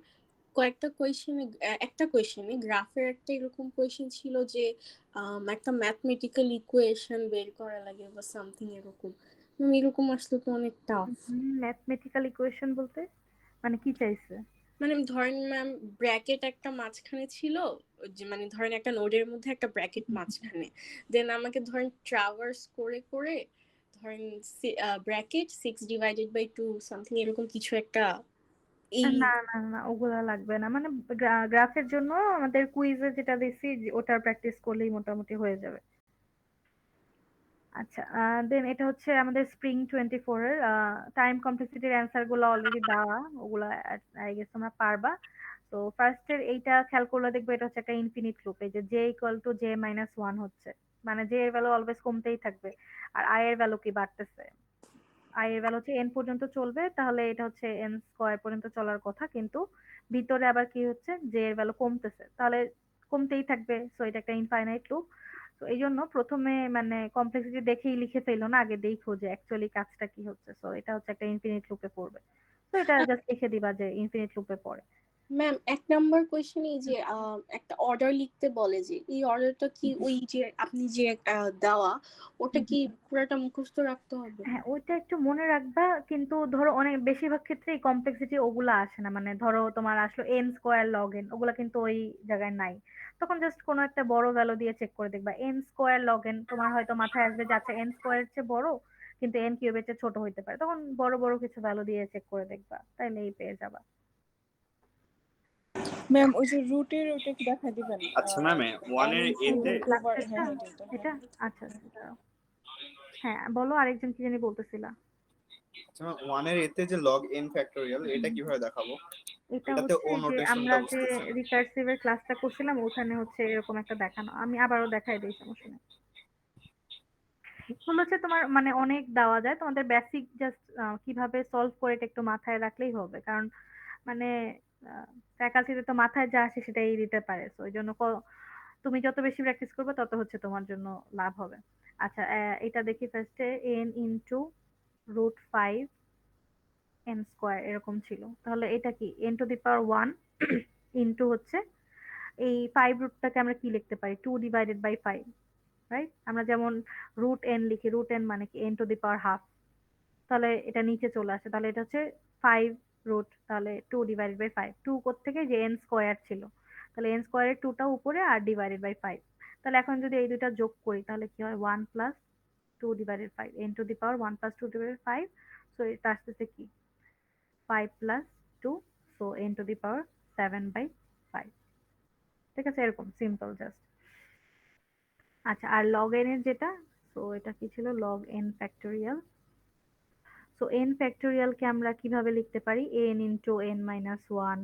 কয়েকটা কোয়েশ্চেনে একটা কোয়েশ্চেনে গ্রাফের একটা এরকম কোয়েশ্চেন ছিল যে একটা ম্যাথমেটিক্যাল ইকুয়েশন বের করা লাগে বা সামথিং এরকম। এরকম আসলে তো অনেক টাফ। ম্যাথমেটিক্যাল ইকুয়েশন বলতে মানে কি চাইছে? মানে ধরেন ম্যাম ব্র্যাকেট একটা মাঝখানে ছিল, যে মানে ধরেন একটা নোডের মধ্যে একটা ব্র্যাকেট মাঝখানে, দেন আমাকে ধরেন ট্রাভার্স করে করে ধরেন ব্র্যাকেট 6/2 সামথিং এরকম কিছু একটা এই। না না না, ওগুলা লাগবে না। মানে গ্রাফের জন্য আমাদের কুইজে যেটা দিছি ওটার প্র্যাকটিস করলেই মোটামুটি হয়ে যাবে। আচ্ছা, দেন এটা হচ্ছে আমাদের স্প্রিং 24 এর টাইম কমপ্লেক্সিটির অ্যান্সার গুলো অলরেডি দেওয়া, ওগুলা আই গেস তোমরা পারবা। তো ফার্স্ট এর এইটা খেয়াল করলে দেখবে এটা হচ্ছে একটা ইনফিনিট লুপ, এই যে J equal to J minus one হচ্ছে, মানে জে এর ভ্যালু অলওয়েজ কমতেই থাকবে আর আই এর ভ্যালু কি বাড়তেছে। আই এর ভ্যালু হচ্ছে এন পর্যন্ত চলবে, তাহলে এটা হচ্ছে এন স্কোয়ার পর্যন্ত চলার কথা, কিন্তু ভিতরে আবার কি হচ্ছে জে এর ভ্যালু কমতেছে, তাহলে কমতেই থাকবে। সো এটা একটা ইনফাইনাইট লুপ। তো এই জন্য প্রথমে মানে কমপ্লেক্সিটি দেখেই লিখে ফেলো না, আগে দেখো যে অ্যাকচুয়ালি কাজটা কি হচ্ছে। সো এটা হচ্ছে একটা ইনফিনিট লুপে পড়বে, তো এটা জাস্ট লিখে দিবা যে ইনফিনিট লুপে পড়ে। ম্যাম 1 নম্বর কোয়েশ্চেনে এই যে একটা অর্ডার লিখতে বলে, যে এই অর্ডারটা কি ওই যে আপনি যে দেওয়া ওটা কি পুরোটা মুখস্থ রাখতে হবে? হ্যাঁ, ওইটা একটু মনে রাখবা, কিন্তু ধরো অনেক বেশিরভাগ ক্ষেত্রেই কমপ্লেক্সিটি ওগুলা আসে না। মানে ধরো তোমার আসলো এন স্কোয়ার লগ এন, ওগুলা কিন্তু ওই জায়গায় নাই। তখন জাস্ট কোনো একটা বড় ভ্যালু দিয়ে চেক করে দেখবা এন স্কোয়ার লগ এন, তোমার হয়তো মাথায় আসবে যে আচ্ছা এন স্কোয়ারের চেয়ে বড় কিন্তু এন কিউবের চেয়ে ছোট হইতে পারে, তখন বড় বড় কিছু ভ্যালু দিয়ে চেক করে দেখবা, তাইলেই পেয়ে যাবা। ম্যাম ওই যে রুটের ওটা কি দেখা দিবেন? আচ্ছা ম্যাম, ওয়ানের এতে লাস্টেরটা হ্যাঁ হ্যাঁ এটা এটা আচ্ছা আচ্ছা, দাঁড়াও। হ্যাঁ বলো, আরেকজন কি জানি বলতেছিলা। আচ্ছা ম্যাম, ওয়ানের এতে যে লগ এন ফ্যাক্টোরিয়াল এটা কিভাবে দেখাবো? এটা এটাতে হচ্ছে ও যে নোটেশনটা আমরা যে বুঝতেছি না। রিকার্সিভ এর ক্লাসটা করছিলাম ওখানে হচ্ছে এরকম একটা দেখানো, আমি আবারও দেখাই দিই, সমস্যা নেই। এগুলো হচ্ছে তোমার মানে অনেক দেওয়া যায়, তোমাদের বেসিক জাস্ট কিভাবে সলভ করে এটা একটু মাথায় রাখলেই হবে, কারণ মানে ফ্যাকাল্টিতে তো মাথায় যা আসে সেটাই দিতে পারে। তো ওই জন্য তুমি যত বেশি প্র্যাকটিস করবে তত হচ্ছে তোমার জন্য লাভ হবে। আচ্ছা, এটা দেখি ফার্স্টে n into root five n square এরকম ছিল, তাহলে এটা কি n to the power one into হচ্ছে এই ফাইভ রুটটাকে আমরা কি লিখতে পারি, 2/5, রাইট? আমরা যেমন রুট এন লিখি, রুট এন মানে কি n to the power half, তাহলে এটা নিচে চলে আসে, তাহলে এটা হচ্ছে ফাইভ রুট, তাহলে 2/5, টু কোত্থেকে যে এন স্কোয়ার ছিল, তাহলে এন স্কোয়ারের টুটা উপরে আর ডিভাইডেড বাই 5। তাহলে এখন যদি এই দুইটা যোগ করি তাহলে কি হয়, 1+2/5, N to the power 1+2/5। So এটা আসতেছে কি 5+2, সো এন টু দি পাওয়ার 7/5। ঠিক আছে, এরকম সিম্পল জাস্ট। আচ্ছা, আর লগ এন এর যেটা, তো এটা কি ছিল, log n factorial. So n ফ্যাক্টোরিয়ালকে আমরা কিভাবে লিখতে পারি, n into n minus one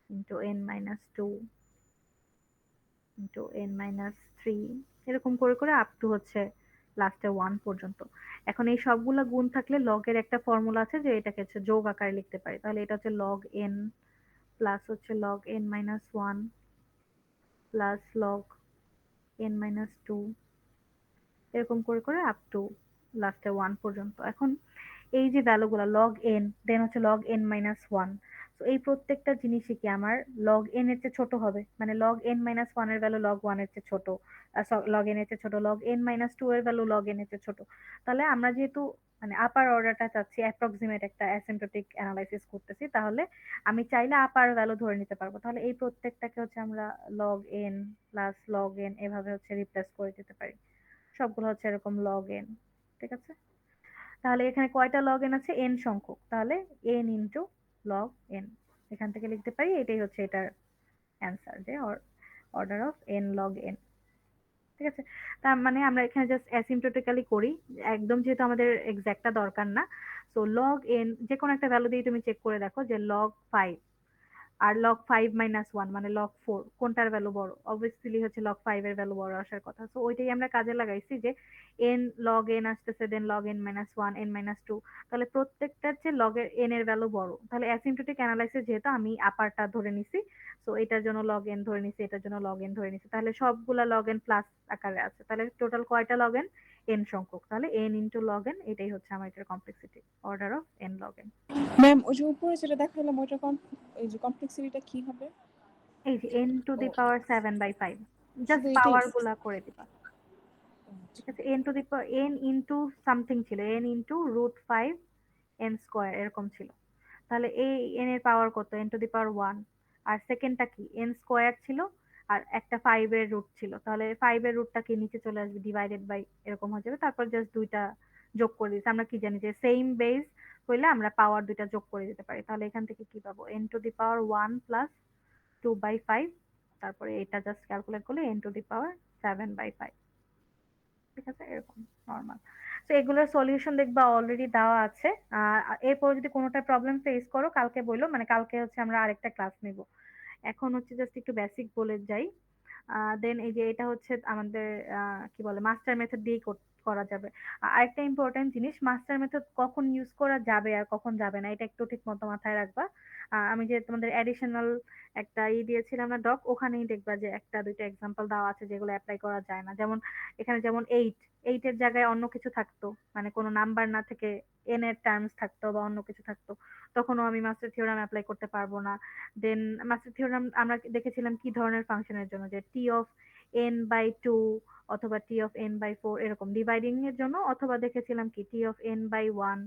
into n minus two into n minus three, এরকম করে করে আপ টু হচ্ছে লাস্টে ওয়ান পর্যন্ত। এখন এই সবগুলা গুণ থাকলে লগের একটা ফর্মুলা আছে যে এটাকে হচ্ছে যোগ আকারে লিখতে পারি, তাহলে এটা হচ্ছে লগ এন প্লাস হচ্ছে log n minus one plus log n minus two, এরকম করে করে আপ টু লাস্টে ওয়ান পর্যন্ত। এখন এই যে ভ্যালুগুলো লগ এন দেন হচ্ছে লগ এন মাইনাস ওয়ান, তো এই প্রত্যেকটা জিনিসই কি আমার লগ এন এর চেয়ে ছোট হবে, মানে লগ এন মাইনাস ওয়ান এর ভ্যালু লগ ওয়ান এর চেয়ে ছোট, লগ এন এর চেয়ে ছোট, লগ এন মাইনাস টু এর ভ্যালু লগ এন এর চেয়ে ছোট। তাহলে আমরা যেহেতু মানে আপার অর্ডারটা চাচ্ছি, অ্যাপ্রক্সিমেট একটা অ্যাসিম্পটোটিক অ্যানালাইসিস করতেছি, তাহলে আমি চাইলে আপার ভ্যালু ধরে নিতে পারবো, তাহলে এই প্রত্যেকটাকে হচ্ছে আমরা log n plus log N এভাবে হচ্ছে রিপ্লেস করে দিতে পারি, সবগুলো হচ্ছে এরকম লগ এন। ঠিক আছে, তাহলে এখানে কয়টা লগ এন আছে, এন সংখ্যক, তাহলে এন ইন্টু লগ এন, এখান থেকে লিখতে পারি এটাই হচ্ছে এটার অ্যান্সার, যে order of N log N. ঠিক আছে, তার মানে আমরা এখানে জাস্ট অ্যাসিম্পটোটিক্যালি করি, একদম যেহেতু আমাদের এক্সাক্টটা দরকার না। সো লগ এন যে কোনো একটা ভ্যালু দিয়ে তুমি চেক করে দেখো যে লগ ফাইভ আর লগ ফাইভ মাইনাস ওয়ান মানে লগ ফোর, কোনটার ভ্যালু বড়, অবভিয়াসলি হচ্ছে লগ ফাইভ এর ভ্যালু বড় আসার কথা। তো ওইটাই আমরা কাজে লাগাইছি যে এন লগ এন আসতেছে, then log n minus one, n minus two, তাহলে প্রত্যেকটার যে লগ এর এন এর ভ্যালু বড়, তাহলে অ্যাসিম্পটোটিক অ্যানালাইসিস যেহেতু আমি আপারটা ধরে নিছি, তো এটার জন্য লগ এন ধরে নিছি, এটার জন্য লগ এন ধরে নিছি, তাহলে সবগুলা লগ এন প্লাস আকারে আছে, তাহলে টোটাল কয়টা লগ এন, n সংখ্যক, তাহলে n ইনটু log n এটাই হচ্ছে আমার এটার complexity, order of n log n। Ma'am ওই যে উপরে যেটা দেখালাম ওইটা এই যে কমপ্লেক্সিটিটা কি হবে? এই যে n two the power 7/5, just শুধু এটাই? পাওয়ার গুলা করে দিবা। ঠিক আছে, n two the power n into something ছিল, n ইনটু √5 n স্কয়ার এরকম ছিল। তাহলে এই n এর পাওয়ার কত, n টু দি পাওয়ার 1, আর সেকেন্ডটা কি n স্কয়ার ছিল, আর একটা 5 এর রুট ছিল, তাহলে 5 এর রুটটা কি নিচে চলে আসবে, ডিভাইডেড বাই এরকম হয়ে যাবে, তারপর জাস্ট দুইটা যোগ করে দিচ্ছি। আমরা কি জানি যে সেম বেস হইলে আমরা পাওয়ার দুইটা যোগ করে দিতে পারি, তাহলে এখান থেকে কি পাবো, n two the power 1 plus 2/5, তারপরে এটা জাস্ট ক্যালকুলেট করলে n টু দি পাওয়ার 7/5। ঠিক আছে, এরকম নরমাল। তো এগুলোর সলিউশন দেখবা অলরেডি দেওয়া আছে। এরপর যদি কোনোটা প্রবলেম ফেস করো কালকে বললো, মানে কালকে হচ্ছে আমরা আরেকটা ক্লাস নিব। এখন হচ্ছে জাস্ট একটু বেসিক বলে যাই। দেন এই যে এটা হচ্ছে আমাদের কি বলে মাস্টার মেথড দিয়ে করা যাবে। আরেকটা ইম্পর্টেন্ট জিনিস, মাস্টার মেথড কখন ইউজ করা যাবে আর কখন যাবে না এটা একটু ঠিক মতো মাথায় রাখবা। আমি যে তোমাদের অ্যাডিশনাল একটা দিয়েছিলাম না ডক, ওখানেই দেখবা যে একটা দুইটা এক্সাম্পল দেওয়া আছে যেগুলো অ্যাপ্লাই করা যায় না। যেমন এখানে যেমন এইটের জায়গায় অন্য কিছু থাকতো, মানে কোনো নাম্বার না থেকে এন এর টার্মস থাকতো বা অন্য কিছু থাকতো, তখনও আমি মাস্টার থিওরাম অ্যাপ্লাই করতে পারবো না। দেন মাস্টার থিওরাম আমরা দেখেছিলাম কি ধরনের ফাংশনের জন্য, যে টি অফ n/2 অথবা টি অফ n/4 এরকম ডিভাইডিং এর জন্য, অথবা দেখেছিলাম কি T of n/1,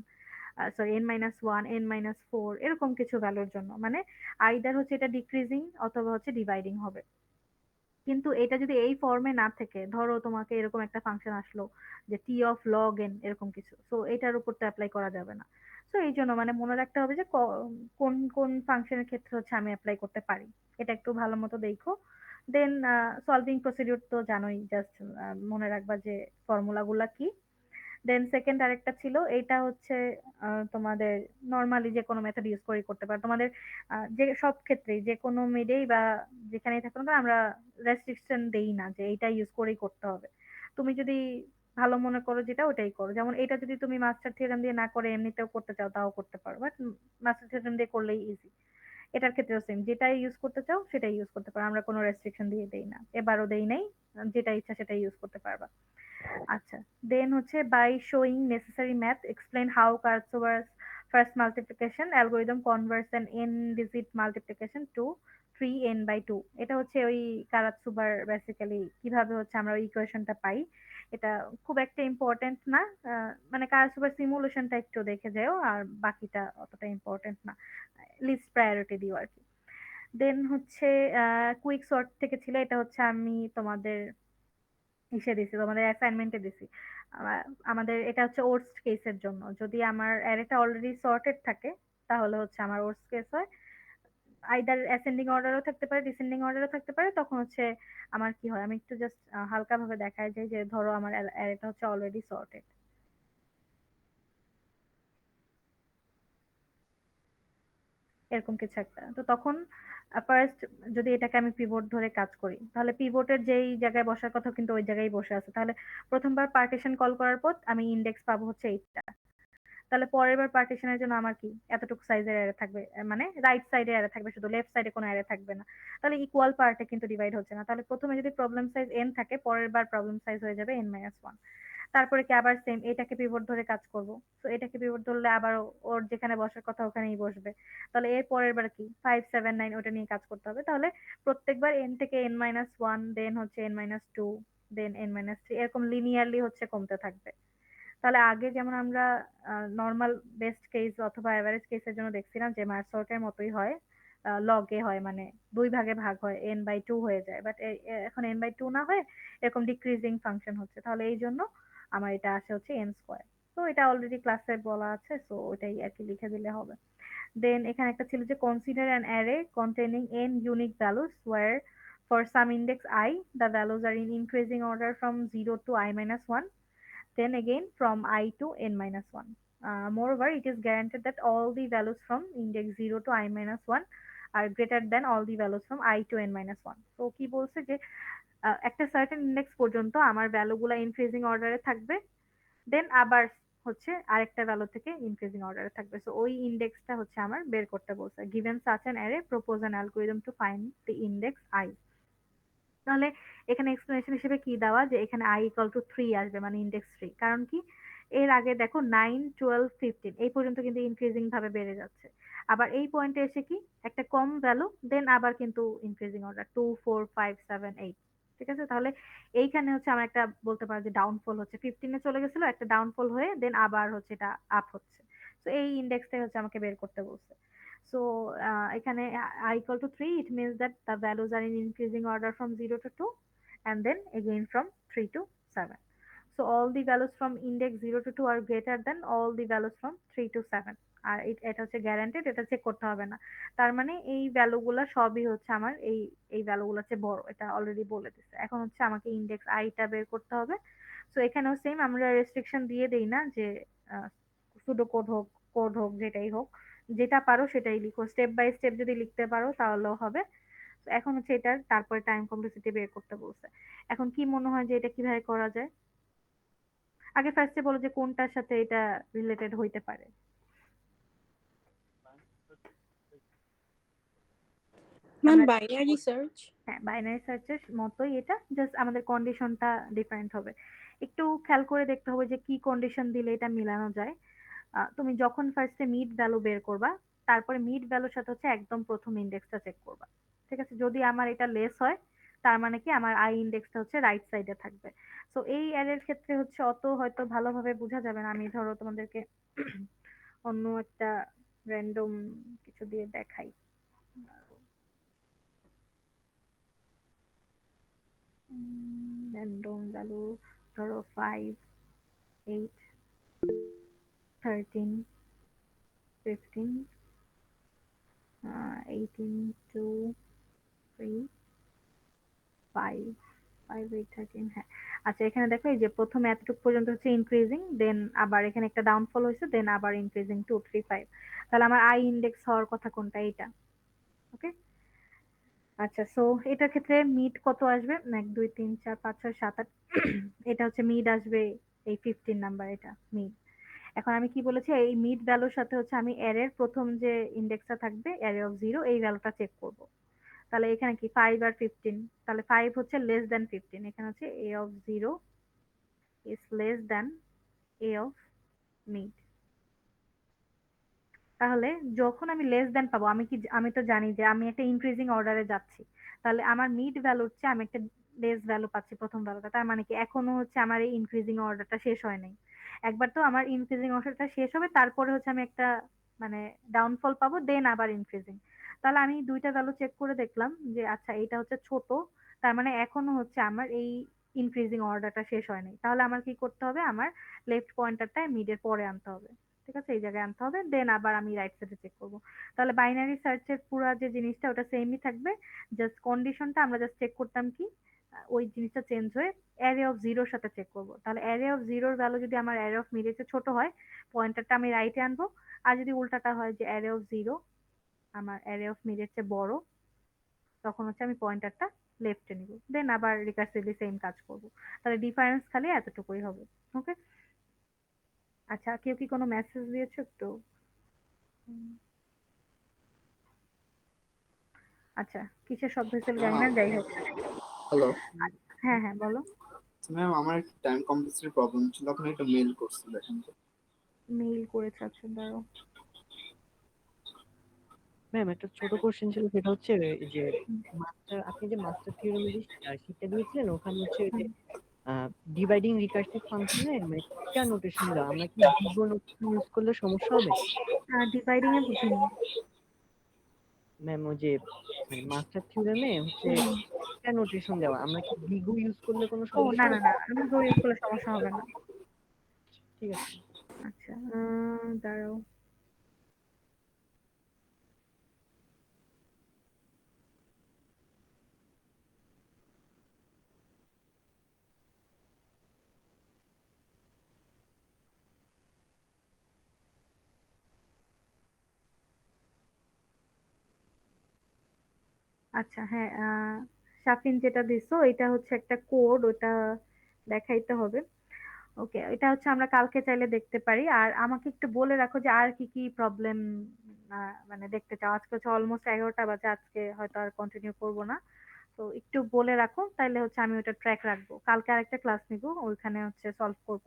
sorry n-1 n-4 এরকম কিছু ভ্যালুর জন্য, মানে আইদার হচ্ছে এটা ডিক্রিজিং অথবা হচ্ছে ডিভাইডিং হবে। কিন্তু এটা যদি এই ফর্মে না থেকে, ধরো তোমাকে এরকম একটা ফাংশন আসলো যে টি অফ লগ এন এরকম কিছু, সো এটার উপর তো অ্যাপ্লাই করা যাবে না। সো এই জন্য মানে মনে রাখতে হবে যে কোন কোন ফাংশনের ক্ষেত্রে হচ্ছে আমি অ্যাপ্লাই করতে পারি, এটা একটু ভালো মতো দেখো। দেন সলভিং প্রসিডিউর তো জানোই, জাস্ট মনে রাখবা যে ফর্মুলা গুলা কি। দেন সেকেন্ড আরেকটা ছিল, এইটা হচ্ছে তোমাদের নর্মালি যে কোনো মেথড ইউজ করে করতে পারো তোমাদের, যে সব ক্ষেত্রেই যে কোনো মিডেই বা যেখানেই থাকো না কেন, আমরা রেস্ট্রিকশন দেই না যে এইটা ইউজ করেই করতে হবে। তুমি যদি ভালো মনে করো যেটা ওটাই করো, যেমন এটা যদি তুমি মাস্টার থিওরেম দিয়ে না করে এমনিতেও করতে চাও তাও করতে পারো, বাট মাস্টার থিওরেম দিয়ে করলেই ইজি। এটার ক্ষেত্রেও সেম, যেটাই ইউজ করতে চাও সেটাই ইউজ করতে পারো, আমরা কোনো রেস্ট্রিকশন দিয়ে দেই না, এবারও দেই নাই, যেটা ইচ্ছা সেটাই ইউজ করতে পারবা। আচ্ছা, দেন হচ্ছে by showing necessary math explain how Karatsuba's fast multiplication algorithm converts an n digit multiplication to 3n/2। এটা হচ্ছে ওই কারাতসুবার বেসিক্যালি কিভাবে হচ্ছে আমরা ওই ইকুয়েশনটা পাই, এটা খুব একটা ইম্পর্টেন্ট না। মানে কারাতসুবার সিমুলেশনটা একটু দেখে যাও, আর বাকিটা অতটা ইম্পর্টেন্ট না, লিস্ট প্রায়োরিটি দিও আর কি। দেন হচ্ছে কুইক সর্ট থেকে ছিল, এটা হচ্ছে আমি তোমাদের ইসে দিছি, তোমাদের অ্যাসাইনমেন্টে দিছি। আমাদের এটা হচ্ছে ওর্স্ট কেসের জন্য, যদি আমার অ্যারেটা অলরেডি সর্টেড থাকে তাহলে হচ্ছে আমার ওর্স্ট কেস হয়, আইদার অ্যাসেন্ডিং অর্ডারও থাকতে পারে ডিসেন্ডিং অর্ডারও থাকতে পারে, তখন হচ্ছে আমার কি হয়, আমি একটু জাস্ট হালকা ভাবে দেখাই যায় যে ধরো আমার অ্যারেটা হচ্ছে অলরেডি সর্টেড, এরকম কিছু একটা, তো তখন ফার্স্ট যদি এটাকে আমি পিভট ধরে কাজ করি, তাহলে পিভটের যেই জায়গায় বসার কথা কিন্তু ওই জায়গায় বসে আছে, তাহলে প্রথমবার পার্টিশন কল করার পর আমি ইন্ডেক্স পাবো হচ্ছে এইটা, তাহলে পরের বার পার্টিশনের জন্য আমার কি এতটুকু সাইজের অ্যারে থাকবে, মানে রাইট সাইডে অ্যারে থাকবে, শুধু লেফট সাইডে কোনো অ্যারে থাকবে না, তাহলে ইকুয়াল পার্টে কিন্তু ডিভাইড হচ্ছে না, তাহলে প্রথমে যদি প্রবলেম সাইজ n থাকে পরের বার প্রবলেম সাইজ হয়ে যাবে n-1। তারপরে কি আবার সেম এটাকে পিভট ধরে কাজ করব, তো এটাকে পিভট ধরলে আবার ওর যেখানে বসার কথা ওখানেই বসবে, তাহলে এর পরের বার কি 5 7 9 ওটা নিয়ে কাজ করতে হবে, তাহলে প্রত্যেকবার n থেকে n-1, দেন হচ্ছে n-2, দেন n-3 এরকম লিনিয়ারলি হচ্ছে কমতে থাকবে। তাহলে আগে যেমন আমরা নর্মাল বেস্ট কেস অথবা এভারেজ কেসের জন্য দেখছিলাম যে মার্কস সর্টের মতোই হয়, লগে হয়, মানে দুই ভাগে ভাগ হয়, n/2 হয়ে যায়, বাট এখন n/2 না হয়ে এরকম ডিক্রিজিং ফাংশন হচ্ছে, তাহলে এই জন্য আমার এটা আসে হচ্ছে n স্কোয়ার। তো এটা অলরেডি ক্লাসে বলা আছে, সো ওইটাই আর কি লিখে দিলে হবে। দেন এখানে একটা ছিল যে consider an array containing n unique values where for some index I the values are in increasing order from 0 to i-1, then again from I to n-1. Moreover, it is guaranteed that all the values from index 0 to i-1 are greater than all the values from I to n-1. So কি বলছে যে একটা certain index পর্যন্ত আমার ভ্যালুগুলো increasing অর্ডারে থাকবে, দেন আবার হচ্ছে আরেকটা ভ্যালু থেকে ইনক্রিজিং অর্ডারে থাকবে, সো ওই ইন্ডেক্সটা হচ্ছে আমার বের করতে বলছে। Given such an array propose an algorithm to find the index I। তাহলে এখানে এক্সপ্লেনেশন হিসেবে কি দেওয়া যে এখানে i ইকুয়াল টু 3 আসবে মানে ইন্ডেক্স 3, কারণ কি এর আগে দেখো 9 12 15 এই পর্যন্ত কিন্তু ইনক্রিজিং ভাবে বেড়ে যাচ্ছে, আবার এই পয়েন্টে এসে কি একটা কম ভ্যালু, দেন আবার কিন্তু ইনক্রিজিং অর্ডার 2 4 5 7 8। ঠিক আছে, তাহলে এইখানে হচ্ছে আমার একটা বলতে পারো যে ডাউনফল হচ্ছে, 15 এ চলে গেছিল একটা ডাউনফল হয়ে দেন আবার হচ্ছে এটা আপ হচ্ছে। তো এই ইন্ডেক্সটাই হচ্ছে আমাকে বের করতে বলছে। So এখানে I equal to 3, it means that the values are in increasing order from 0 to 2 and then again from 3 to 7. So all the values from index 0 to 2 are greater than all the values from 3 to 7. আর এটা হচ্ছে guaranteed, এটা check করতে হবে না। তার মানে এই ভ্যালুগুলো সবই হচ্ছে আমার এই ভ্যালুগুলো হচ্ছে বড়, এটা অলরেডি বলে দিচ্ছে। এখন হচ্ছে আমাকে ইন্ডেক্স আইটা বের করতে হবে। সো এখানেও সেম আমরা রেস্ট্রিকশন দিয়ে দেই না যে সুডো কোড হোক যেটাই হোক, যেটা পারো সেটাই লিখো, স্টেপ বাই স্টেপ যদি লিখতে পারো তাহলেও হবে। তো এখন হচ্ছে এটার তারপরে টাইম কমপ্লেক্সিটি বের করতে বলছে। এখন কি মনে হয় যে এটা কিভাবে করা যায়? আগে ফার্স্টে বলো যে কোনটার সাথে এটা রিলেটেড হইতে পারে। ম্যাম আমরা বাইনারি সার্চ। হ্যাঁ, বাইনারি সার্চের মতোই এটা, জাস্ট আমাদের কন্ডিশনটা ডিফারেন্ট হবে। একটু খেয়াল করে দেখতে হবে যে কি কন্ডিশন দিলে এটা মিলানো যায়। তুমি যখন ফার্স্টে মিড ভ্যালু বের করবা, তারপরে মিড ভ্যালুর সাথে হচ্ছে একদম প্রথম ইন্ডেক্সটা চেক করবা। ঠিক আছে, যদি আমার এটা লেস হয় তার মানে কি আমার আই ইন্ডেক্সটা হচ্ছে রাইট সাইডে থাকবে। সো এই অ্যারের ক্ষেত্রে হচ্ছে অত হয়তো ভালোভাবে বোঝা যাবে না, আমি ধরো তোমাদেরকে অন্য একটা র্যান্ডম কিছু দিয়ে দেখাই। র্যান্ডম ভ্যালু ধরো 5 8 13 15 18 2 3 5 5 8 13। হ্যাঁ, আচ্ছা এখানে দেখো এই যে প্রথমে এতটুকু পর্যন্ত হচ্ছে ইনক্রিজিং, দেন আবার এখানে একটা ডাউনফল হয়েছে, দেন আবার ইনক্রিজিং 2 3 5। তাহলে আমার আই ইন্ডেক্স হওয়ার কথা কোনটা? এটা। ওকে, আচ্ছা সো এটার ক্ষেত্রে মিড কত আসবে? 1 2 3 4 5 6 7 8 এটা হচ্ছে মিড আসবে এই 15 নাম্বার, এটা মিড। এখন আমি কি বলেছি, এই মিড ভ্যালুর সাথে হচ্ছে আমি অ্যারের প্রথম যে ইন্ডেক্সটা থাকবে অ্যারে অফ 0 এই ভ্যালুটা চেক করব। তাহলে এখানে কি 5 আর 15, তাহলে 5 হচ্ছে লেস দ্যান 15, এখানে হচ্ছে a of 0 is less than a of mid। তাহলে যখন আমি লেস দ্যান পাবো, আমি তো জানি যে আমি একটা ইনক্রিজিং অর্ডারে যাচ্ছি, তাহলে আমার মিড ভ্যালুর চেয়ে আমি একটা লেস ভ্যালু পাচ্ছি প্রথম ভ্যালুটা, তার মানে কি এখনো হচ্ছে আমার এই ইনক্রিজিং অর্ডারটা শেষ হয় নাই। একবার তো আমার ইনক্রিজিং অর্ডারটা শেষ হবে, তারপরে হচ্ছে আমি একটা মানে ডাউনফল পাবো, দেন আবার ইনক্রিজিং। তাহলে আমি দুইটা ভ্যালু চেক করে দেখলাম যে আচ্ছা এটা হচ্ছে ছোট, তার মানে এখনো হচ্ছে আমার এই ইনক্রিজিং অর্ডারটা শেষ হয় নাই। তাহলে আমার কি করতে হবে, আমার লেফট পয়েন্টারটা মিডের পরে আনতে হবে। ঠিক আছে, এই জায়গায় আনতে হবে, দেন আবার আমি রাইট সাইডে চেক করব। তাহলে বাইনারি সার্চের পুরো যে জিনিসটা ওটা সেমই থাকবে, জাস্ট কন্ডিশনটা আমরা জাস্ট চেক করতাম কি ওই জিনিসটা চেঞ্জ হয়ে অ্যারে অফ জিরোর সাথে চেক করব। তাহলে অ্যারে অফ জিরোর ভ্যালু যদি আমার অ্যারে অফ মিডের চেয়ে ছোট হয়, পয়েন্টারটা আমি রাইটে আনবো, আর যদি উল্টাটা হয় যে অ্যারে অফ জিরো আমার অ্যারে অফ মিডের চেয়ে বড়, তখন হচ্ছে আমি পয়েন্টারটা লেফটে নিব, দেন আবার রিকার্সিভলি সেম কাজ করব। তাহলে ডিফারেন্স খালি এতটুকুই হবে। ওকে, আচ্ছা কেউ কি কোনো মেসেজ দিয়েছো একটু? আচ্ছা, কিসের শব্দ হয়েছিল জানি না, যাই হোক। হ্যালো হ্যাঁ হ্যাঁ বলো। ম্যাম, আমার একটা টাইম কমপ্লেক্সিটির প্রবলেম ছিল, আপনি একটা মেইল করছিল দেখেন তো। মেইল করেছে, আচ্ছা দাঁড়াও। ম্যাম একটা ছোট কোশ্চেন ছিল, সেটা হচ্ছে এই যে আপনি যে মাস্টার থিওরেমে যে শীটটা দিয়েছিলেন ওখানে হচ্ছে ওই যে ডিভাইডিং রিকার্সিভ ফাংশনে মানে একটা নোটেশন দেওয়া, আমরা কি বিগ নোটেশন ইউজ করলে সমস্যা হবে? ডিভাইডিং এ বুঝিনি। ম্যাম ওই যে মানে মাস্টার থিওরেমে হচ্ছে একটা নোটেশন দেওয়া, আমরা কি বিগও ইউজ করলে কোনো ও সমস্যা না না হবে? না, আমি গো ইউজ করলে সমস্যা হবে না। ঠিক আছে। আচ্ছা দাঁড়াও। আচ্ছা হ্যাঁ, শাফিন যেটা দিছো এটা হচ্ছে একটা কোড, ওটা দেখাইতে হবে। ওকে, এটা হচ্ছে আমরা কালকে চাইলে দেখতে পারি। আর আমাকে একটু বলে রাখো যে আর কি কি প্রবলেম মানে দেখতে চাও। আজকে হচ্ছে অলমোস্ট 11টা বাজে, আজকে হয়তো আর কন্টিনিউ করবো না। তো একটু বলে রাখো, তাইলে হচ্ছে আমি ওটা ট্র্যাক রাখবো। কালকে আরেকটা ক্লাস নিব, ওইখানে হচ্ছে সলভ করব।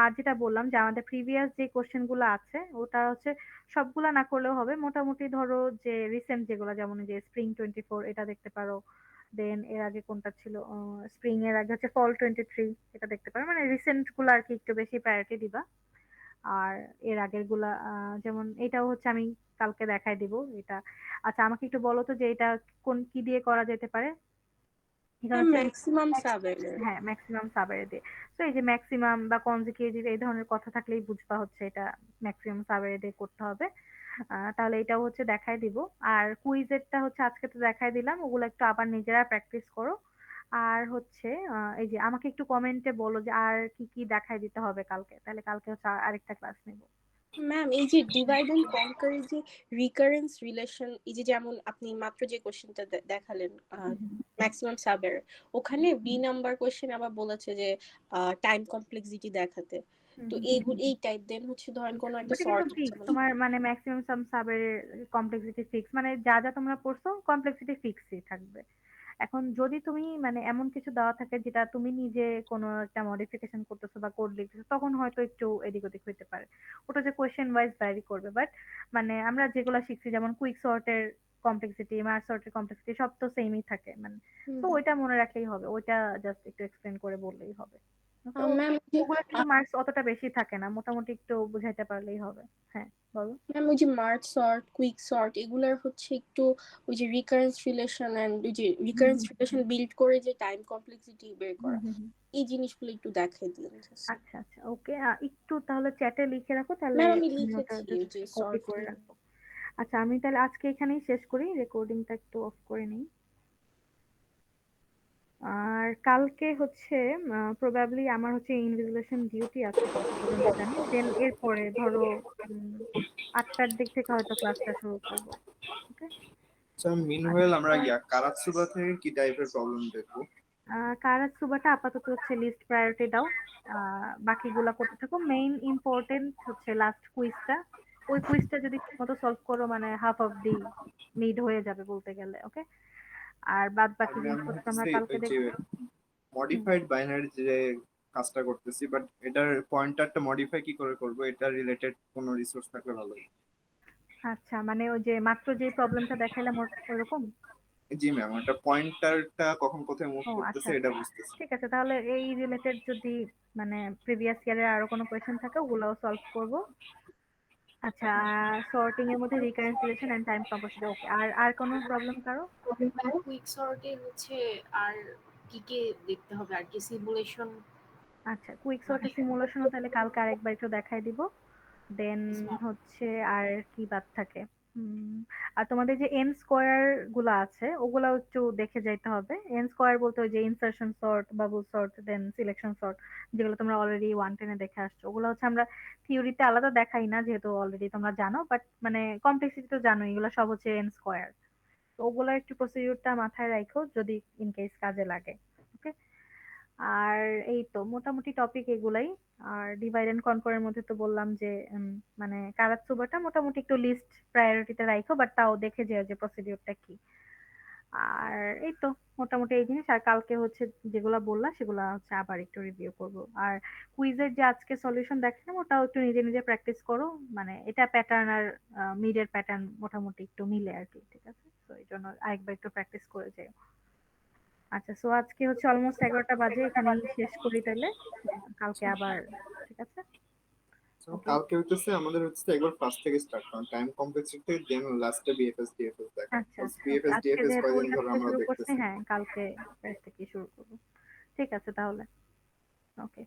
আর যেটা বললাম যে আমাদের প্রিভিয়াস যে কোশ্চেন গুলো আছে ওটা হচ্ছে সবগুলা না করলেও হবে, মোটামুটি ধরো যে রিসেন্ট যেগুলো, যেমন এই যে স্প্রিং 24 এটা দেখতে পারো। দেন এর আগে কোনটা ছিল, স্প্রিং এর আগে হচ্ছে ফল 23 এটা দেখতে পারো। মানে রিসেন্ট গুলো আর কি একটু বেশি প্রায়োরিটি দিবা। আর এর আগের গুলা যেমন এটাও হচ্ছে আমি কালকে দেখাই দিব এটা। আচ্ছা আমাকে একটু বলো তো যে এটা কোন কি দিয়ে করা যেতে পারে। এখানে হচ্ছে ম্যাক্সিমাম সাবের। হ্যাঁ ম্যাক্সিমাম সাবেরে দিয়ে। তো এই যে ম্যাক্সিমাম বা কনজিকিউটিভ এই ধরনের কথা থাকলেই বুঝবা হচ্ছে এটা ম্যাক্সিমাম সাবেরে দিয়ে করতে হবে। তাহলে এটাও হচ্ছে দেখাই দিব। আর কুইজেরটা হচ্ছে আজকে তো দেখাই দিলাম, ওগুলো একটু আবার নিজেরা প্র্যাকটিস করো। আর হচ্ছে এই যে আমাকে একটু কমেন্টে বলো যে আর কি কি দেখাই দিতে হবে কালকে, তাহলে কালকে হচ্ছে আরেকটা ক্লাস নেব। ম্যাম এই যে ডিভাইড এন্ড কনকার যে রিকারেন্স রিলেশন, এই যে যেমন আপনি মাত্র যে কোশ্চেনটা দেখালেন ম্যাক্সিমাম সাবের, ওখানে বি নাম্বার কোশ্চেন আবার বলেছে যে টাইম কমপ্লেক্সিটি দেখাতে। তো এই টাইপ দেন হচ্ছে ধরেন কোন একটা ওটা কিন্তু সর্ট ফিক্স, তোমার মানে ম্যাক্সিমাম সাম সাবের কমপ্লেক্সিটি ফিক্স, মানে যা যা তোমরা পড়ছো কমপ্লেক্সিটি ফিক্সই থাকবে। এখন যদি তুমি মানে এমন কিছু দেওয়া থাকে যেটা তুমি নিজে কোনো একটা মডিফিকেশন করতেছো বা কোড লিখতেছো, তখন হয়তো একটু এদিক ওদিক হইতে পারে। ওটা যে কোয়েশ্চেন ওয়াইজ ভ্যারি করবে, বাট মানে আমরা যেগুলো শিখছি যেমন কুইক সর্টের কমপ্লেক্সিটি, মার্জ সর্টের কমপ্লেক্সিটি সব তো সেমই থাকে মানে। তো ওইটা মনে রাখলেই হবে, ওইটা জাস্ট একটু এক্সপ্লেন করে বললেই হবে। তো ম্যাম ওগুলো কিন্তু মার্কস অতটা বেশি থাকে না, মোটামুটি একটু বুঝাইতে পারলেই হবে। হ্যাঁ বলো। ম্যাম ওই যে মার্জ সর্ট কুইক সর্ট এগুলার হচ্ছে একটু ওই যে রিকারেন্স রিলেশন এন্ড ওই যে রিকারেন্স রিলেশন বিল্ড করে যে টাইম কমপ্লেক্সিটি বের করা, এই জিনিসগুলো একটু দেখাই দিন। আচ্ছা আচ্ছা ওকে, একটু তাহলে চ্যাটে লিখে রাখো, তাহলে ম্যাম আমি আমি ওটা লিখেছি ওই জাস্ট যে কপি সর্ট। করে রাখবো। আচ্ছা আমি তাহলে আজকে এখানেই শেষ করি, রেকর্ডিংটা একটু অফ করে নিই। আর কালকে হচ্ছে প্রবাবলি আমার হচ্ছে ইনভিজিলেশন ডিউটি আছে যতদূর আমি জানি। দেন এরপরে ধরো 8টার দিক থেকে হয়তো ক্লাসটা শুরু করবো। ওকে। আচ্ছা মিনওয়েল আমরা কারাতসুবা থেকে কি টাইপের প্রবলেম দেখবো? কারাতসুবাটা আপাতত হচ্ছে লিস্ট প্রায়োরিটি দাও। বাকিগুলা করতে থাকো, মেইন ইম্পর্টেন্ট হচ্ছে লাস্ট কুইজটা। ওই কুইজটা যদি ঠিকমতো সলভ করো মানে হাফ অফ দি মিড হয়ে যাবে বলতে গেলে। ওকে। আর বাদ বাকি আমি জিনিসপত্র আমরা হচ্ছে কালকে ওই যে দেখবো। মডিফাইড বাইনারি যে কাজটা করতেছি, বাট এটার পয়েন্টারটা মডিফাই কি করে করব, এটা রিলেটেড কোনো রিসোর্স থাকলে ভালো হয়। আচ্ছা মানে ওই যে মাত্র যে প্রবলেমটা দেখাইলাম ওরকম। জি ম্যাম, ওটা পয়েন্টারটা কখন কোথায় মুভ ও আচ্ছা করতেছে এটা আচ্ছা বুঝতেছি। ঠিক আছে, তাহলে এই রিলেটেড যদি মানে প্রিভিয়াস ইয়ারের আরো কোনো কোয়েশ্চেন থাকে ওগুলাও সলভ করব। আচ্ছা সর্টিং এর মধ্যে recurrence relation and time composite. Okay, আর আর কোনো প্রবলেম কারো? কুইক সর্টে হচ্ছে আর কি কি দেখতে হবে আর কি সিমুলেশন। আচ্ছা কুইক সর্টের সিমুলেশনও তাহলে কালকে আরেকবার একটু দেখাই দিব। দেন হচ্ছে আর কি বাদ থাকে, আর তোমাদের যে এন স্কোয়ার গুলো আছে ওগুলাও একটু দেখে যাইতে হবে। এন স্কোয়ার বলতে ওই যে ইনসার্শন সর্ট, বাবল সর্ট, দেন সিলেকশন সর্ট, যেগুলো তোমরা অলরেডি 110-এ দেখে আসছো। ওগুলো হচ্ছে আমরা থিওরিতে আলাদা দেখাই না, যেহেতু অলরেডি তোমরা জানো, বাট মানে কমপ্লেক্সিটি তো জানো, এগুলো সব হচ্ছে এন স্কোয়ার। তো ওগুলোর একটু প্রসিডিউরটা মাথায় রাখো যদি ইন কেস কাজে লাগে। ওকে। আর এই তো মোটামুটি টপিক এগুলাই। আর ডিভাইড এন্ড কনকোরের মধ্যে তো বললাম যে মানে কারাতসুবাটা মোটামুটি একটু লিস্ট প্রায়োরিটিতে রাখো, বাট তাও দেখে যেও যে প্রসিডিউরটা কি। আর এই তো মোটামুটি এই জিনিস। আর কালকে হচ্ছে যেগুলা বললা সেগুলা হচ্ছে আবার একটু রিভিউ করব। আর কুইজের যে আজকে সলিউশন দেখালাম ওটাও একটু নিজে নিজে প্র্যাকটিস করো, মানে এটা প্যাটার্ন আর মিডের প্যাটার্ন মোটামুটি একটু মিলে আর কি। ঠিক আছে, তো এই জন্য আরেকবার একটু প্র্যাকটিস করে যাও। আচ্ছা সো আজকে হচ্ছে অলমোস্ট 11টা বাজে, এখানেই শেষ করি তাহলে। কালকে আবার। ঠিক আছে। ওকে। কালকে হইতেছে আমাদের হচ্ছে একবার ফার্স্ট থেকে স্টার্ট করা টাইম কমপ্লেক্সিটি, দেন লাস্টে বিএফএস ডিএফএস দেখা। আচ্ছা আচ্ছা ওকে, বিএফএস আজকে ডিএফএস যেহেতু কয়দিন ওইটা ধরে থেকে আমরা শুরু করছি, দেখতেছি। হ্যাঁ কালকে থেকে শুরু করবো। ঠিক আছে তাহলে। ওকে।